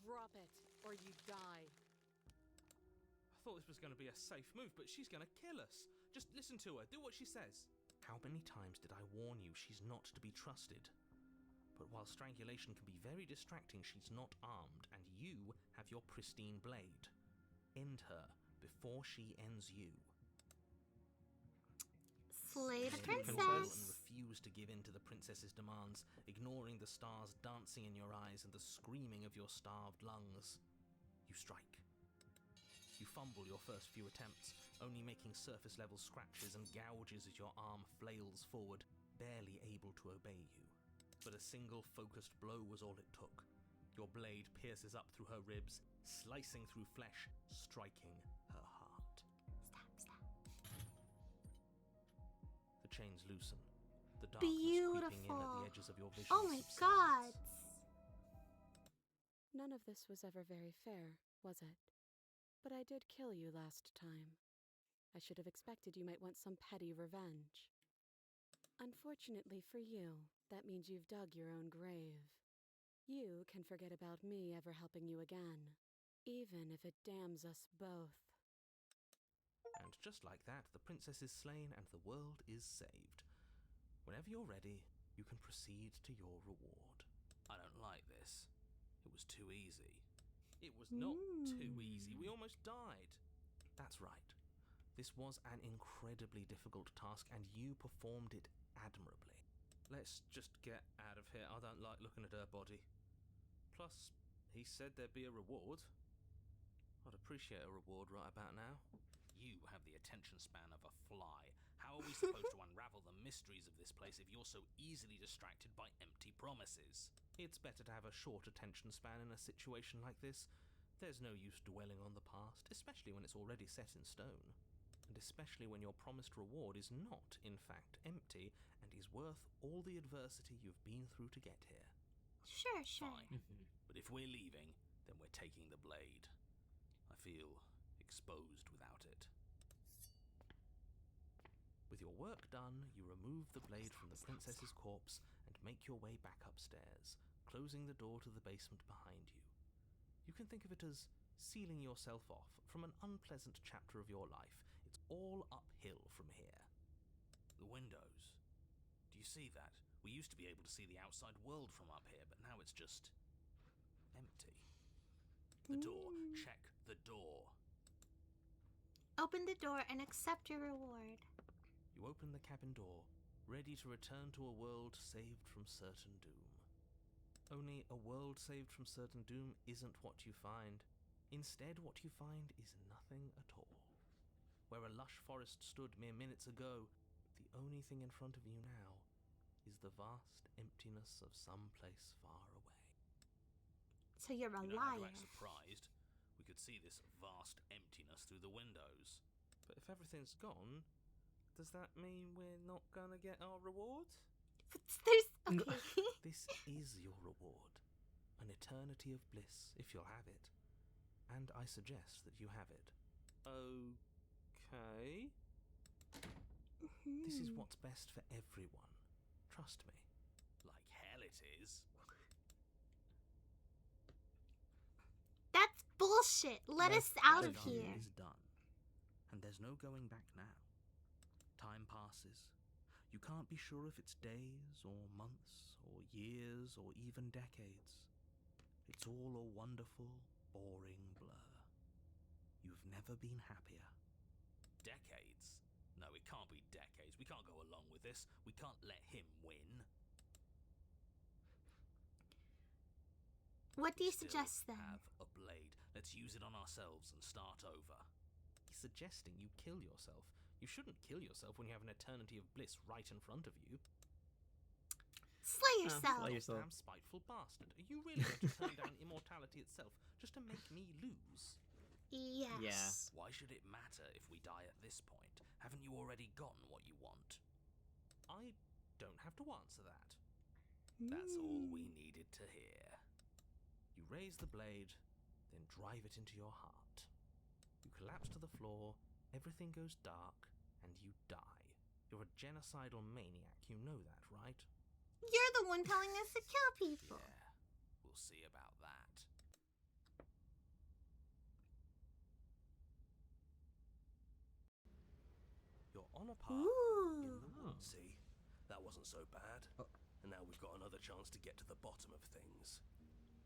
Speaker 4: Drop it, or you die.
Speaker 3: I thought this was going to be a safe move, but she's going to kill us. Just listen to her, do what she says. How many times did I warn you she's not to be trusted? But while strangulation can be very distracting, she's not armed, and you have your pristine blade. End her before she ends you.
Speaker 1: Slay the
Speaker 3: You control
Speaker 1: princess.
Speaker 3: and refuse to give in to the princess's demands, ignoring the stars dancing in your eyes and the screaming of your starved lungs. You strike. You fumble your first few attempts, only making surface-level scratches and gouges as your arm flails forward, barely able to obey you. But a single focused blow was all it took. Your blade pierces up through her ribs, slicing through flesh, striking her heart.
Speaker 1: Stab, stab.
Speaker 3: The chains loosen, the darkness creeping in at
Speaker 1: Beautiful.
Speaker 3: the edges of your vision.
Speaker 1: Oh my god.
Speaker 4: None of this was ever very fair, was it? But I did kill you last time. I should have expected you might want some petty revenge. Unfortunately for you, that means you've dug your own grave. You can forget about me ever helping you again, even if it damns us both.
Speaker 3: And just like that, the princess is slain and the world is saved. Whenever you're ready, you can proceed to your reward.
Speaker 8: I don't like this. It was too easy. It was not too easy. We almost died.
Speaker 3: That's right. This was an incredibly difficult task, and you performed it admirably.
Speaker 8: Let's just get out of here. I don't like looking at her body. Plus, he said there'd be a reward. I'd appreciate a reward right about now. You have the attention span of a fly. How are we supposed to unravel the mysteries of this place if you're so easily distracted by empty promises?
Speaker 3: It's better to have a short attention span in a situation like this. There's no use dwelling on the past, especially when it's already set in stone. And especially when your promised reward is not, in fact, empty and is worth all the adversity you've been through to get here.
Speaker 1: Sure.
Speaker 8: Fine. But if we're leaving, then we're taking the blade. I feel exposed without it.
Speaker 3: With your work done, you remove the blade from the princess's corpse and make your way back upstairs, closing the door to the basement behind you. You can think of it as sealing yourself off from an unpleasant chapter of your life. It's all uphill from here.
Speaker 8: The windows. Do you see that? We used to be able to see the outside world from up here, but now it's just empty. The door. Check the door.
Speaker 1: Open the door and accept your reward.
Speaker 3: You open the cabin door, ready to return to a world saved from certain doom. Only a world saved from certain doom isn't what you find. Instead, what you find is nothing at all. Where a lush forest stood mere minutes ago, the only thing in front of you now is the vast emptiness of some place far away.
Speaker 1: So you're a
Speaker 8: You don't have to
Speaker 1: liar.
Speaker 8: act surprised. We could see this vast emptiness through the windows.
Speaker 3: But if everything's gone, does that mean we're not gonna get our reward?
Speaker 1: There's okay.
Speaker 3: This is your reward. An eternity of bliss, if you'll have it. And I suggest that you have it. Okay. This is what's best for everyone. Trust me.
Speaker 8: Like hell it is.
Speaker 1: That's bullshit. Let us out of here.
Speaker 3: Is done. And there's no going back now. Time passes. You can't be sure if it's days or months or years or even decades. It's all a wonderful, boring blur. You've never been happier.
Speaker 8: Decades? No, it can't be decades. We can't go along with this. We can't let him win.
Speaker 1: What do you
Speaker 8: Still
Speaker 1: suggest then?
Speaker 8: have a blade. Let's use it on ourselves and start over.
Speaker 3: He's suggesting you kill yourself. You shouldn't kill yourself when you have an eternity of bliss right in front of you.
Speaker 1: Slay yourself.
Speaker 2: slay yourself.
Speaker 3: Damn spiteful bastard. Are you really going to turn down immortality itself just to make me lose?
Speaker 1: Yes.
Speaker 2: Yeah.
Speaker 8: Why should it matter if we die at this point? Haven't you already gotten what you want?
Speaker 3: I don't have to answer that.
Speaker 8: That's all we needed to hear.
Speaker 3: You raise the blade, then drive it into your heart. You collapse to the floor, everything goes dark, and you die. You're a genocidal maniac, you know that, right?
Speaker 1: You're the one telling us to kill people.
Speaker 8: Yeah, we'll see about that.
Speaker 3: You're on a path
Speaker 1: Ooh.
Speaker 3: in the woods. See, that wasn't so bad. And now we've got another chance to get to the bottom of things.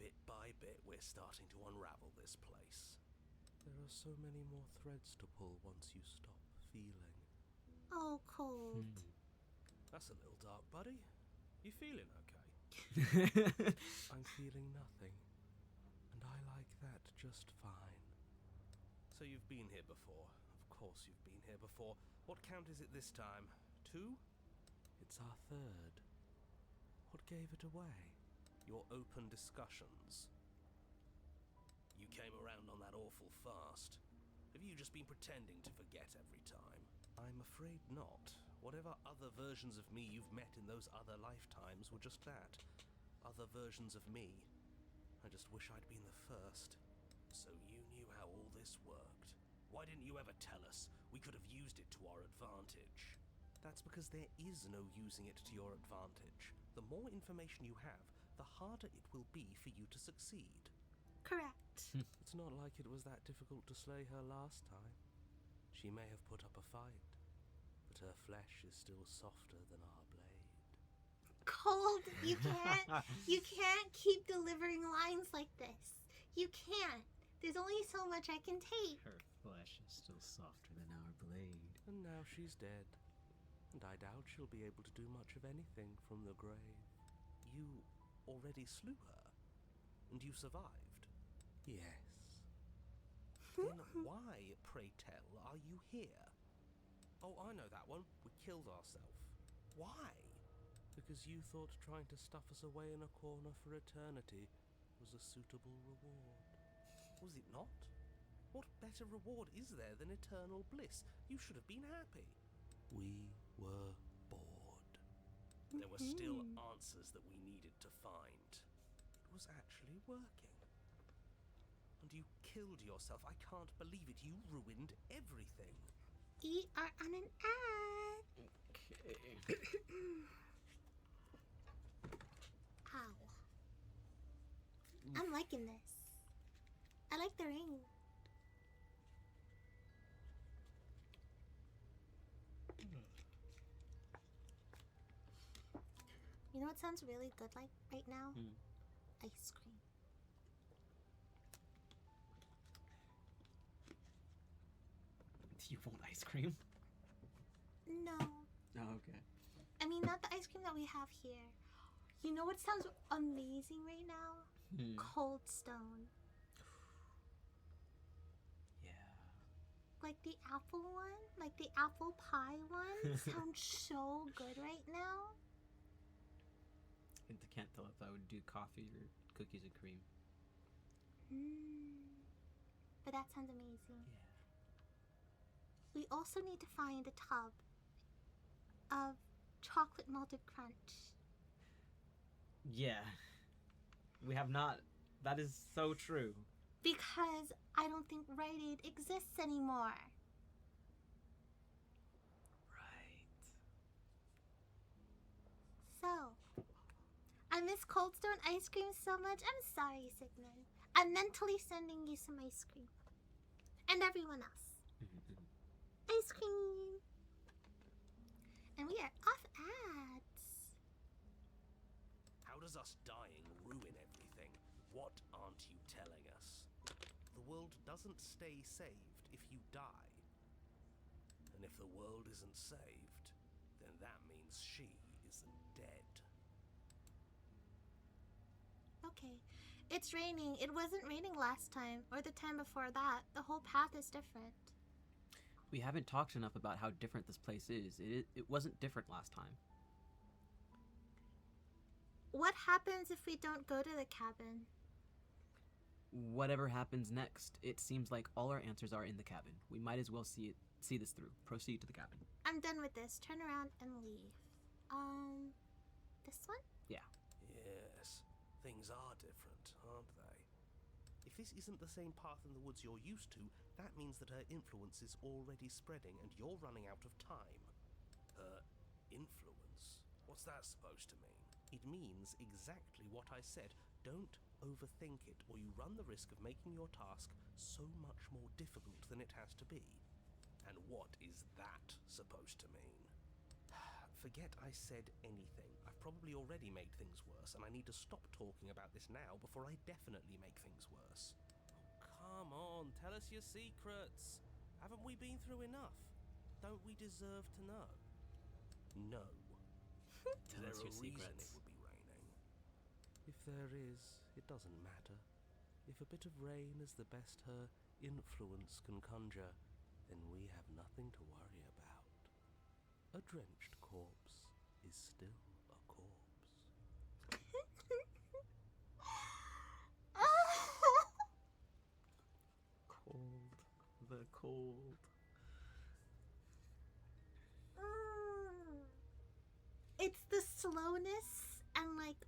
Speaker 3: Bit by bit, we're starting to unravel this place. There are so many more threads to pull once you stop feeling.
Speaker 1: Oh, cold.
Speaker 3: That's a little dark, buddy. You feeling okay? I'm feeling nothing. And I like that just fine. So you've been here before. Of course you've been here before. What count is it this time? 2? It's our 3rd. What gave it away? Your open discussions. You came around on that awful fast. Have you just been pretending to forget every time? I'm afraid not. Whatever other versions of me you've met in those other lifetimes were just that. Other versions of me. I just wish I'd been the first. So you knew how all this worked. Why didn't you ever tell us? We could have used it to our advantage. That's because there is no using it to your advantage. The more information you have, the harder it will be for you to succeed.
Speaker 1: Correct.
Speaker 3: It's not like it was that difficult to slay her last time. She may have put up a fight, but her flesh is still softer than our blade.
Speaker 1: Cold, you can't keep delivering lines like this. You can't. There's only so much I can take.
Speaker 9: Her flesh is still softer than our blade.
Speaker 7: And now she's dead. And I doubt she'll be able to do much of anything from the grave.
Speaker 3: You already slew her, and you survived.
Speaker 7: Yes.
Speaker 3: Then why, pray tell, are you here? Oh, I know that one. We killed ourselves. Why?
Speaker 7: Because you thought trying to stuff us away in a corner for eternity was a suitable reward.
Speaker 3: Was it not? What better reward is there than eternal bliss? You should have been happy.
Speaker 7: We were bored.
Speaker 3: There were still answers that we needed to find. It was actually working. And you killed yourself. I can't believe it. You ruined everything.
Speaker 1: We are on an ad.
Speaker 9: Okay.
Speaker 1: Ow. I'm liking this. I like the ring. You know what sounds really good like right now? Ice cream.
Speaker 9: You want ice cream?
Speaker 1: No.
Speaker 9: Oh, okay.
Speaker 1: I mean, not the ice cream that we have here. You know what sounds amazing right now? Cold Stone.
Speaker 9: Yeah.
Speaker 1: Like the apple one? Like the apple pie one? Sounds so good right now.
Speaker 9: I can't tell if I would do coffee or cookies and cream.
Speaker 1: But that sounds amazing.
Speaker 9: Yeah.
Speaker 1: We also need to find a tub of chocolate malted crunch.
Speaker 9: Yeah. We have not. That is so true.
Speaker 1: Because I don't think Rite Aid exists anymore.
Speaker 9: Right.
Speaker 1: So, I miss Cold Stone ice cream so much. I'm sorry, Sigmund. I'm mentally sending you some ice cream. And everyone else. Ice cream. And we are off ads.
Speaker 3: How does us dying ruin everything? What aren't you telling us? The world doesn't stay saved if you die. And if the world isn't saved, then that means she isn't dead.
Speaker 1: Okay. It's raining. It wasn't raining last time or the time before that. The whole path is different.
Speaker 9: We haven't talked enough about how different this place is. It wasn't different last time.
Speaker 1: What happens if we don't go to the cabin?
Speaker 9: Whatever happens next, it seems like all our answers are in the cabin. We might as well see this through. Proceed to the cabin.
Speaker 1: I'm done with this. Turn around and leave. This one?
Speaker 9: Yeah.
Speaker 3: Yes, things are different, aren't they? If this isn't the same path in the woods you're used to, that means that her influence is already spreading and you're running out of time. Her influence? What's that supposed to mean? It means exactly what I said. Don't overthink it, or you run the risk of making your task so much more difficult than it has to be. And what is that supposed to mean? Forget I said anything. I've probably already made things worse, and I need to stop talking about this now before I definitely make things worse. Come on, tell us your secrets. Haven't we been through enough? Don't we deserve to know? No.
Speaker 9: Tell us your secrets.
Speaker 3: It would be raining. If there is, it doesn't matter. If a bit of rain is the best her influence can conjure, then we have nothing to worry about. A drenched corpse is still a corpse.
Speaker 9: Cold. The cold.
Speaker 1: It's the slowness and like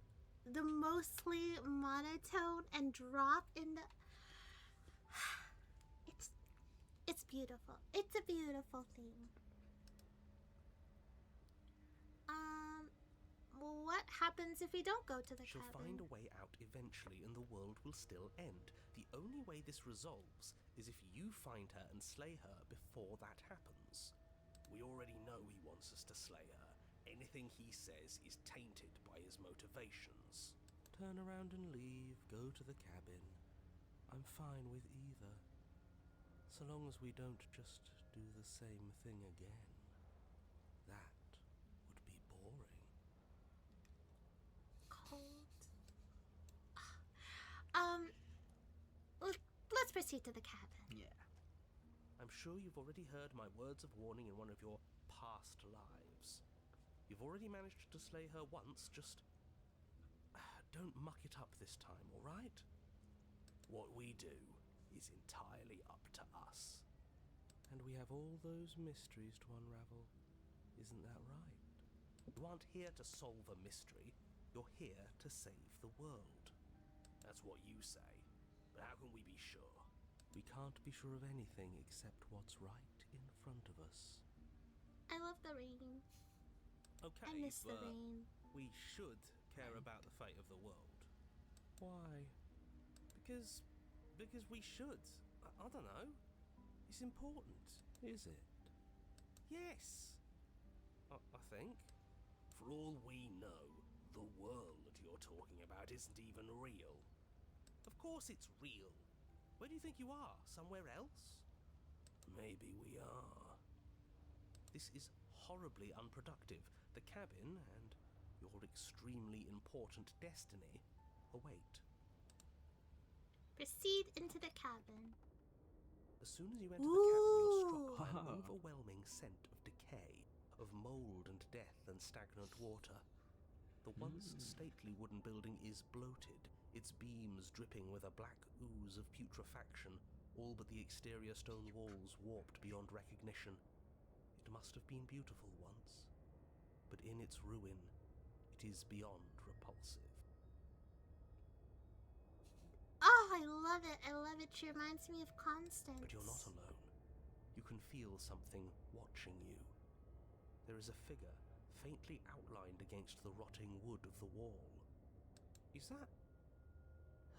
Speaker 1: the mostly monotone and drop in the. It's beautiful. It's a beautiful thing. What happens if we don't go to the
Speaker 3: She'll
Speaker 1: cabin?
Speaker 3: find a way out eventually and the world will still end. The only way this resolves is if you find her and slay her before that happens. We already know he wants us to slay her. Anything he says is tainted by his motivations. Turn around and leave, go to the cabin. I'm fine with either. So long as we don't just do the same thing again. That would be boring.
Speaker 1: Cold. Let's proceed to the cabin.
Speaker 9: Yeah.
Speaker 3: I'm sure you've already heard my words of warning in one of your past lives. You've already managed to slay her once, just don't muck it up this time, all right? What we do is entirely up to us. And we have all those mysteries to unravel. Isn't that right? You aren't here to solve a mystery. You're here to save the world. That's what you say. But how can we be sure? We can't be sure of anything except what's right in front of us.
Speaker 1: I love the rain.
Speaker 3: Okay,
Speaker 1: I miss the
Speaker 3: but
Speaker 1: rain.
Speaker 3: we should care about the fate of the world. Why? Because we should. I don't know. It's important. Is it? Yes. I think. For all we know, the world you're talking about isn't even real. Of course it's real. Where do you think you are? Somewhere else? Maybe we are. This is horribly unproductive. The cabin and your extremely important destiny await.
Speaker 1: Proceed into the cabin.
Speaker 3: As soon as you enter the cabin, you're struck by an
Speaker 9: Ooh.
Speaker 3: overwhelming scent of decay, of mold and death and stagnant water. The once stately wooden building is bloated, its beams dripping with a black ooze of putrefaction, all but the exterior stone walls warped beyond recognition. It must have been beautiful once, but in its ruin, it is beyond repulsive.
Speaker 1: Oh, I love it. I love it. She reminds me of Constance.
Speaker 3: But you're not alone. You can feel something watching you. There is a figure faintly outlined against the rotting wood of the wall. Is that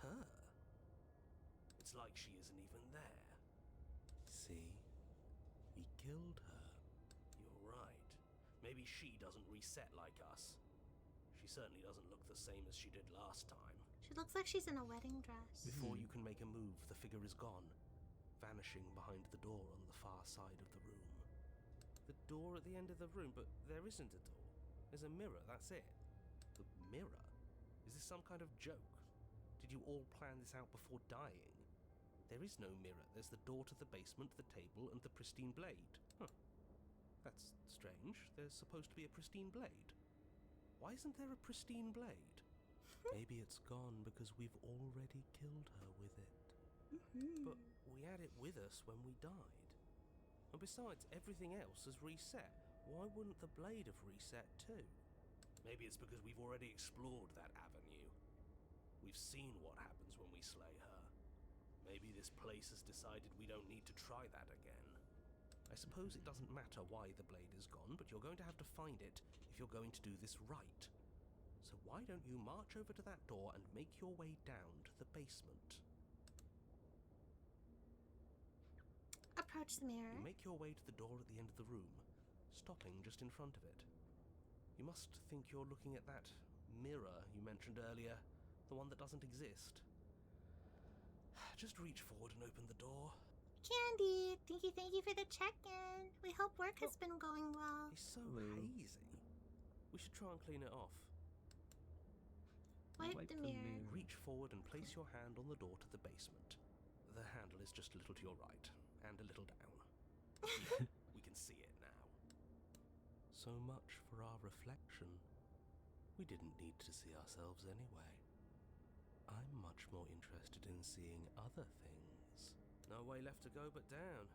Speaker 3: her? It's like she isn't even there. See? We killed her. You're right. Maybe she doesn't reset like us. She certainly doesn't look the same as she did last time.
Speaker 1: She looks like she's in a wedding dress.
Speaker 3: Before you can make a move, the figure is gone, vanishing behind the door on the far side of the room. The door at the end of the room, but there isn't a door. There's a mirror, that's it. The mirror? Is this some kind of joke? Did you all plan this out before dying? There is no mirror. There's the door to the basement, the table, and the pristine blade. Huh. That's strange. There's supposed to be a pristine blade. Why isn't there a pristine blade? Maybe it's gone because we've already killed her with it. But we had it with us when we died. And besides, everything else has reset. Why wouldn't the blade have reset too? Maybe it's because we've already explored that avenue. We've seen what happens when we slay her. Maybe this place has decided we don't need to try that again. I suppose it doesn't matter why the blade is gone, but you're going to have to find it if you're going to do this right. So why don't you march over to that door and make your way down to the basement?
Speaker 1: Approach the mirror.
Speaker 3: You make your way to the door at the end of the room, stopping just in front of it. You must think you're looking at that mirror you mentioned earlier, the one that doesn't exist. Just reach forward and open the door.
Speaker 1: Candy, thank you for the check-in. We hope work has been going well.
Speaker 3: It's so
Speaker 9: Hello.
Speaker 3: hazy. We should try and clean it off.
Speaker 1: Wipe the mirror.
Speaker 3: Reach forward and place your hand on the door to the basement. The handle is just a little to your right, and a little down. We can see it now. So much for our reflection. We didn't need to see ourselves anyway. I'm much more interested in seeing other things. No way left to go but down.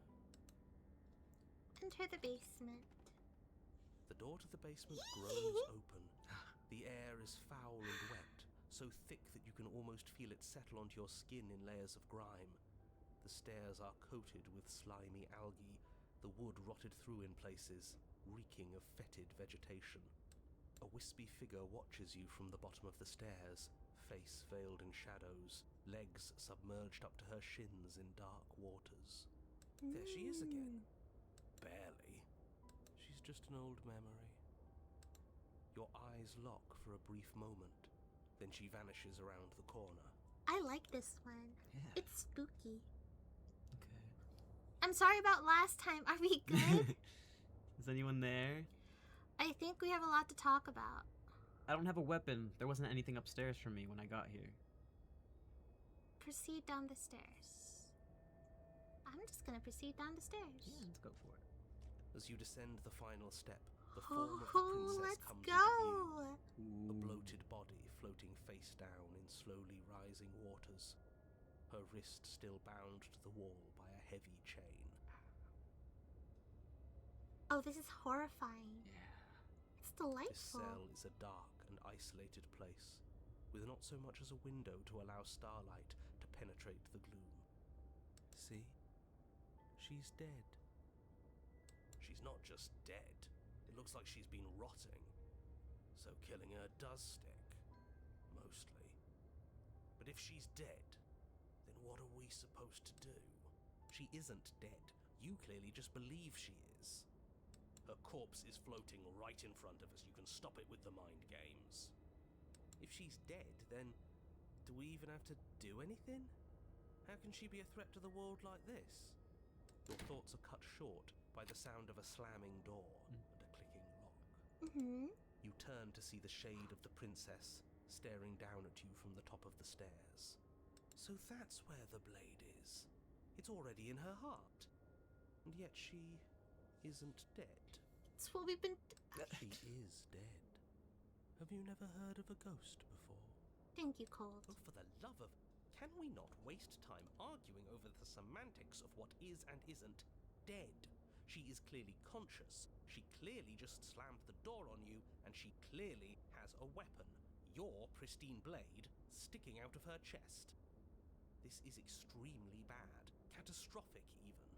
Speaker 1: Enter the basement.
Speaker 3: The door to the basement grows open. The air is foul and wet, so thick that you can almost feel it settle onto your skin in layers of grime. The stairs are coated with slimy algae, the wood rotted through in places, reeking of fetid vegetation. A wispy figure watches you from the bottom of the stairs, face veiled in shadows, legs submerged up to her shins in dark waters. There she is again. Barely. She's just an old memory. Your eyes lock for a brief moment, then she vanishes around the corner.
Speaker 1: I like this one.
Speaker 9: Yeah.
Speaker 1: It's spooky.
Speaker 9: Okay.
Speaker 1: I'm sorry about last time. Are we good?
Speaker 9: Is anyone there?
Speaker 1: I think we have a lot to talk about.
Speaker 9: I don't have a weapon. There wasn't anything upstairs for me when I got here.
Speaker 1: Proceed down the stairs. I'm just gonna proceed down the stairs.
Speaker 9: Yeah, let's go for it.
Speaker 3: As you descend the final step, the form of the
Speaker 1: Oh,
Speaker 3: princess
Speaker 1: let's
Speaker 3: comes
Speaker 1: go!
Speaker 3: into view. A bloated body floating face down in slowly rising waters. Her wrist still bound to the wall by a heavy chain.
Speaker 1: Oh, this is horrifying.
Speaker 9: Yeah.
Speaker 1: It's
Speaker 3: This
Speaker 1: delightful.
Speaker 3: cell is a dark and isolated place, with not so much as a window to allow starlight to penetrate the gloom. See? She's dead. She's not just dead. It looks like she's been rotting. So killing her does stick. Mostly. But if she's dead, then what are we supposed to do? She isn't dead. You clearly just believe she is. Her corpse is floating right in front of us. You can stop it with the mind games. If she's dead, then do we even have to do anything? How can she be a threat to the world like this? Your thoughts are cut short by the sound of a slamming door and a clicking lock.
Speaker 1: Mm-hmm.
Speaker 3: You turn to see the shade of the princess staring down at you from the top of the stairs. So that's where the blade is. It's already in her heart. And yet she isn't dead.
Speaker 1: That's what we've been...
Speaker 3: She is dead. Have you never heard of a ghost before?
Speaker 1: Thank you, Cold.
Speaker 3: Oh, for the love of... Can we not waste time arguing over the semantics of what is and isn't dead? She is clearly conscious. She clearly just slammed the door on you, and she clearly has a weapon. Your pristine blade sticking out of her chest. This is extremely bad. Catastrophic, even.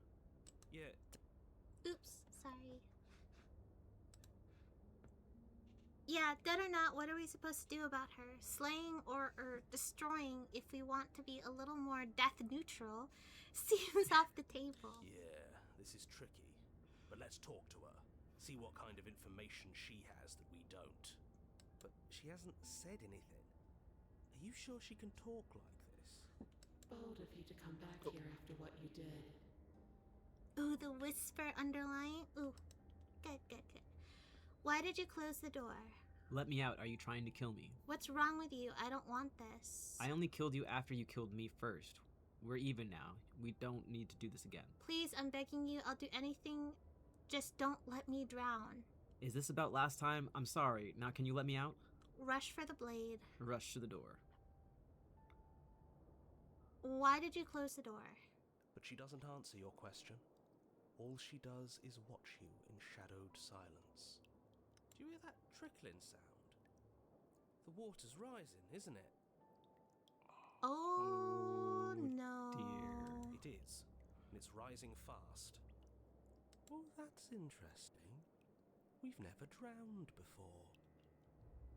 Speaker 3: Yeah.
Speaker 1: Oops, sorry. Yeah, dead or not, what are we supposed to do about her? Slaying or destroying, if we want to be a little more death neutral, seems off the table.
Speaker 3: Yeah, this is tricky. But let's talk to her. See what kind of information she has that we don't. But she hasn't said anything. Are you sure she can talk like this?
Speaker 6: Bold of you to come back here after what you did.
Speaker 1: Ooh, the whisper underlying. Ooh, good, good, good. Why did you close the door?
Speaker 9: Let me out. Are you trying to kill me?
Speaker 1: What's wrong with you? I don't want this.
Speaker 9: I only killed you after you killed me first. We're even now. We don't need to do this again.
Speaker 1: Please, I'm begging you. I'll do anything. Just don't let me drown.
Speaker 9: Is this about last time? I'm sorry. Now can you let me out?
Speaker 1: Rush for the blade.
Speaker 9: Rush to the door.
Speaker 1: Why did you close the door?
Speaker 3: But she doesn't answer your question. All she does is watch you in shadowed silence. Do you hear that trickling sound? The water's rising, isn't it?
Speaker 1: Oh, no.
Speaker 9: dear.
Speaker 3: It is, and it's rising fast. Oh, that's interesting. We've never drowned before.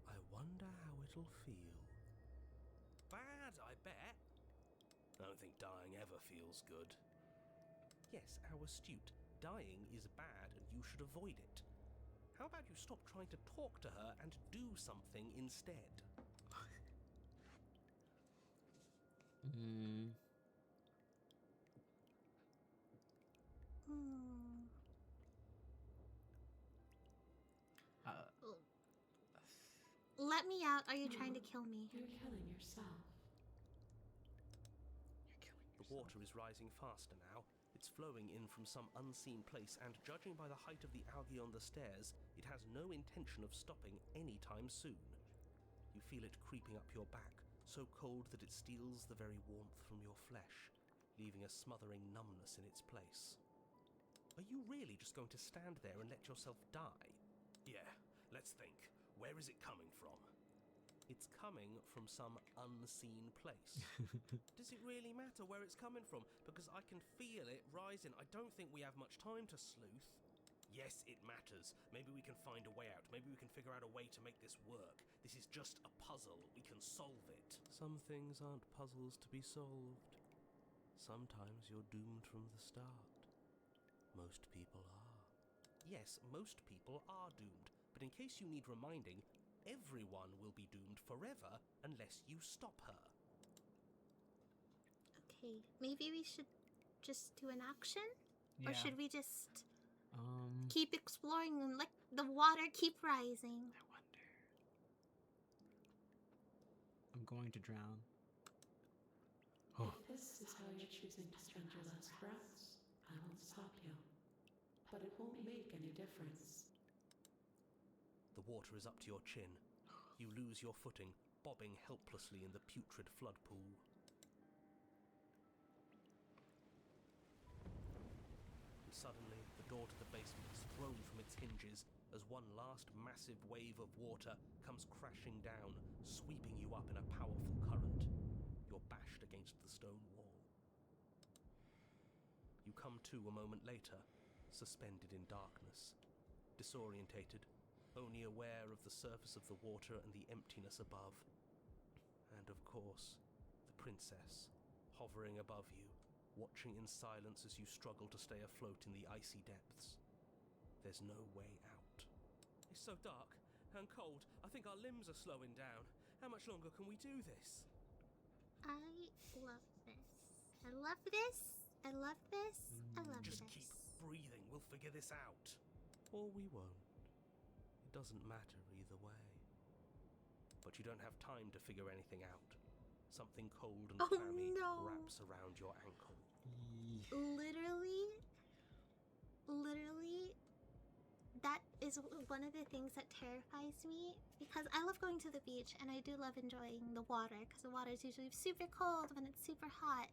Speaker 3: I wonder how it'll feel. Bad, I bet. I don't think dying ever feels good. Yes, how astute. Dying is bad and you should avoid it. How about you stop trying to talk to her and do something instead?
Speaker 1: Hmm. Let me out. Are you trying to kill me?
Speaker 6: You're killing yourself.
Speaker 3: The water is rising faster now. It's flowing in from some unseen place, and judging by the height of the algae on the stairs, it has no intention of stopping anytime soon. You feel it creeping up your back, so cold that it steals the very warmth from your flesh, leaving a smothering numbness in its place. Are you really just going to stand there and let yourself die? Yeah, let's think. Where is it coming from? It's coming from some unseen place. Does it really matter where it's coming from? Because I can feel it rising. I don't think we have much time to sleuth. Yes, it matters. Maybe we can find a way out. Maybe we can figure out a way to make this work. This is just a puzzle. We can solve it. Some things aren't puzzles to be solved. Sometimes you're doomed from the start. Most people are. Yes, most people are doomed. But in case you need reminding, everyone will be doomed forever unless you stop her.
Speaker 1: Okay, maybe we should just do an action?
Speaker 2: Yeah.
Speaker 1: Or should we just
Speaker 2: Um.
Speaker 1: keep exploring and let the water keep rising?
Speaker 2: I wonder. I'm going to drown. Oh.
Speaker 6: If this is how you're choosing to spend your last breaths, I won't stop you. But it won't make any difference.
Speaker 3: The water is up to your chin. You lose your footing, bobbing helplessly in the putrid flood pool. And suddenly, the door to the basement is thrown from its hinges as one last massive wave of water comes crashing down, sweeping you up in a powerful current. You're bashed against the stone wall. You come to a moment later, suspended in darkness, disorientated, only aware of the surface of the water and the emptiness above. And of course, the princess, hovering above you, watching in silence as you struggle to stay afloat in the icy depths. There's no way out.
Speaker 7: It's so dark and cold. I think our limbs are slowing down. How much longer can we do this?
Speaker 1: I love this. I love this. I love this. I love
Speaker 3: Just
Speaker 1: this.
Speaker 3: keep breathing, we'll figure this out. Or we won't. It doesn't matter either way. But you don't have time to figure anything out. Something cold and
Speaker 1: Oh,
Speaker 3: clammy
Speaker 1: no.
Speaker 3: wraps around your ankle.
Speaker 1: Literally, that is one of the things that terrifies me, because I love going to the beach and I do love enjoying the water because the water is usually super cold when it's super hot.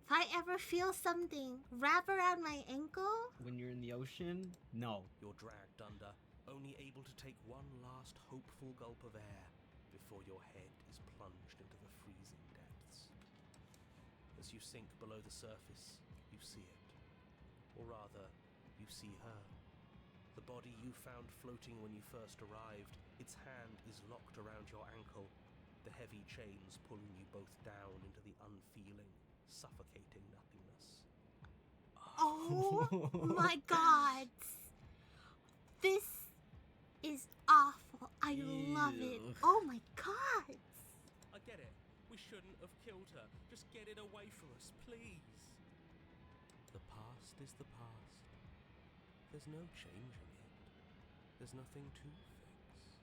Speaker 1: If I ever feel something wrap around my ankle,
Speaker 2: When you're in the ocean, no.
Speaker 3: You're dragged under, only able to take one last hopeful gulp of air before your head is plunged into the freezing depths. As you sink below the surface, you see it. Or rather, you see her. The body you found floating when you first arrived, its hand is locked around your ankle, the heavy chains pulling you both down into the unfeeling, suffocating nothingness.
Speaker 1: oh my god. This is awful. I love it.
Speaker 2: Ew.
Speaker 1: Oh my god.
Speaker 7: I get it. We shouldn't have killed her. Just get it away from us, please.
Speaker 3: The past is the past. There's no changing it. There's nothing to fix.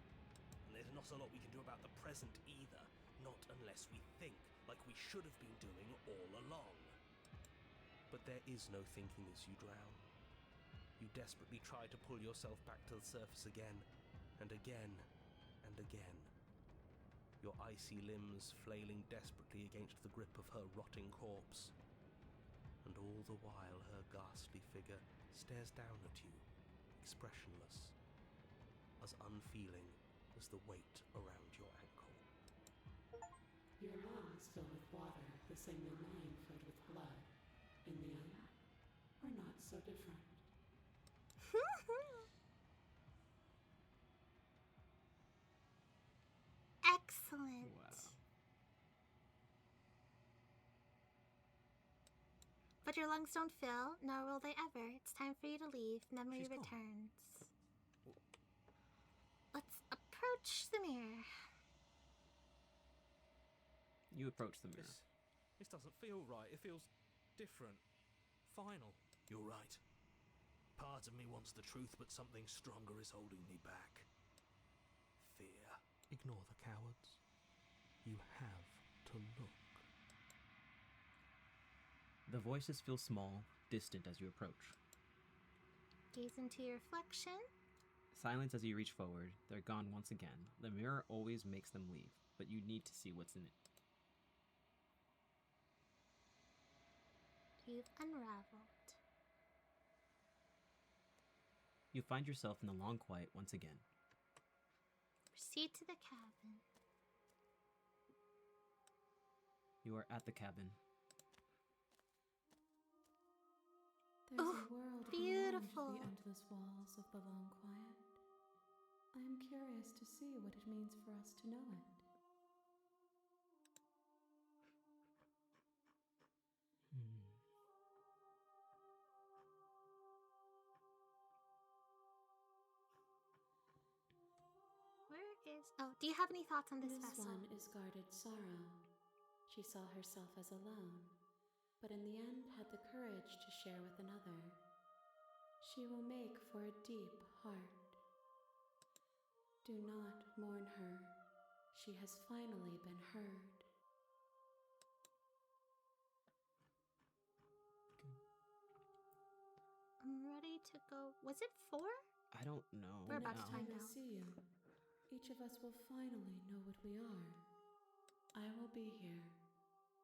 Speaker 3: And there's not a lot we can do about the present either. Not unless we think like we should have been doing all along. But there is no thinking as you drown. You desperately try to pull yourself back to the surface again, and again, and again. Your icy limbs flailing desperately against the grip of her rotting corpse. And all the while her ghastly figure stares down at you, expressionless, as unfeeling as the weight around your ankle.
Speaker 6: Your lungs fill with water, the same way mine filled with blood. In the end, we're not so different.
Speaker 1: Excellent.
Speaker 2: Wow.
Speaker 1: But your lungs don't fill, nor will they ever. It's time for you to leave. Memory
Speaker 3: She's gone.
Speaker 1: returns. Let's approach the mirror.
Speaker 2: You approach the mirror.
Speaker 7: This doesn't feel right. It feels different. Final.
Speaker 3: You're right. Part of me wants the truth, but something stronger is holding me back. Fear. Ignore the cowards. You have to look.
Speaker 2: The voices feel small, distant as you approach.
Speaker 1: Gaze into your reflection.
Speaker 2: Silence as you reach forward. They're gone once again. The mirror always makes them leave, but you need to see what's in it.
Speaker 1: You've unraveled.
Speaker 2: You find yourself in the long quiet once again.
Speaker 1: Proceed to the cabin.
Speaker 2: You are at the cabin.
Speaker 6: There's
Speaker 1: Oh,
Speaker 6: a world
Speaker 1: beautiful.
Speaker 6: beyond the endless walls of the long quiet. I am curious to see what it means for us to know it.
Speaker 1: guys? Oh, do you have any thoughts on this
Speaker 6: This
Speaker 1: vessel?
Speaker 6: one is guarded sorrow. She saw herself as alone, but in the end had the courage to share with another. She will make for a deep heart. Do not mourn her. She has finally been heard.
Speaker 1: I'm ready to go. Was it 4?
Speaker 2: I don't know.
Speaker 1: We're about to
Speaker 6: Next
Speaker 1: find
Speaker 6: time I
Speaker 1: out.
Speaker 6: see you, each of us will finally know what we are. I will be here,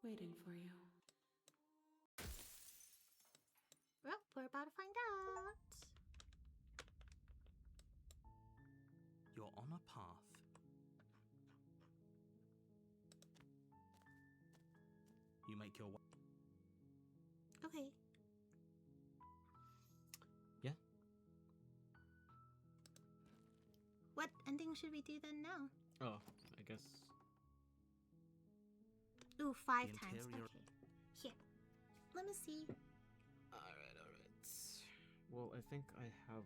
Speaker 6: waiting for you.
Speaker 1: Well, we're about to find out.
Speaker 3: You're on a path. You make your way.
Speaker 1: Okay.
Speaker 2: Yeah.
Speaker 1: What ending should we do then now?
Speaker 2: Oh, I guess.
Speaker 1: Ooh, 5
Speaker 3: The
Speaker 1: times.
Speaker 3: interior-
Speaker 1: Okay. Here. Let me see.
Speaker 2: Alright, alright. Well, I think I have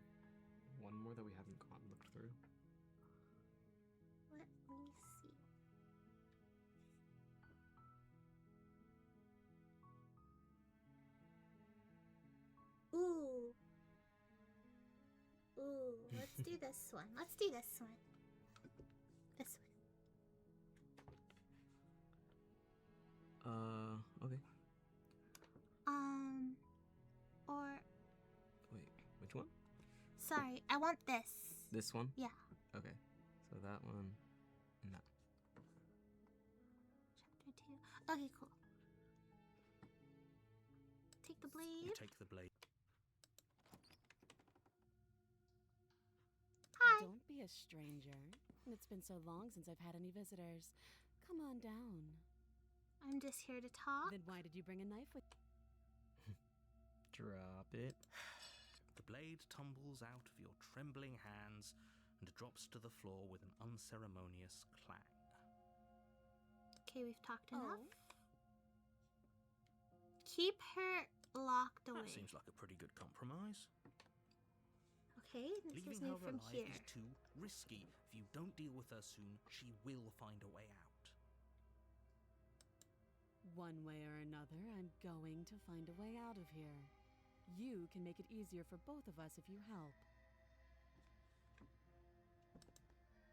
Speaker 2: one more that we haven't looked through.
Speaker 1: Let me see. Ooh. Ooh, let's do this one. Let's do this one. This one.
Speaker 2: Okay.
Speaker 1: Or
Speaker 2: Wait, which one?
Speaker 1: sorry, I want this.
Speaker 2: This one?
Speaker 1: Yeah.
Speaker 2: Okay. So that one. No.
Speaker 1: Chapter 2. Okay, cool. Take the
Speaker 3: You
Speaker 1: blade.
Speaker 3: take the blade.
Speaker 1: Hi.
Speaker 4: Don't be a stranger. It's been so long since I've had any visitors. Come on down.
Speaker 1: I'm just here to talk.
Speaker 4: Then why did you bring a knife with
Speaker 2: Drop it.
Speaker 3: The blade tumbles out of your trembling hands and drops to the floor with an unceremonious clang.
Speaker 1: Okay, we've talked
Speaker 4: Oh.
Speaker 1: enough. Keep her locked away.
Speaker 3: That seems like a pretty good compromise.
Speaker 1: Okay, this
Speaker 3: Leaving
Speaker 1: is
Speaker 3: her
Speaker 1: new
Speaker 3: alive
Speaker 1: from here.
Speaker 3: is too risky. If you don't deal with her soon, she will find a way out.
Speaker 4: One way or another, I'm going to find a way out of here. You can make it easier for both of us if you help.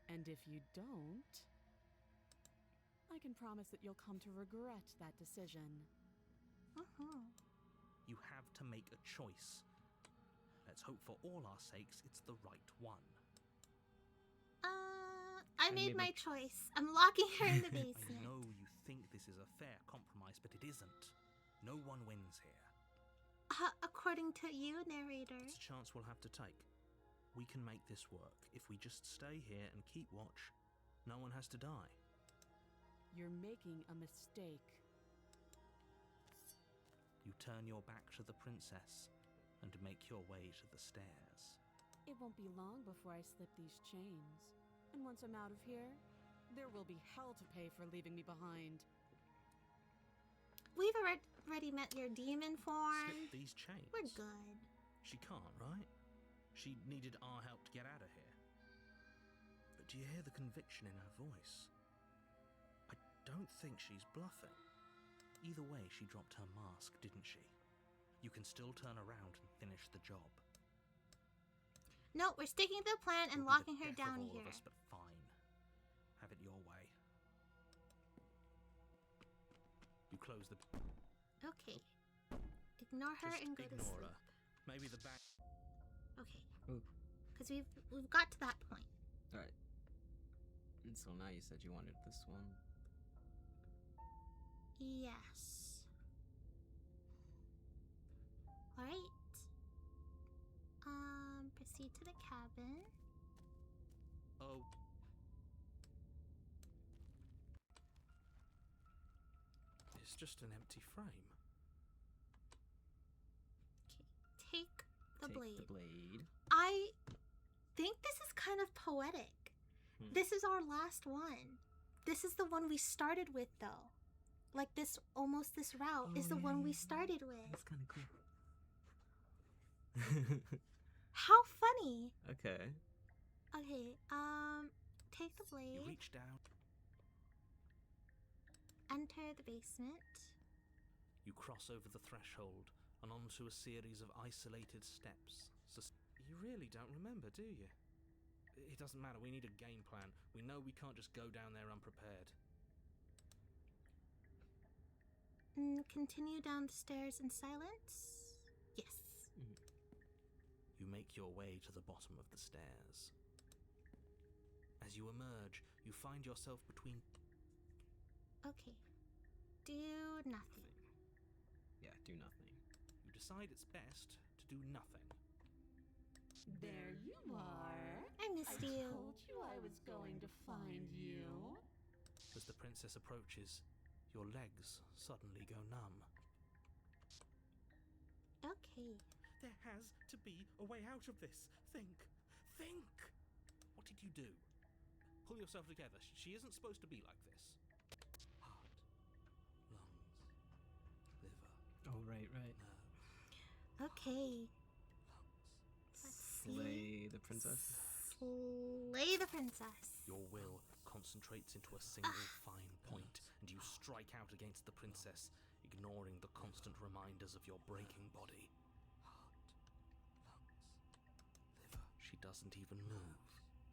Speaker 4: And if you don't, I can promise that you'll come to regret that decision.
Speaker 3: You have to make a choice. Let's hope for all our sakes it's the right one.
Speaker 1: I
Speaker 2: And
Speaker 1: made
Speaker 2: maybe-
Speaker 1: my choice. I'm locking her in the
Speaker 3: I
Speaker 1: basement.
Speaker 3: know you think this is a fair compromise, but it isn't. No one wins here.
Speaker 1: According to you, narrator.
Speaker 3: It's a chance we'll have to take. We can make this work. If we just stay here and keep watch, no one has to die.
Speaker 4: You're making a mistake.
Speaker 3: You turn your back to the princess and make your way to the stairs.
Speaker 4: It won't be long before I slip these chains. And once I'm out of here, there will be hell to pay for leaving me behind.
Speaker 1: We've already met your demon form.
Speaker 3: Slip these chains.
Speaker 1: We're good.
Speaker 3: She can't, right? She needed our help to get out of here. But do you hear the conviction in her voice? I don't think she's bluffing. Either way, she dropped her mask, didn't she? You can still turn around and finish the job.
Speaker 1: No, we're sticking to the plan and
Speaker 3: It'll be
Speaker 1: locking
Speaker 3: the
Speaker 1: her
Speaker 3: death
Speaker 1: down
Speaker 3: of all
Speaker 1: here.
Speaker 3: of us, but fine. Have it your way. You close the...
Speaker 1: Okay. Ignore her
Speaker 3: Just
Speaker 1: and go to
Speaker 3: ignore
Speaker 1: sleep.
Speaker 3: her. Maybe the back...
Speaker 1: Okay.
Speaker 2: Ooh.
Speaker 1: Because we've got to that point.
Speaker 2: Alright. And so now you said you wanted this one.
Speaker 1: Yes. Alright. Proceed to the cabin.
Speaker 3: Oh. It's just an empty frame.
Speaker 1: Okay. Take the
Speaker 2: Take
Speaker 1: blade.
Speaker 2: the blade.
Speaker 1: I think this is kind of poetic.
Speaker 2: Hmm.
Speaker 1: This is our last one. This is the one we started with, though. Like this, almost this route is the one we started with.
Speaker 2: That's kind of cool.
Speaker 1: How funny.
Speaker 2: Okay.
Speaker 1: Okay, take the
Speaker 3: You
Speaker 1: blade,
Speaker 3: reach down.
Speaker 1: enter the basement.
Speaker 3: You cross over the threshold and onto a series of isolated steps. You really don't remember, do you? It doesn't matter, we need a game plan. We know we can't just go down there unprepared.
Speaker 1: Continue down the stairs in silence. Yes.
Speaker 3: You make your way to the bottom of the stairs. As you emerge, you find yourself between...
Speaker 1: Okay. Do nothing.
Speaker 2: Yeah, do nothing.
Speaker 3: You decide it's best to do nothing.
Speaker 6: There you are.
Speaker 1: I missed you.
Speaker 6: Told you I was going to find you.
Speaker 3: As the princess approaches, your legs suddenly go numb.
Speaker 1: Okay.
Speaker 3: There has to be a way out of this. Think! Think! What did you do? Pull yourself together. She isn't supposed to be like this. Heart, lungs, liver,
Speaker 2: Oh, right.
Speaker 3: nerves,
Speaker 1: Okay.
Speaker 3: lungs.
Speaker 1: Let's see.
Speaker 2: Slay the princess.
Speaker 1: Slay the princess.
Speaker 3: Your will concentrates into a single fine point, and you strike out against the princess, ignoring the constant reminders of your breaking body. Heart, lungs, liver. She doesn't even move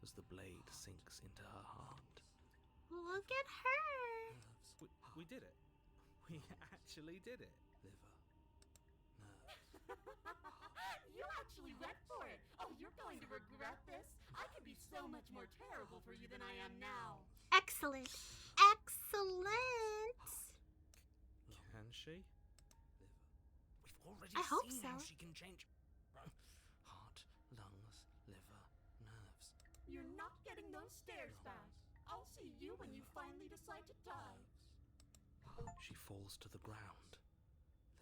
Speaker 3: as the blade sinks into her heart.
Speaker 1: Look at her.
Speaker 3: Nerves. We did it. We actually did it. Liver, nerves.
Speaker 6: You actually went for it. Oh, you're going to regret this. I could be so much more terrible for you than I am now.
Speaker 1: Excellent. Excellent.
Speaker 3: Can she? Liver. We've already
Speaker 1: I hope
Speaker 3: seen
Speaker 1: so.
Speaker 3: how she can change. Heart, lungs, liver, nerves.
Speaker 6: You're not getting those stairs back. I'll see you when you finally decide to die.
Speaker 3: She falls to the ground,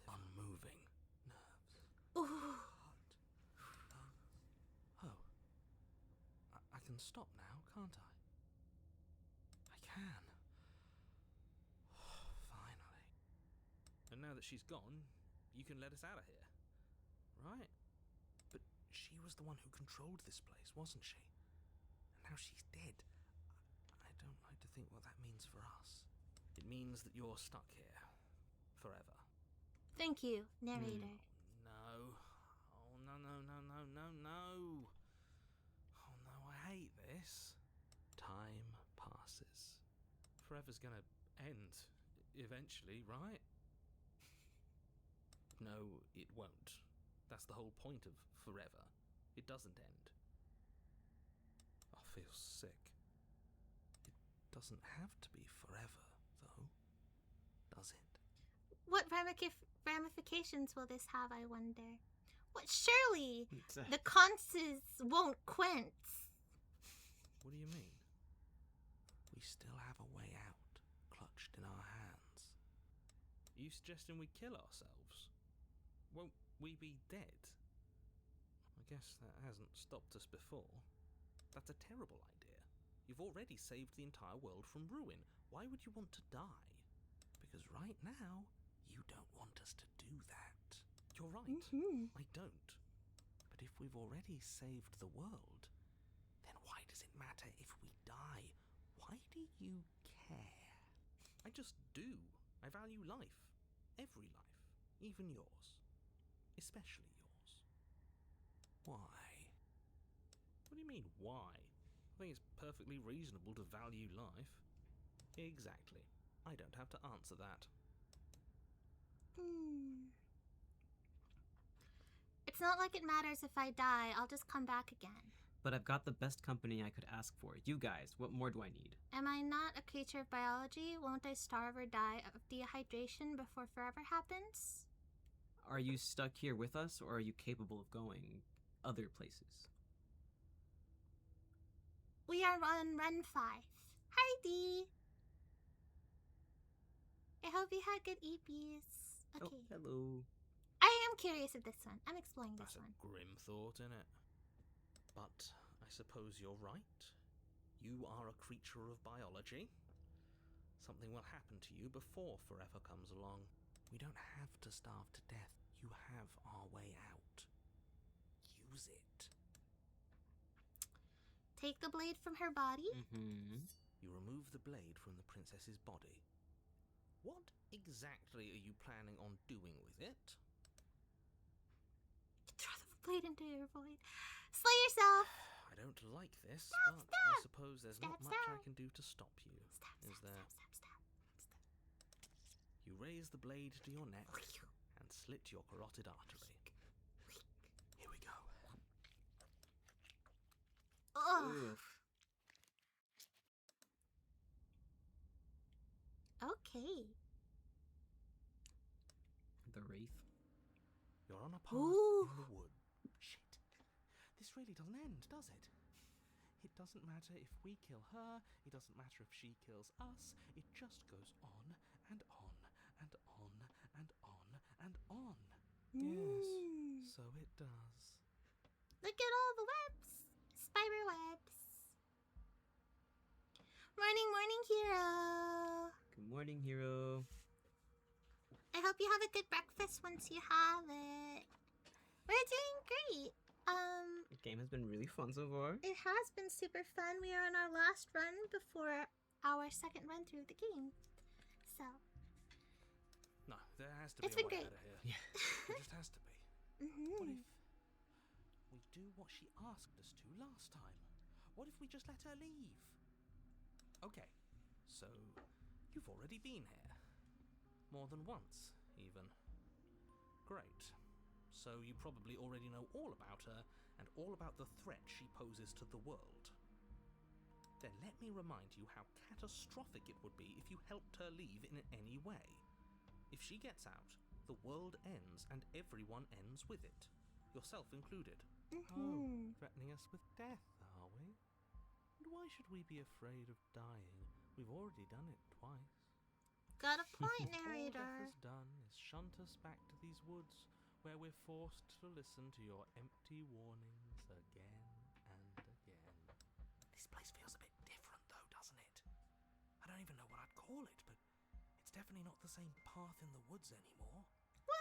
Speaker 3: unmoving. Nerves.
Speaker 1: Ooh.
Speaker 3: Oh. I can stop now, can't I? I can. Finally. And now that she's gone, you can let us out of here. Right? But she was the one who controlled this place, wasn't she? And now she's dead. I don't like to think what that means for us. It means that you're stuck here. Forever.
Speaker 1: Thank you, narrator.
Speaker 3: No. Oh, no. Oh, no, I hate this. Time passes. Forever's gonna end. Eventually, right? No, it won't. That's the whole point of forever. It doesn't end. I feel sick. It doesn't have to be forever, though. Does it?
Speaker 1: What ramifications will this have, I wonder? What, surely the conses won't quench.
Speaker 3: What do you mean? We still have a way out, clutched in our hands. Are you suggesting we kill ourselves? Won't we be dead? I guess that hasn't stopped us before. That's a terrible idea. You've already saved the entire world from ruin. Why would you want to die? Because right now, you don't want us to do that. You're right. I don't. But if we've already saved the world, then why does it matter if we die? Why do you care? I just do. I value life. Every life. Even yours. Especially yours. Why? What do you mean, why? I think it's perfectly reasonable to value life. Exactly. I don't have to answer that.
Speaker 1: It's not like it matters if I die. I'll just come back again.
Speaker 2: But I've got the best company I could ask for. You guys, what more do I need?
Speaker 1: Am I not a creature of biology? Won't I starve or die of dehydration before forever happens?
Speaker 2: Are you stuck here with us, or are you capable of going other places?
Speaker 1: We are on Run 5. Hi, Dee. I hope you had good EPs. Okay.
Speaker 2: Oh, hello.
Speaker 1: I am curious of this one. I'm exploring this
Speaker 3: That's a
Speaker 1: one.
Speaker 3: grim thought, isn't it? But I suppose you're right. You are a creature of biology. Something will happen to you before forever comes along. We don't have to starve to death. You have our way out. Use it.
Speaker 1: Take the blade from her body.
Speaker 2: Mm-hmm.
Speaker 3: You remove the blade from the princess's body. What exactly are you planning on doing with it?
Speaker 1: Throw the blade into your void. Slay yourself.
Speaker 3: I don't like this,
Speaker 1: Stab,
Speaker 3: but
Speaker 1: stab.
Speaker 3: I suppose there's
Speaker 1: Stab,
Speaker 3: not much I
Speaker 1: stab.
Speaker 3: can do to stop you.
Speaker 1: Stab,
Speaker 3: Is
Speaker 1: stab,
Speaker 3: there?
Speaker 1: stab, stab, stab.
Speaker 3: You raise the blade to your neck and slit your carotid artery. Here we go.
Speaker 1: Ugh. Okay.
Speaker 9: The Wraith.
Speaker 3: You're on a path
Speaker 1: Ooh.
Speaker 3: in the wood. Shit. This really doesn't end, does it? It doesn't matter if we kill her, it doesn't matter if she kills us, it just goes on and on and on and on and on. Yes, so it does.
Speaker 1: Look at all the webs. Spider webs. Morning, morning, hero.
Speaker 2: Good morning, hero.
Speaker 1: I hope you have a good breakfast once you have it. We're doing great.
Speaker 2: The game has been really fun so far.
Speaker 1: It has been super fun. We are on our last run before our second run through the game. So,
Speaker 3: No, there has to be
Speaker 1: It's
Speaker 3: a
Speaker 1: been
Speaker 3: way
Speaker 1: great.
Speaker 3: out of here.
Speaker 2: Yeah.
Speaker 3: There just has to be. What if we do what she asked us to last time? What if we just let her leave? Okay, so you've already been here. More than once, even. Great. So you probably already know all about her and all about the threat she poses to the world. Then let me remind you how catastrophic it would be if you helped her leave in any way. If she gets out, the world ends and everyone ends with it, yourself included. Oh, threatening us with death, are we? And why should we be afraid of dying? We've already done it twice.
Speaker 1: got a point,
Speaker 3: All death
Speaker 1: narrator.
Speaker 3: has done is shunt us back to these woods, where we're forced to listen to your empty warnings again and again. This place feels a bit different, though, doesn't it? I don't even know what I'd call it, but it's definitely not the same path in the woods anymore.
Speaker 1: What?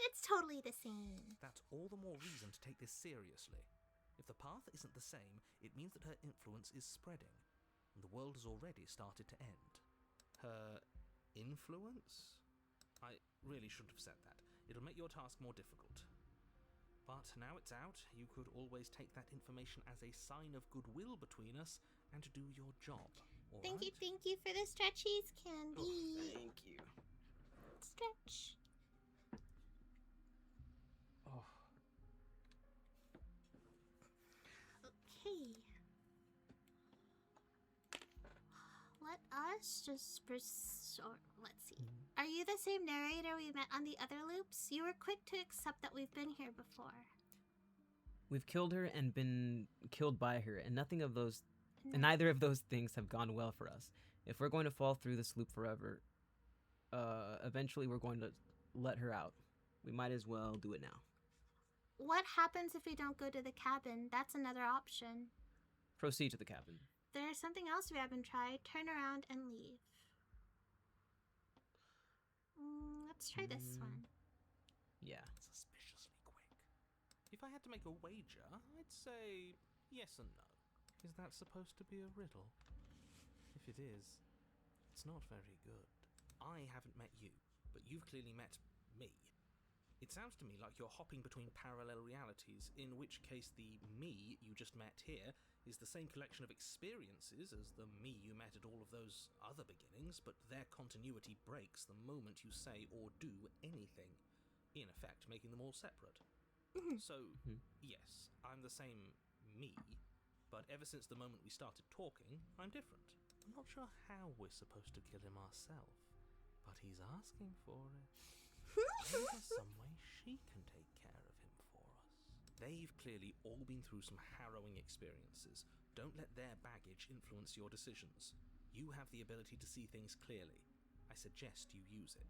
Speaker 1: It's totally the same.
Speaker 3: That's all the more reason to take this seriously. If the path isn't the same, it means that her influence is spreading, and the world has already started to end. Her influence? I really shouldn't have said that. It'll make your task more difficult. But now it's out, you could always take that information as a sign of goodwill between us and do your job. All
Speaker 1: Thank
Speaker 3: right?
Speaker 1: you for the stretchies, Candy.
Speaker 2: Thank you.
Speaker 1: Stretch.
Speaker 2: Oh.
Speaker 1: Okay. Let us just let's see. Are you the same narrator we met on the other loops? You were quick to accept that we've been here before.
Speaker 2: We've killed her and been killed by her, and nothing of those,
Speaker 1: No.
Speaker 2: and neither of those things have gone well for us. If we're going to fall through this loop forever, eventually we're going to let her out. We might as well do it now.
Speaker 1: What happens if we don't go to the cabin? That's another option.
Speaker 2: Proceed to the cabin.
Speaker 1: There's something else we haven't tried. Turn around and leave. Let's try this one.
Speaker 2: Yeah.
Speaker 3: Suspiciously quick. If I had to make a wager, I'd say yes and no. Is that supposed to be a riddle? If it is, it's not very good. I haven't met you, but you've clearly met me. It sounds to me like you're hopping between parallel realities, in which case the me you just met here is the same collection of experiences as the me you met at all of those other beginnings, but their continuity breaks the moment you say or do anything, in effect making them all separate. So, yes, I'm the same me, but ever since the moment we started talking, I'm different. I'm not sure how we're supposed to kill him ourselves, but he's asking for it. Maybe there's some way she can take care of him for us. They've clearly all been through some harrowing experiences. Don't let their baggage influence your decisions. You have the ability to see things clearly. I suggest you use it.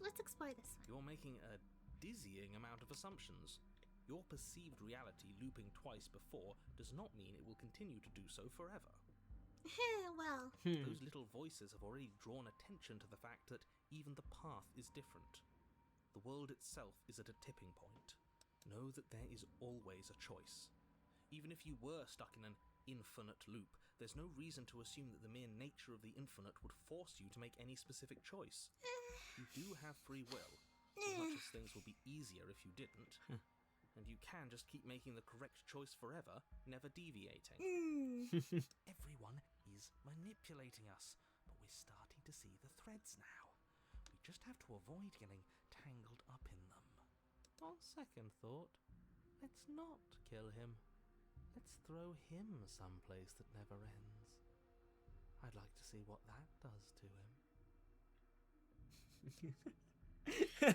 Speaker 1: Let's explore this one.
Speaker 3: You're making a dizzying amount of assumptions. Your perceived reality looping twice before does not mean it will continue to do so forever.
Speaker 1: Well,
Speaker 3: Those little voices have already drawn attention to the fact that even the path is different. The world itself is at a tipping point. Know that there is always a choice. Even if you were stuck in an infinite loop, there's no reason to assume that the mere nature of the infinite would force you to make any specific choice. You do have free will, as much as things would be easier if you didn't. And you can just keep making the correct choice forever, never deviating. Everyone is manipulating us, but we're starting to see the threads now. We just have to avoid getting tangled up in them. On second thought, let's not kill him. Let's throw him someplace that never ends. I'd like to see what that does to him.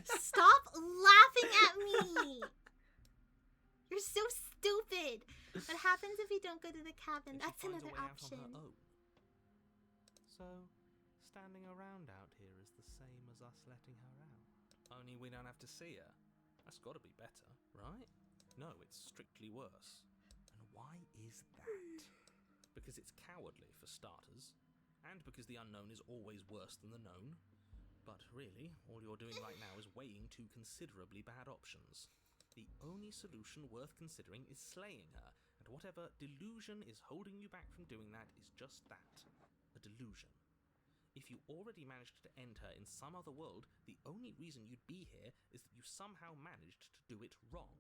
Speaker 1: stop laughing at me! You're so stupid. What happens if you don't go to the cabin?
Speaker 3: If she
Speaker 1: That's
Speaker 3: finds
Speaker 1: another
Speaker 3: a way
Speaker 1: option.
Speaker 3: Out on her own. So, standing around out here is the same as us letting her out. Only we don't have to see her. That's got to be better, right? No, it's strictly worse. And why is that? Because it's cowardly, for starters, and because the unknown is always worse than the known. But really, all you're doing right now is weighing two considerably bad options. The only solution worth considering is slaying her, and whatever delusion is holding you back from doing that is just that, a delusion. If you already managed to end her in some other world, the only reason you'd be here is that you somehow managed to do it wrong.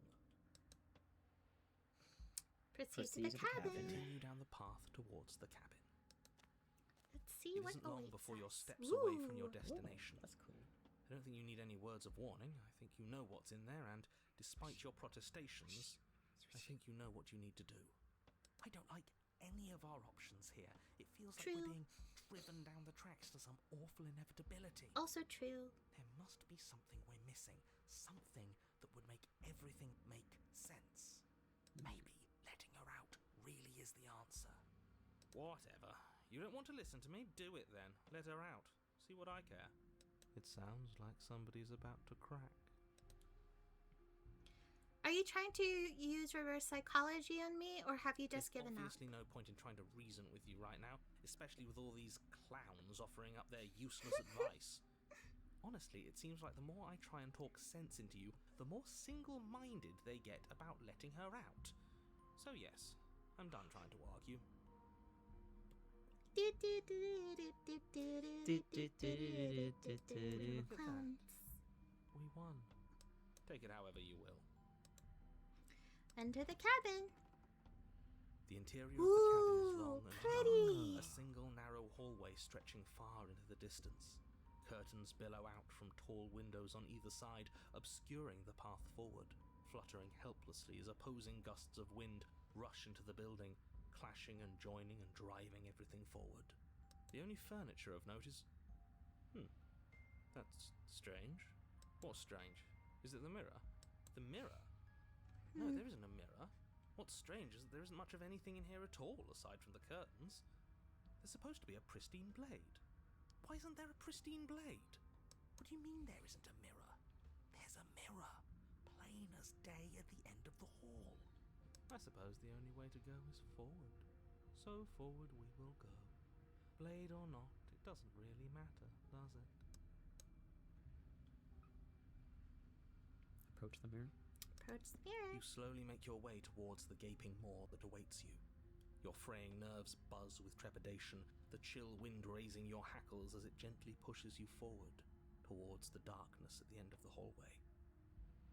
Speaker 1: Proceed to the cabin.
Speaker 3: Continue down the path towards the cabin.
Speaker 1: Let's see
Speaker 3: It
Speaker 1: what
Speaker 3: isn't long
Speaker 1: awaits
Speaker 3: before you're
Speaker 1: us.
Speaker 3: steps away from your
Speaker 1: Ooh.
Speaker 3: destination.
Speaker 9: That's cool.
Speaker 3: I don't think you need any words of warning. I think you know what's in there, and despite your protestations, I think you know what you need to do. I don't like any of our options here. It feels like we're
Speaker 1: True.
Speaker 3: being driven down the tracks to some awful inevitability.
Speaker 1: Also true.
Speaker 3: There must be something we're missing. Something that would make everything make sense. Maybe letting her out really is the answer. Whatever. You don't want to listen to me? Do it then. Let her out. See what I care. It sounds like somebody's about to crack.
Speaker 1: Are you trying to use reverse psychology on me, or have you just
Speaker 3: There's
Speaker 1: given up?
Speaker 3: obviously no point in trying to reason with you right now, especially with all these clowns offering up their useless advice. Honestly, it seems like the more I try and talk sense into you, the more single-minded they get about letting her out. So yes, I'm done trying to argue.
Speaker 1: Clowns.
Speaker 3: We won. Take it however you will.
Speaker 1: Enter the cabin.
Speaker 3: The interior of the cabin is
Speaker 1: Ooh,
Speaker 3: long and
Speaker 1: pretty.
Speaker 3: dark, a single narrow hallway stretching far into the distance. Curtains billow out from tall windows on either side, obscuring the path forward, fluttering helplessly as opposing gusts of wind rush into the building, clashing and joining and driving everything forward. The only furniture of note is... that's strange. What's strange? Is it the mirror? The mirror? No, there isn't a mirror. What's strange is that there isn't much of anything in here at all, aside from the curtains. There's supposed to be a pristine blade. Why isn't there a pristine blade? What do you mean there isn't a mirror? There's a mirror, plain as day at the end of the hall. I suppose the only way to go is forward. So forward we will go. Blade or not, it doesn't really matter, does it?
Speaker 9: Approach the mirror.
Speaker 1: Approach the mirror.
Speaker 3: You slowly make your way towards the gaping maw that awaits you. Your fraying nerves buzz with trepidation, the chill wind raising your hackles as it gently pushes you forward, towards the darkness at the end of the hallway.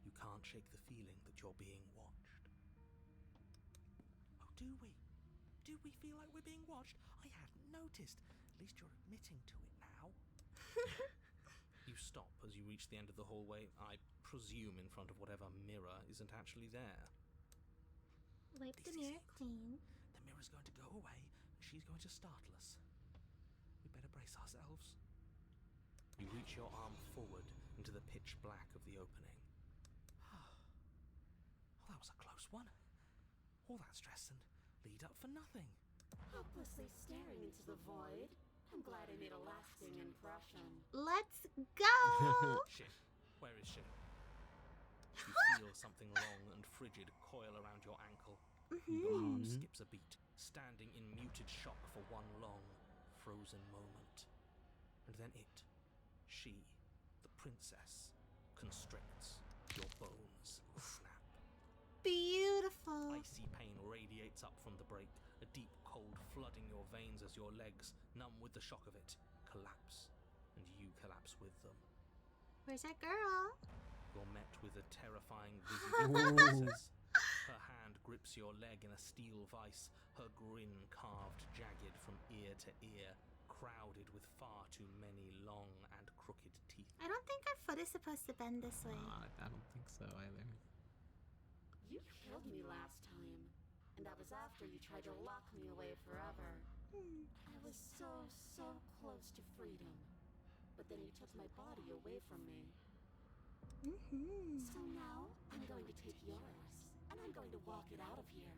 Speaker 3: You can't shake the feeling that you're being watched. Oh, do we? Do we feel like we're being watched? I hadn't noticed. At least you're admitting to it now. You stop as you reach the end of the hallway, I presume in front of whatever mirror isn't actually there.
Speaker 1: Wipe the mirror clean.
Speaker 3: The mirror's going to go away, and she's going to startle us. We better brace ourselves. You reach your arm forward into the pitch black of the opening. Oh, that was a close one. All that stress and lead up for nothing.
Speaker 6: Hopelessly staring into the void. I'm glad I made a lasting impression.
Speaker 1: Let's go!
Speaker 3: Shit, where is she? You feel something long and frigid coil around your ankle. Your heart skips a beat. standing in muted shock for one long, frozen moment. And then she, the princess, constricts. Your bones snap.
Speaker 1: Beautiful.
Speaker 3: Icy pain radiates up from the break, a deep cold flooding your veins as your legs, numb with the shock of it, collapse, and you collapse with them.
Speaker 1: Where's that girl?
Speaker 3: You're met with a terrifying visage of the princess. Her hand grips your leg in a steel vice, her grin carved jagged from ear to ear, crowded with far too many long and crooked teeth.
Speaker 1: I don't think our foot is supposed to bend this way.
Speaker 9: I don't think so either.
Speaker 4: You killed me last time, and that was after you tried to lock me away forever. I was so close to freedom, but then you took my body away from me. So now I'm going to take yours, and I'm going to walk it out of here.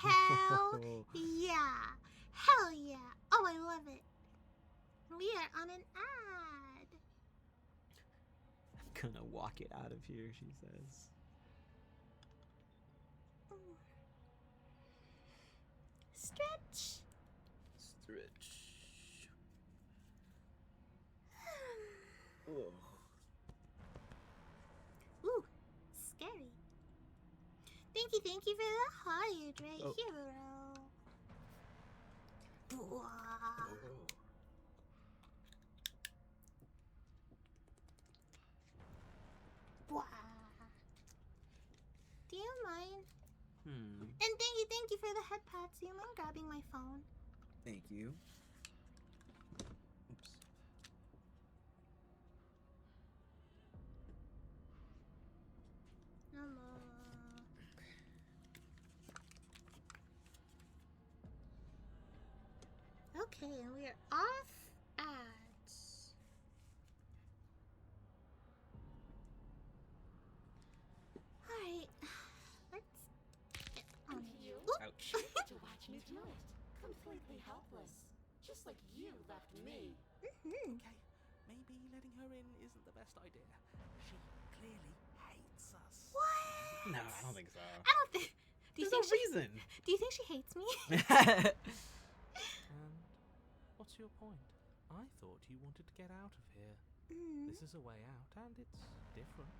Speaker 1: Hell yeah. Hell yeah. Oh, I love it. We are on an ad.
Speaker 9: I'm gonna walk it out of here, she says.
Speaker 1: Stretch.
Speaker 9: Stretch. Oh.
Speaker 1: Ooh, scary. Thank you for the hydrate, hero. Bwah. Bwah. Do you mind? And thank you for the head pats. Do you mind grabbing my phone?
Speaker 9: Thank you. Oops.
Speaker 1: Okay, and we are off ads. Alright, let's get on
Speaker 4: You
Speaker 9: Ouch.
Speaker 4: to watch me do it, completely helpless, just like you left me.
Speaker 3: Okay, maybe letting her in isn't the best idea. She clearly hates us.
Speaker 1: What?
Speaker 9: No, I don't think so.
Speaker 1: I don't think. Do you
Speaker 9: There's
Speaker 1: think
Speaker 9: no reason.
Speaker 1: Do you think she hates me?
Speaker 3: And what's your point? I thought you wanted to get out of here. This is a way out, and it's different.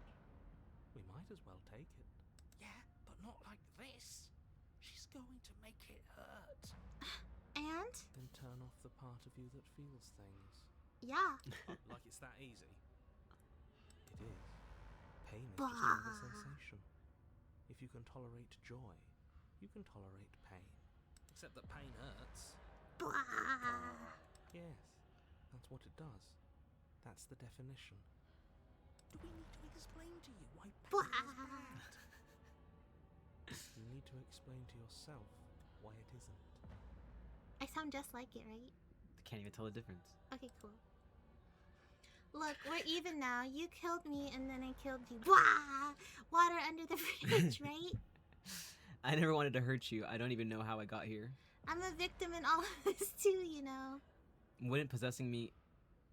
Speaker 3: We might as well take it. Yeah, but not like this. She's going to make it hurt.
Speaker 1: And?
Speaker 3: Then turn off the part of you that feels things.
Speaker 1: Yeah.
Speaker 3: Like it's that easy. It is. Pain is just another sensation. If you can tolerate joy, you can tolerate pain. Except that pain hurts.
Speaker 1: Blah.
Speaker 3: Yes, that's what it does. That's the definition. Do we need to explain to you why pain is bad? You need to explain to yourself why it isn't.
Speaker 1: I sound just like it, right?
Speaker 9: Can't even tell the difference.
Speaker 1: Okay, cool. Look, we're even now. You killed me and then I killed you. Blah! Water under the fridge, right?
Speaker 9: I never wanted to hurt you. I don't even know how I got here.
Speaker 1: I'm a victim in all of this too, you know.
Speaker 9: Wouldn't possessing me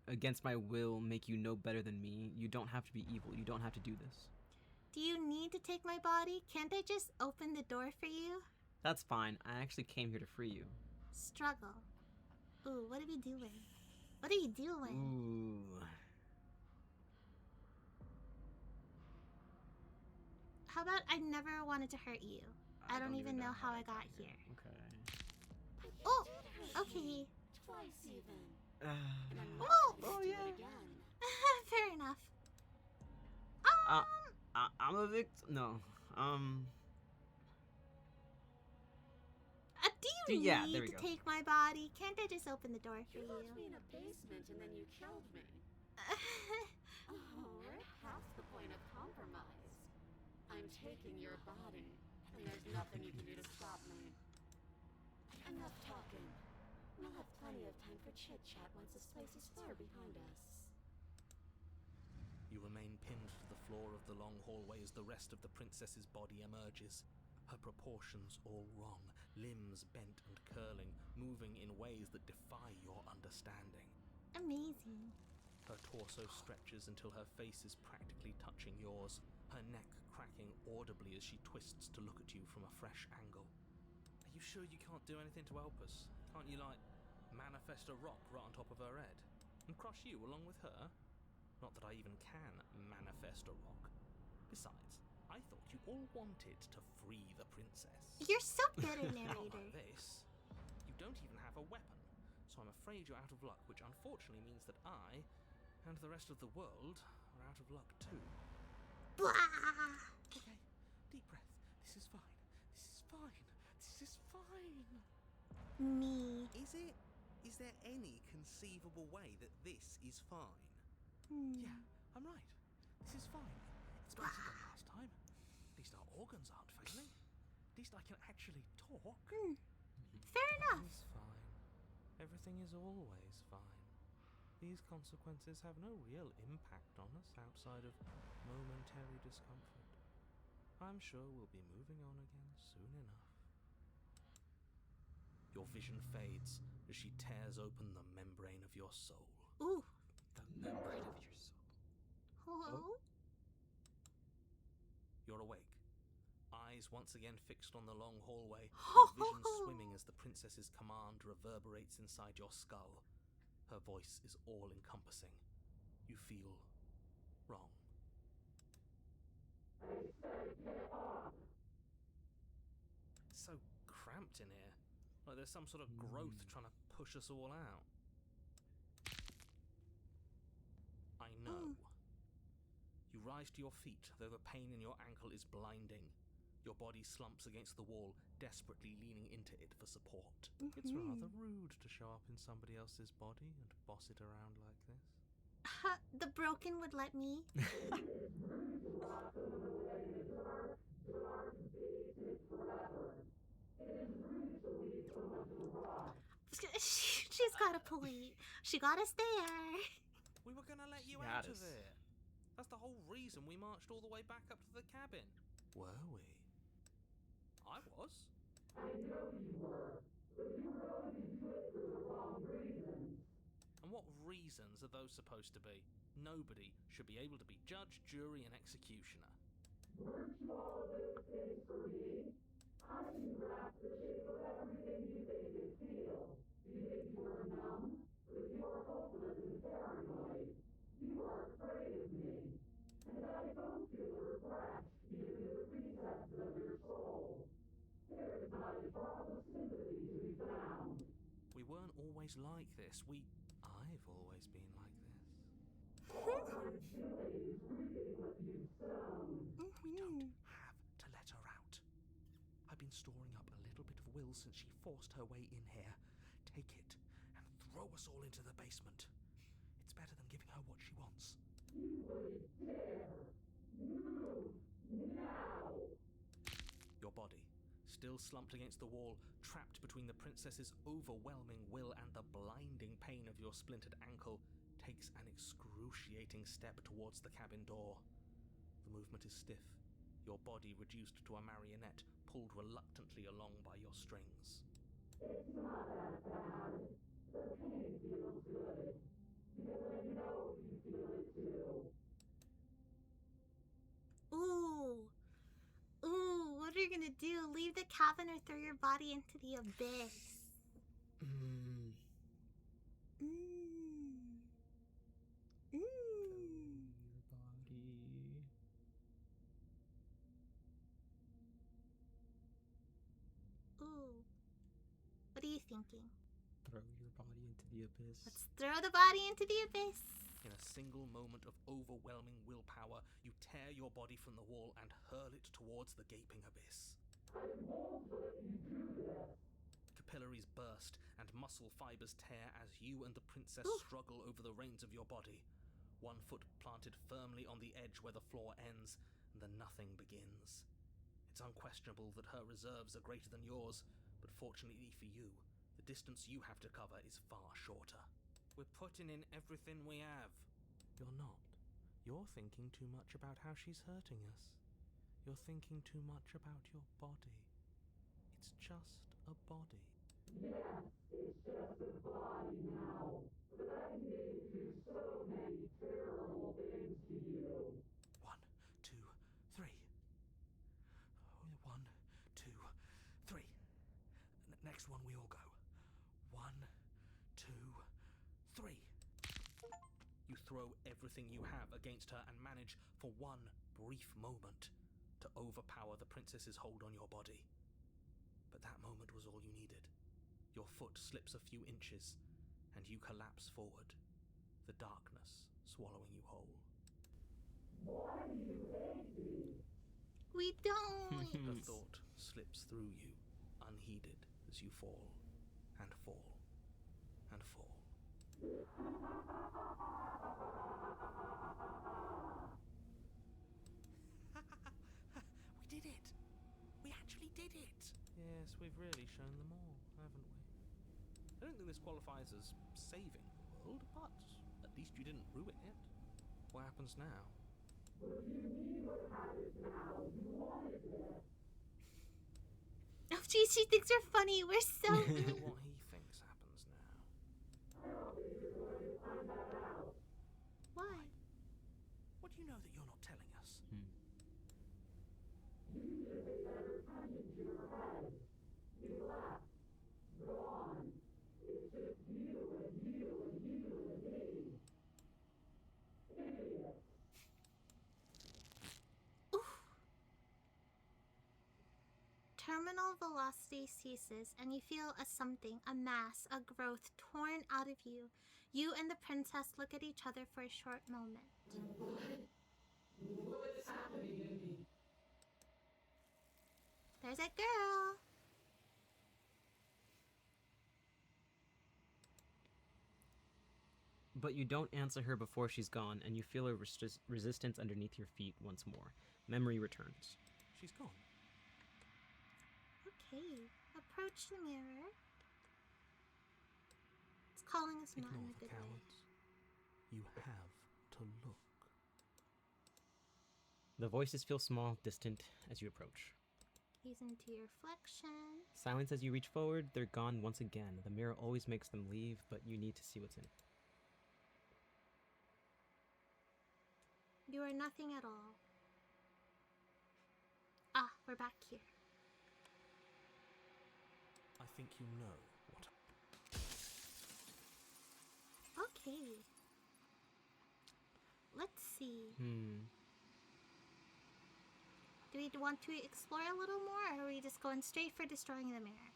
Speaker 9: against my will make you no better than me? You don't have to be evil. You don't have to do this.
Speaker 1: Do you need to take my body? Can't I just open the door for you?
Speaker 9: That's fine. I actually came here to free you.
Speaker 1: Struggle. Ooh, what are we doing? What are you doing?
Speaker 9: Ooh.
Speaker 1: How about I never wanted to hurt you? I don't even know how I got here.
Speaker 9: Okay.
Speaker 1: Oh, okay.
Speaker 4: Twice even.
Speaker 1: Oh,
Speaker 4: Oh yeah. Again.
Speaker 1: fair enough.
Speaker 9: I'm a victim. No.
Speaker 1: Do you
Speaker 9: Yeah,
Speaker 1: need
Speaker 9: there we
Speaker 1: to
Speaker 9: go.
Speaker 1: take my body? Can't I just open the door for
Speaker 4: You
Speaker 1: you?
Speaker 4: locked me in a basement and then you killed me. Oh, we're past the point of compromise. I'm taking your body, and there's nothing you can do to stop me. Enough talking. We'll have plenty of time for chit-chat once this place is far behind us.
Speaker 3: You remain pinned to the floor of the long hallway as the rest of the princess's body emerges. Her proportions all wrong, limbs bent and curling, moving in ways that defy your understanding.
Speaker 1: Amazing.
Speaker 3: Her torso stretches until her face is practically touching yours, her neck cracking audibly as she twists to look at you from a fresh angle.
Speaker 8: Are you sure you can't do anything to help us? Can't you, like, manifest a rock right on top of her head? And crush you along with her? Not that I even can manifest a rock. Besides, I thought you all wanted to free the princess.
Speaker 1: You're so bitter,
Speaker 8: Not
Speaker 1: narrator.
Speaker 8: like this. You don't even have a weapon, so I'm afraid you're out of luck, which unfortunately means that I, and the rest of the world, are out of luck too.
Speaker 1: Blah!
Speaker 8: Okay, deep breath. This is fine. This is fine. This is fine.
Speaker 1: Me.
Speaker 8: Is it? Is there any conceivable way that this is fine? Yeah, I'm right. This is fine. It's better than last time. At least our organs aren't failing. At least I can actually talk.
Speaker 1: Fair enough.
Speaker 8: It's fine. Everything is always fine. These consequences have no real impact on us outside of momentary discomfort. I'm sure we'll be moving on again soon enough. Your vision fades as she tears open the membrane of your soul.
Speaker 1: Ooh.
Speaker 2: The membrane of your soul.
Speaker 1: Hello?
Speaker 8: You're awake. Eyes once again fixed on the long hallway, your vision swimming as the princess's command reverberates inside your skull. Her voice is all-encompassing. You feel wrong. It's so cramped in here. Like there's some sort of growth trying to push us all out. I know. You rise to your feet, though the pain in your ankle is blinding. Your body slumps against the wall, desperately leaning into it for support. It's rather rude to show up in somebody else's body and boss it around like this.
Speaker 1: The broken would let me. She's got a point. She got us there.
Speaker 8: We were gonna let you
Speaker 2: She
Speaker 8: out
Speaker 2: had
Speaker 8: of
Speaker 2: us.
Speaker 8: there. That's the whole reason we marched all the way back up to the cabin. Were we? I was. And what reasons are those supposed to be? Nobody should be able to be judge, jury, and executioner. We weren't always like this. I've always been like this. We don't have to let her out. I've been storing up a little bit of will since she forced her way in here. Take it and throw us all into the basement. It's better than giving her what she wants. Your body, still slumped against the wall, trapped between the princess's overwhelming will and the blinding pain of your splintered ankle, takes an excruciating step towards the cabin door. The movement is stiff, your body reduced to a marionette, pulled reluctantly along by your strings.
Speaker 1: Ooh. Ooh, what are you gonna do? Leave the cabin or throw your body into the abyss?
Speaker 2: Mm.
Speaker 1: Mmm.
Speaker 2: Your body.
Speaker 1: Ooh. What are you thinking?
Speaker 2: Throw your body into the abyss.
Speaker 1: Let's throw the body into the abyss.
Speaker 8: In a single moment of overwhelming willpower, you tear your body from the wall and hurl it towards the gaping abyss. Capillaries burst and muscle fibers tear as you and the princess struggle over the reins of your body. One foot planted firmly on the edge where the floor ends, and the nothing begins. It's unquestionable that her reserves are greater than yours, but fortunately for you, the distance you have to cover is far shorter. We're putting in everything we have. You're not. You're thinking too much about how she's hurting us. You're thinking too much about your body. It's just a body. One, two, three. 1, 2, 3.
Speaker 3: next one we all go. 1, 2, 3. You throw everything you have against her and manage, for one brief moment, to overpower the princess's hold on your body. But that moment was all you needed. Your foot slips a few inches, and you collapse forward, the darkness swallowing you whole.
Speaker 1: We don't.
Speaker 3: A thought slips through you, unheeded, as you fall, and fall, and fall. We did it! We actually did it! Yes, we've really shown them all, haven't we? I don't think this qualifies as saving the world, but at least you didn't ruin it. What happens now?
Speaker 1: Oh, geez, she thinks we're funny. We're so
Speaker 3: What
Speaker 1: mean.
Speaker 3: he thinks happens now.
Speaker 1: Why?
Speaker 3: What do you know that you're not telling us?
Speaker 1: Terminal velocity ceases, and you feel a something, a mass, a growth torn out of you. You and the princess look at each other for a short moment.
Speaker 6: What is happening to me?
Speaker 1: There's a girl.
Speaker 2: But you don't answer her before she's gone, and you feel a resistance underneath your feet once more. Memory returns.
Speaker 3: She's gone.
Speaker 1: Okay, approach the mirror. It's calling us not in
Speaker 3: Ignore
Speaker 1: a
Speaker 3: the
Speaker 1: good way.
Speaker 3: cowards. You have to look.
Speaker 2: The voices feel small, distant, as you approach.
Speaker 1: Gaze into your reflection.
Speaker 2: Silence as you reach forward, they're gone once again. The mirror always makes them leave, but you need to see what's in it.
Speaker 1: You are nothing at all. Ah, we're back here.
Speaker 3: I think you know what.
Speaker 1: Okay. Let's see. Do we want to explore a little more, or are we just going straight for destroying the mirror?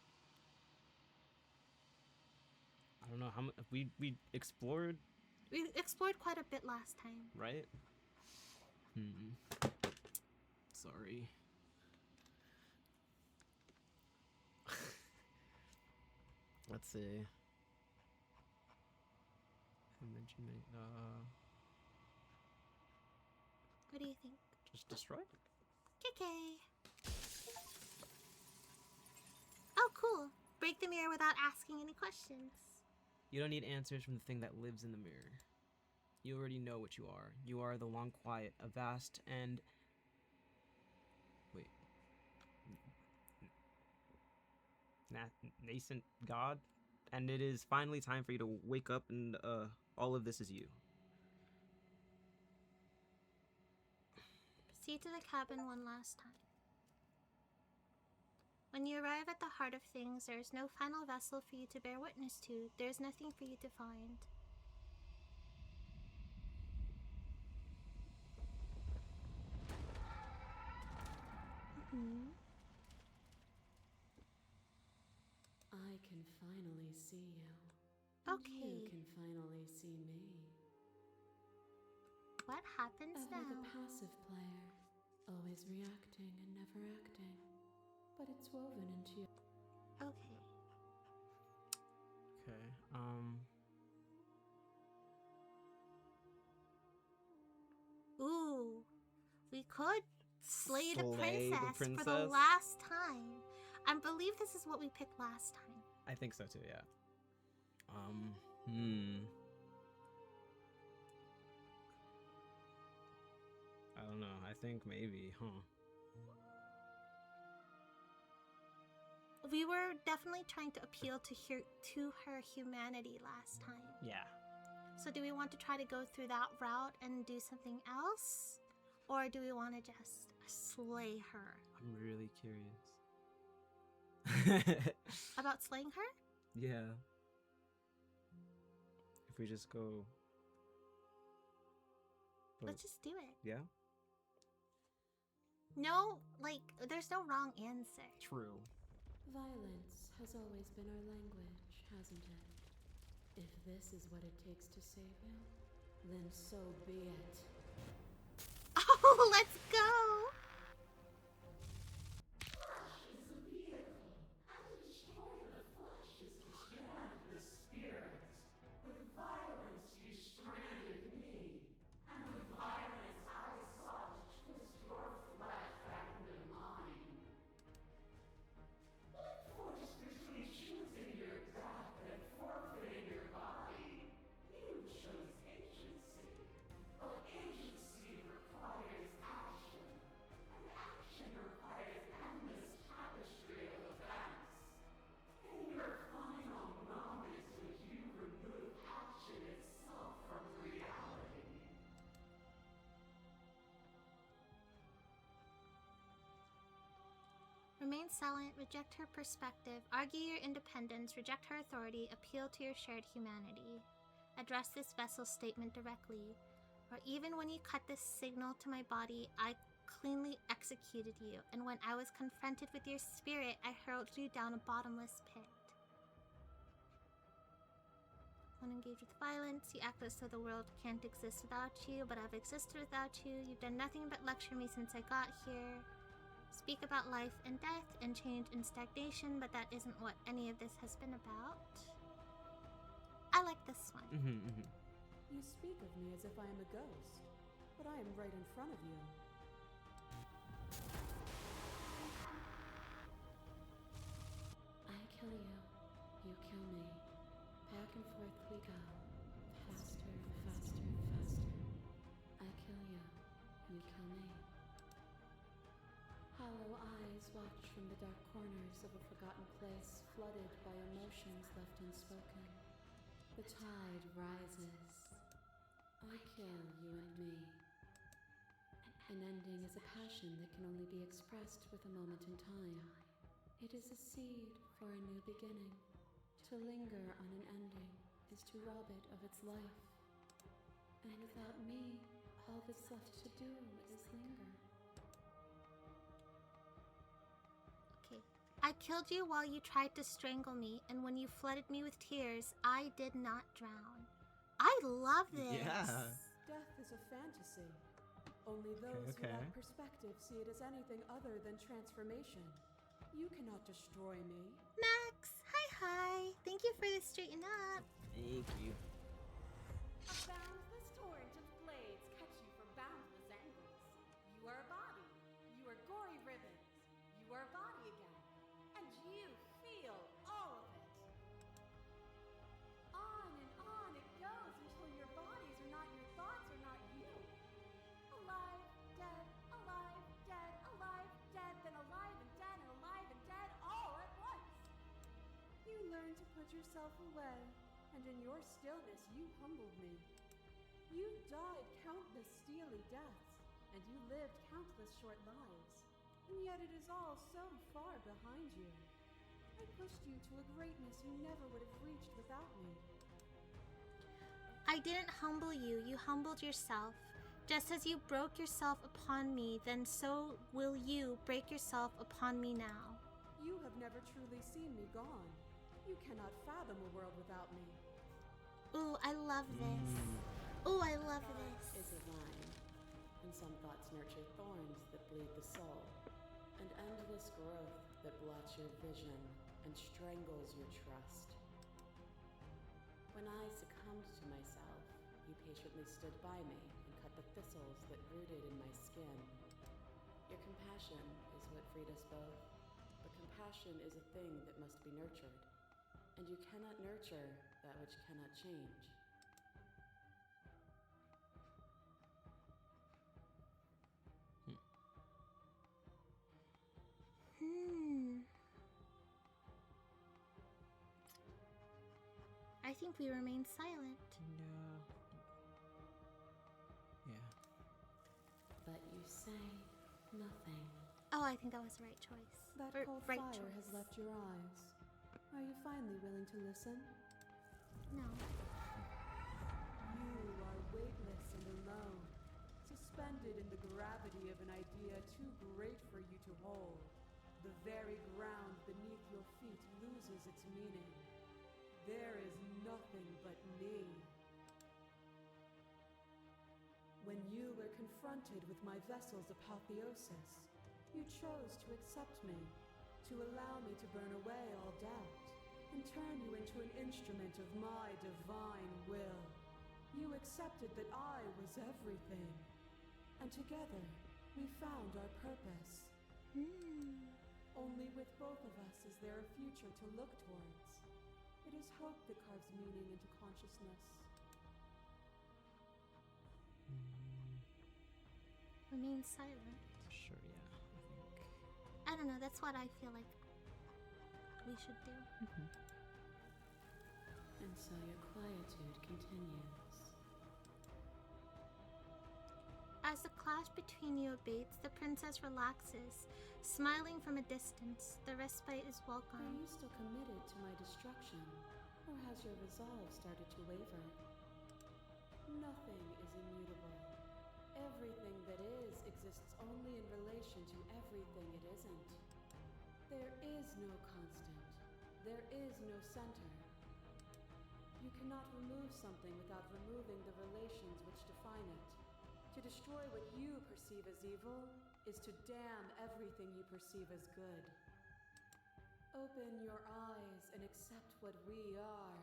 Speaker 2: I don't know how much we explored,
Speaker 1: We explored quite a bit last time.
Speaker 2: right? Sorry. Let's see.
Speaker 1: What do you think?
Speaker 2: Just destroy it.
Speaker 1: KK. Oh, cool. Break the mirror without asking any questions.
Speaker 2: You don't need answers from the thing that lives in the mirror. You already know what you are. You are the long quiet, a vast and... Wait. Nascent god? And it is finally time for you to wake up and, all of this is you.
Speaker 1: Proceed to the cabin one last time. When you arrive at the heart of things, there is no final vessel for you to bear witness to. There is nothing for you to find.
Speaker 4: I can finally see you.
Speaker 1: Okay.
Speaker 4: You can finally see me.
Speaker 1: What happens
Speaker 4: Ever the
Speaker 1: now?
Speaker 4: passive player, always reacting and never acting. But it's woven into you.
Speaker 1: Okay.
Speaker 2: Okay,
Speaker 1: Ooh. We could slay the
Speaker 2: Slay the
Speaker 1: princess for the
Speaker 2: princess?
Speaker 1: last time. I believe this is what we picked last time.
Speaker 2: I think so too, yeah. I don't know, I think maybe, huh?
Speaker 1: We were definitely trying to appeal to her humanity last time.
Speaker 2: Yeah.
Speaker 1: So do we want to try to go through that route and do something else? Or do we want to just slay her?
Speaker 2: I'm really curious.
Speaker 1: About slaying her?
Speaker 2: Yeah. If we just go.
Speaker 1: Let's just do it.
Speaker 2: Yeah?
Speaker 1: No, like, there's no wrong answer.
Speaker 2: True.
Speaker 4: Violence has always been our language, hasn't it? If this is what it takes to save you, then so be it.
Speaker 1: Oh, let's go! Remain silent, reject her perspective, argue your independence, reject her authority, appeal to your shared humanity. Address this vessel's statement directly. Or even when you cut this signal to my body, I cleanly executed you, and when I was confronted with your spirit, I hurled you down a bottomless pit. When engaged with violence, you act as though the world can't exist without you, but I've existed without you. You've done nothing but lecture me since I got here. Speak about life and death and change and stagnation, but that isn't what any of this has been about. I like this one.
Speaker 4: You speak of me as if I am a ghost, but I am right in front of you. I kill you, you kill me. Back and forth we go. Faster, faster, faster. I kill you, you kill me. Hollow eyes watch from the dark corners of a forgotten place, flooded by emotions left unspoken. The tide rises. I kill you and me. An ending is a passion that can only be expressed with a moment in time. It is a seed for a new beginning. To linger on an ending is to rob it of its life. And without me, all that's left to do is linger.
Speaker 1: I killed you while you tried to strangle me, and when you flooded me with tears, I did not drown. I love this.
Speaker 2: Yeah.
Speaker 4: Death is a fantasy. Only those who lack perspective see it as anything other than transformation. You cannot destroy me.
Speaker 1: Max, hi. Thank you for the straighten up.
Speaker 2: Thank you.
Speaker 4: A boundless torrent of blades cut you from boundless angles. You are a body. You are gory ribbons. You are a body again. And you feel all of it. On it goes until your bodies are not your thoughts, are not you. Alive, dead, alive, dead, alive, dead, then alive and dead, and alive and dead, all at once. You learn to put yourself away, and in your stillness you humbled me. You died countless steely deaths, and you lived countless short lives. And yet it is all so far behind you. I pushed you to a greatness you never would have reached without me.
Speaker 1: I didn't humble you, you humbled yourself. Just as you broke yourself upon me, then so will you break yourself upon me now.
Speaker 4: You have never truly seen me gone. You cannot fathom a world without me.
Speaker 1: Ooh, I love this. Ooh, I love this.
Speaker 4: Is a vine, and some thoughts nurture thorns that bleed the soul. And endless growth that blots your vision and strangles your trust. When I succumbed to myself, you patiently stood by me and cut the thistles that rooted in my skin. Your compassion is what freed us both, but compassion is a thing that must be nurtured, and you cannot nurture that which cannot change.
Speaker 1: I think we remain silent.
Speaker 2: Yeah.
Speaker 4: But you say nothing.
Speaker 1: Oh, I think that was the right choice.
Speaker 4: That
Speaker 1: Or
Speaker 4: cold
Speaker 1: right
Speaker 4: fire
Speaker 1: choice.
Speaker 4: has left your eyes. Are you finally willing to listen?
Speaker 1: No.
Speaker 4: You are weightless and alone, suspended in the gravity of an idea too great for you to hold. The very ground beneath your feet loses its meaning. There is nothing but me. When you were confronted with my vessel's apotheosis, you chose to accept me, to allow me to burn away all doubt, and turn you into an instrument of my divine will. You accepted that I was everything, and together we found our purpose. Only with both of us is there a future to look towards. It is hope that carves meaning into consciousness.
Speaker 1: Remain silent.
Speaker 2: Sure, yeah.
Speaker 1: I don't know, that's what I feel like we should do.
Speaker 4: And so your quietude continues.
Speaker 1: As the clash between you abates, the princess relaxes, smiling from a distance. The respite is
Speaker 4: Are
Speaker 1: welcome.
Speaker 4: you still committed to my destruction, or has your resolve started to waver? Nothing is immutable. Everything that is exists only in relation to everything it isn't. There is no constant. There is no center. You cannot remove something without removing the relations which define it. To destroy what you perceive as evil is to damn everything you perceive as good. Open your eyes and accept what we are.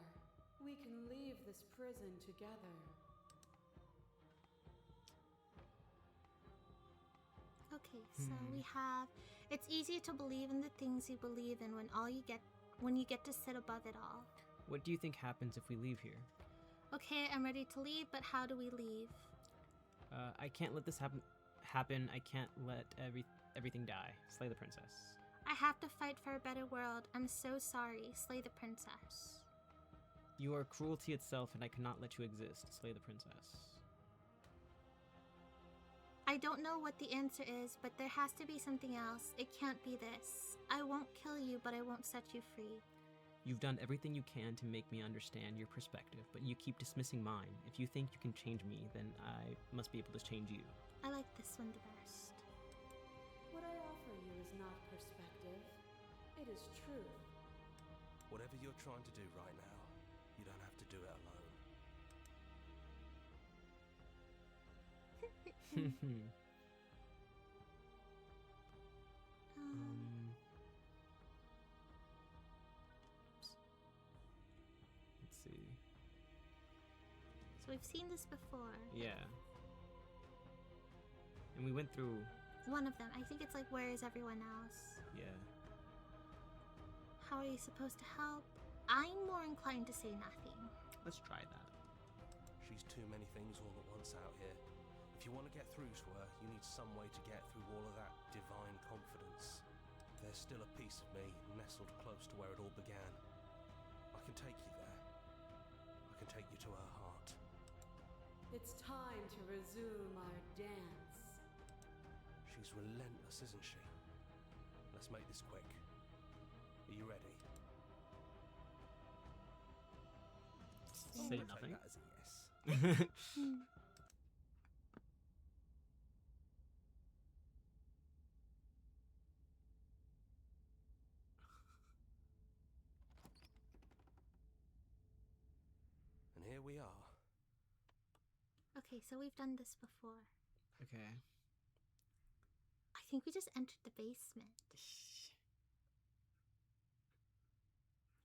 Speaker 4: We can leave this prison together.
Speaker 1: Okay, so we have, it's easier to believe in the things you believe in when you get to sit above it all.
Speaker 2: What do you think happens if we leave here?
Speaker 1: Okay, I'm ready to leave, but how do we leave?
Speaker 2: I can't let this happen. I can't let everything die. Slay the princess.
Speaker 1: I have to fight for a better world. I'm so sorry. Slay the princess.
Speaker 2: You are cruelty itself, and I cannot let you exist. Slay the princess.
Speaker 1: I don't know what the answer is, but there has to be something else. It can't be this. I won't kill you, but I won't set you free.
Speaker 2: You've done everything you can to make me understand your perspective, but you keep dismissing mine. If you think you can change me, then I must be able to change you.
Speaker 1: I like this one the best.
Speaker 4: What I offer you is not perspective. It is truth.
Speaker 7: Whatever you're trying to do right now, you don't have to do it alone.
Speaker 2: Let's see.
Speaker 1: So we've seen this before.
Speaker 2: Yeah. And we went through.
Speaker 1: One of them. I think it's like, where is everyone else?
Speaker 2: Yeah.
Speaker 1: How are you supposed to help? I'm more inclined to say nothing.
Speaker 2: Let's try that.
Speaker 7: She's too many things all at once out here. If you want to get through to her, you need some way to get through all of that divine confidence. There's still a piece of me nestled close to where it all began. I can take you there. I can take you to her heart.
Speaker 4: It's time to resume our dance.
Speaker 7: She's relentless, isn't she? Let's make this quick. Are you ready?
Speaker 2: Say
Speaker 7: I'll
Speaker 2: nothing.
Speaker 7: take that as a yes. And here we are.
Speaker 1: Okay, so we've done this before.
Speaker 2: Okay.
Speaker 1: I think we just entered the basement.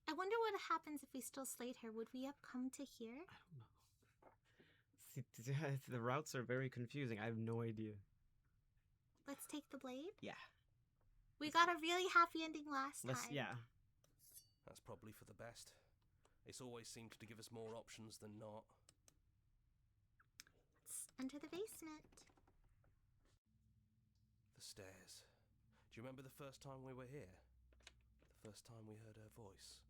Speaker 1: I wonder what happens if we still slayed her. Would we have come to here?
Speaker 2: I don't know. See, the routes are very confusing. I have no idea.
Speaker 1: Let's take the blade.
Speaker 2: Yeah.
Speaker 1: We got a really happy ending last time.
Speaker 2: Yeah.
Speaker 7: That's probably for the best. It's always seemed to give us more options than not.
Speaker 1: Let's enter the basement.
Speaker 7: The stairs. Do you remember the first time we were here? The first time we heard her voice?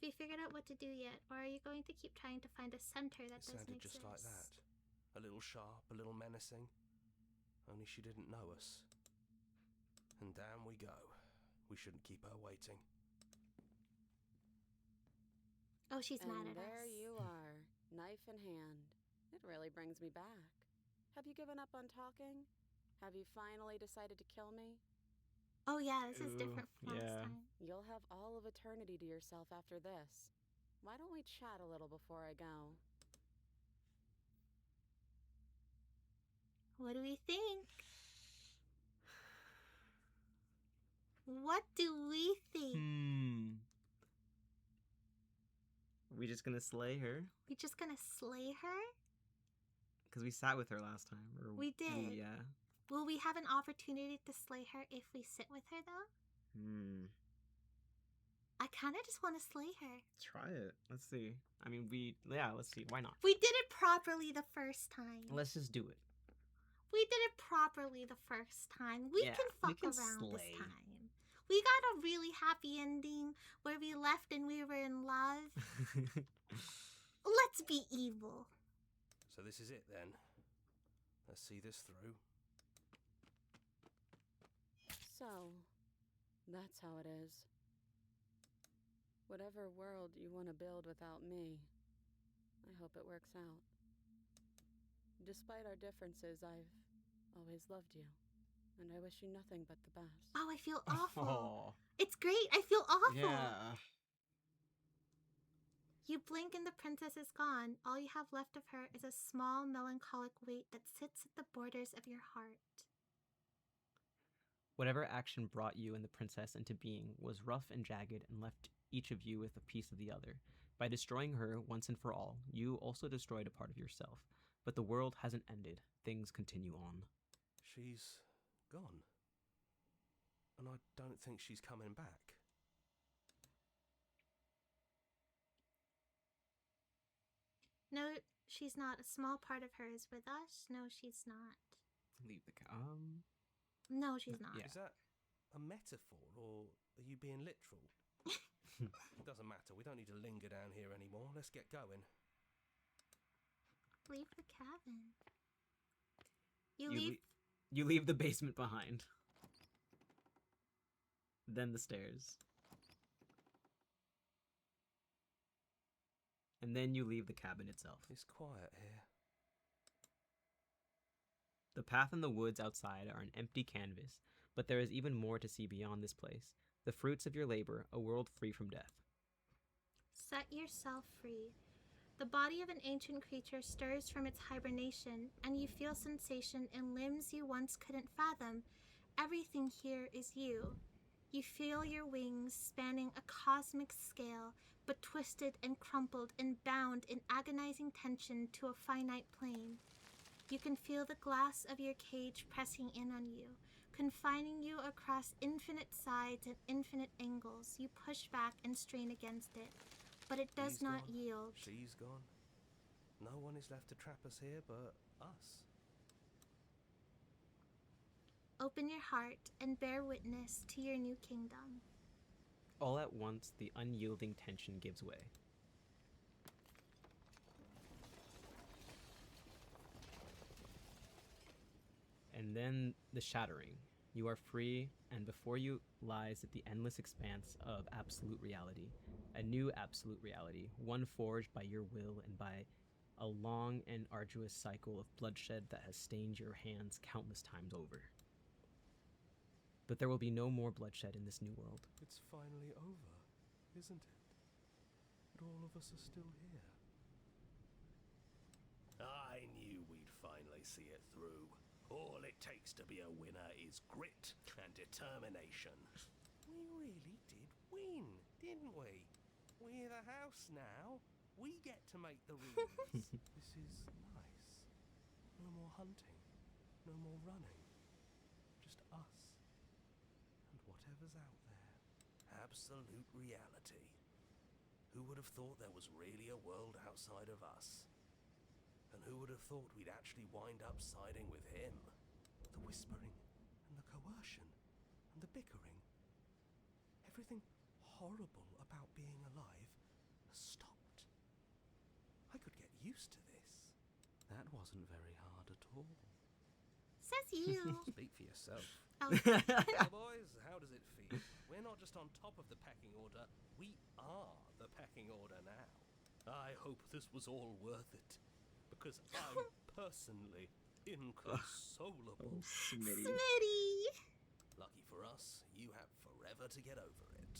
Speaker 1: Have you figured out what to do yet? Or are you going to keep trying to find a center that
Speaker 7: It
Speaker 1: doesn't
Speaker 7: sounded
Speaker 1: exist?
Speaker 7: just like that. A little sharp, a little menacing. Only she didn't know us. And down we go. We shouldn't keep her waiting.
Speaker 1: Oh, she's mad
Speaker 4: And
Speaker 1: at
Speaker 4: there
Speaker 1: us.
Speaker 4: you are, knife in hand. It really brings me back. Have you given up on talking? Have you finally decided to kill me?
Speaker 1: Oh yeah, this is
Speaker 2: Ooh,
Speaker 1: different from last
Speaker 2: yeah.
Speaker 1: time.
Speaker 4: You'll have all of eternity to yourself after this. Why don't we chat a little before I go?
Speaker 1: What do we think? What do we think?
Speaker 2: We just gonna slay her?
Speaker 1: We just gonna slay her?
Speaker 2: Because we sat with her last time. Or
Speaker 1: We did.
Speaker 2: Yeah.
Speaker 1: Will we have an opportunity to slay her if we sit with her, though? I kind of just want to slay her.
Speaker 2: Try it. Let's see. I mean, let's see. Why not?
Speaker 1: We did it properly the first time.
Speaker 2: Let's just do it.
Speaker 1: We did it properly the first time. We
Speaker 2: Yeah,
Speaker 1: can
Speaker 2: we
Speaker 1: fuck
Speaker 2: can
Speaker 1: around
Speaker 2: slay.
Speaker 1: this time. We got a really happy ending where we left and we were in love. Let's be evil.
Speaker 7: So this is it then. Let's see this through.
Speaker 4: So, that's how it is. Whatever world you want to build without me, I hope it works out. Despite our differences, I've always loved you, and I wish you nothing but the best.
Speaker 1: Oh, I feel awful.
Speaker 2: Oh,
Speaker 1: It's great. I feel awful.
Speaker 2: yeah.
Speaker 1: You blink and the princess is gone. All you have left of her is a small melancholic weight that sits at the borders of your heart.
Speaker 2: Whatever action brought you and the princess into being was rough and jagged and left each of you with a piece of the other. By destroying her once and for all, you also destroyed a part of yourself. But the world hasn't ended. Things continue on.
Speaker 7: She's gone. And I don't think she's coming back.
Speaker 1: No, she's not. A small part of her is with us. No, she's not.
Speaker 2: Leave the
Speaker 1: No, she's not.
Speaker 2: Yeah.
Speaker 7: Is that a metaphor, or are you being literal? It doesn't matter. We don't need to linger down here anymore. Let's get going.
Speaker 1: Leave the cabin. You
Speaker 2: You leave the basement behind. Then the stairs. And then you leave the cabin itself.
Speaker 7: It's quiet here.
Speaker 2: The path and the woods outside are an empty canvas, but there is even more to see beyond this place. The fruits of your labor, a world free from death.
Speaker 1: Set yourself free. The body of an ancient creature stirs from its hibernation, and you feel sensation in limbs you once couldn't fathom. Everything here is you. You feel your wings spanning a cosmic scale, but twisted and crumpled and bound in agonizing tension to a finite plane. You can feel the glass of your cage pressing in on you, confining you across infinite sides and infinite angles. You push back and strain against it, but it does
Speaker 7: He's
Speaker 1: not
Speaker 7: gone.
Speaker 1: yield.
Speaker 7: She's gone. No one is left to trap us here but us.
Speaker 1: Open your heart and bear witness to your new kingdom.
Speaker 2: All at once, the unyielding tension gives way. And then the shattering. You are free, and before you lies the endless expanse of absolute reality. A new absolute reality, one forged by your will and by a long and arduous cycle of bloodshed that has stained your hands countless times over. But there will be no more bloodshed in this new world.
Speaker 7: It's finally over, isn't it? And all of us are still here. I knew we'd finally see it through. All it takes to be a winner is grit and determination. We really did win, didn't we? We're the house now. We get to make the rules. This is nice. No more hunting. No more running. Just us. And whatever's out there. Absolute reality. Who would have thought there was really a world outside of us? And who would have thought we'd actually wind up siding with him? The whispering, and the coercion, and the bickering. Everything horrible about being alive has stopped. I could get used to this. That wasn't very hard at all.
Speaker 1: Says you.
Speaker 7: Speak for yourself.
Speaker 1: Oh.
Speaker 3: Well, boys, how does it feel? We're not just on top of the pecking order, we are the pecking order now. I hope this was all worth it, because I'm personally inconsolable.
Speaker 9: Smitty.
Speaker 1: Smitty!
Speaker 3: Lucky for us, you have forever to get over it.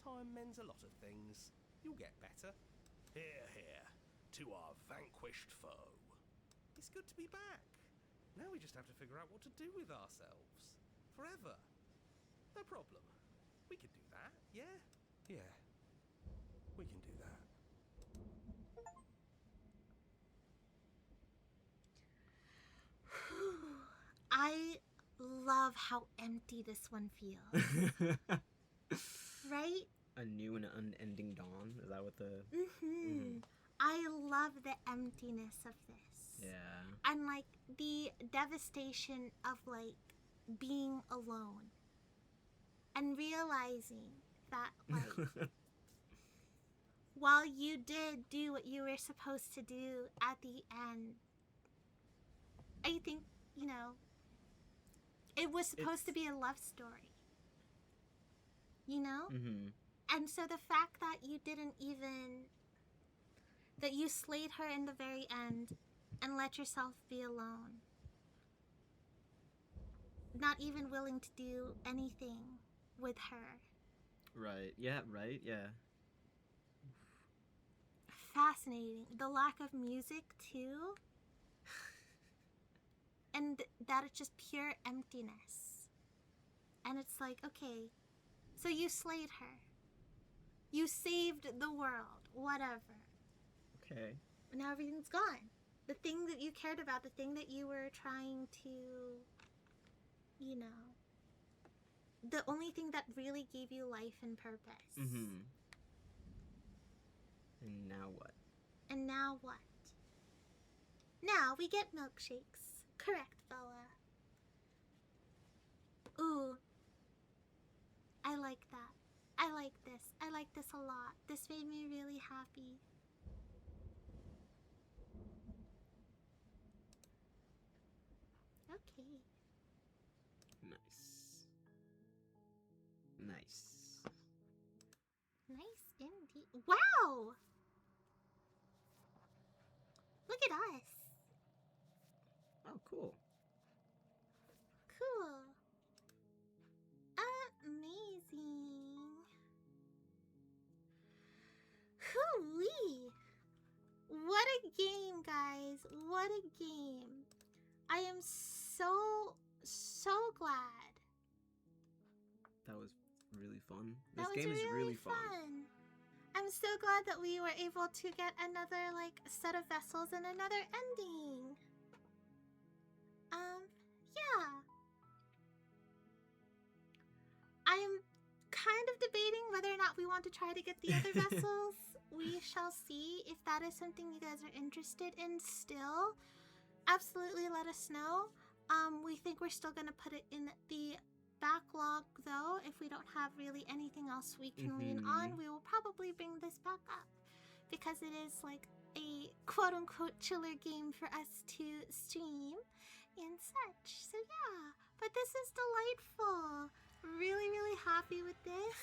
Speaker 3: Time mends a lot of things. You'll get better. Here, here, to our vanquished foe. It's good to be back. Now we just have to figure out what to do with ourselves. Forever. No problem. We can do that, yeah? Yeah. We can do that.
Speaker 1: I love how empty this one feels. Right?
Speaker 9: A new and unending dawn. Is that what the?
Speaker 1: Mm-hmm. I love the emptiness of this.
Speaker 9: Yeah.
Speaker 1: And like the devastation of like being alone. And realizing that like while you did do what you were supposed to do at the end, I think, you know, it was supposed to be a love story. You know?
Speaker 9: Mm-hmm.
Speaker 1: And so the fact that you didn't even, that you slayed her in the very end and let yourself be alone. Not even willing to do anything with her.
Speaker 9: Right. Yeah. Right. Yeah.
Speaker 1: Fascinating. The lack of music too. And that it's just pure emptiness. And it's like, okay, so you slayed her. You saved the world. Whatever.
Speaker 9: Okay.
Speaker 1: But now everything's gone. The thing that you cared about, the thing that you were trying to, you know, the only thing that really gave you life and purpose.
Speaker 9: Mm-hmm. And now what?
Speaker 1: And now what? Now we get milkshakes. Correct, Bella. Ooh. I like that. I like this. I like this a lot. This made me really happy. Okay.
Speaker 9: Nice. Nice.
Speaker 1: Nice indeed. Wow! Look at us.
Speaker 9: Oh, cool.
Speaker 1: Cool. Amazing. Hoo-wee. What a game, guys. What a game. I am so glad.
Speaker 9: That was really fun.
Speaker 1: That
Speaker 9: This
Speaker 1: was
Speaker 9: game is really fun.
Speaker 1: I'm so glad that we were able to get another like set of vessels and another ending. Yeah. I'm kind of debating whether or not we want to try to get the other vessels. We shall see if that is something you guys are interested in still. Absolutely let us know. We think we're still gonna put it in the backlog though. If we don't have really anything else we can lean on, we will probably bring this back up because it is like a quote-unquote chiller game for us to stream and such. So yeah, but this is delightful. Really happy with this.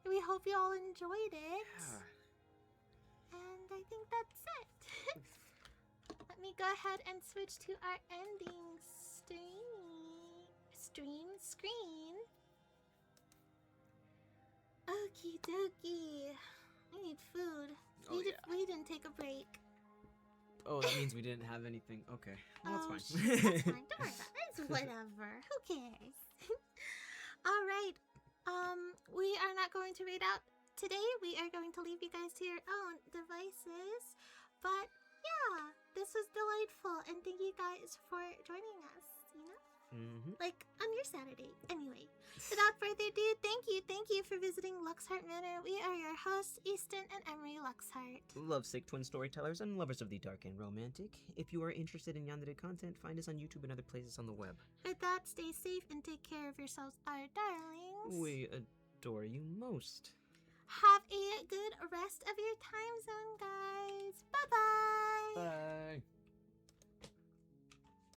Speaker 1: We hope you all enjoyed it.
Speaker 9: Yeah.
Speaker 1: And I think that's it. Let me go ahead and switch to our ending screen. Okie dokie. I need food. We didn't take a break.
Speaker 9: Oh, that means we didn't have anything. Okay. Well, that's fine.
Speaker 1: That's fine. Don't worry about it. It's whatever. Who cares? All right. We are not going to read out today. We are going to leave you guys to your own devices. But yeah, this was delightful, and thank you guys for joining us. You know, like on your Saturday. Anyway, without further ado, thank you for visiting Luxheart Manor. We are your hosts, Easton and Emmary Luxheart.
Speaker 9: Lovesick twin storytellers and lovers of the dark and romantic. If you are interested in yandere content, find us on YouTube and other places on the web.
Speaker 1: With that, stay safe and take care of yourselves, our darlings.
Speaker 9: We adore you most.
Speaker 1: Have a good rest of your time zone,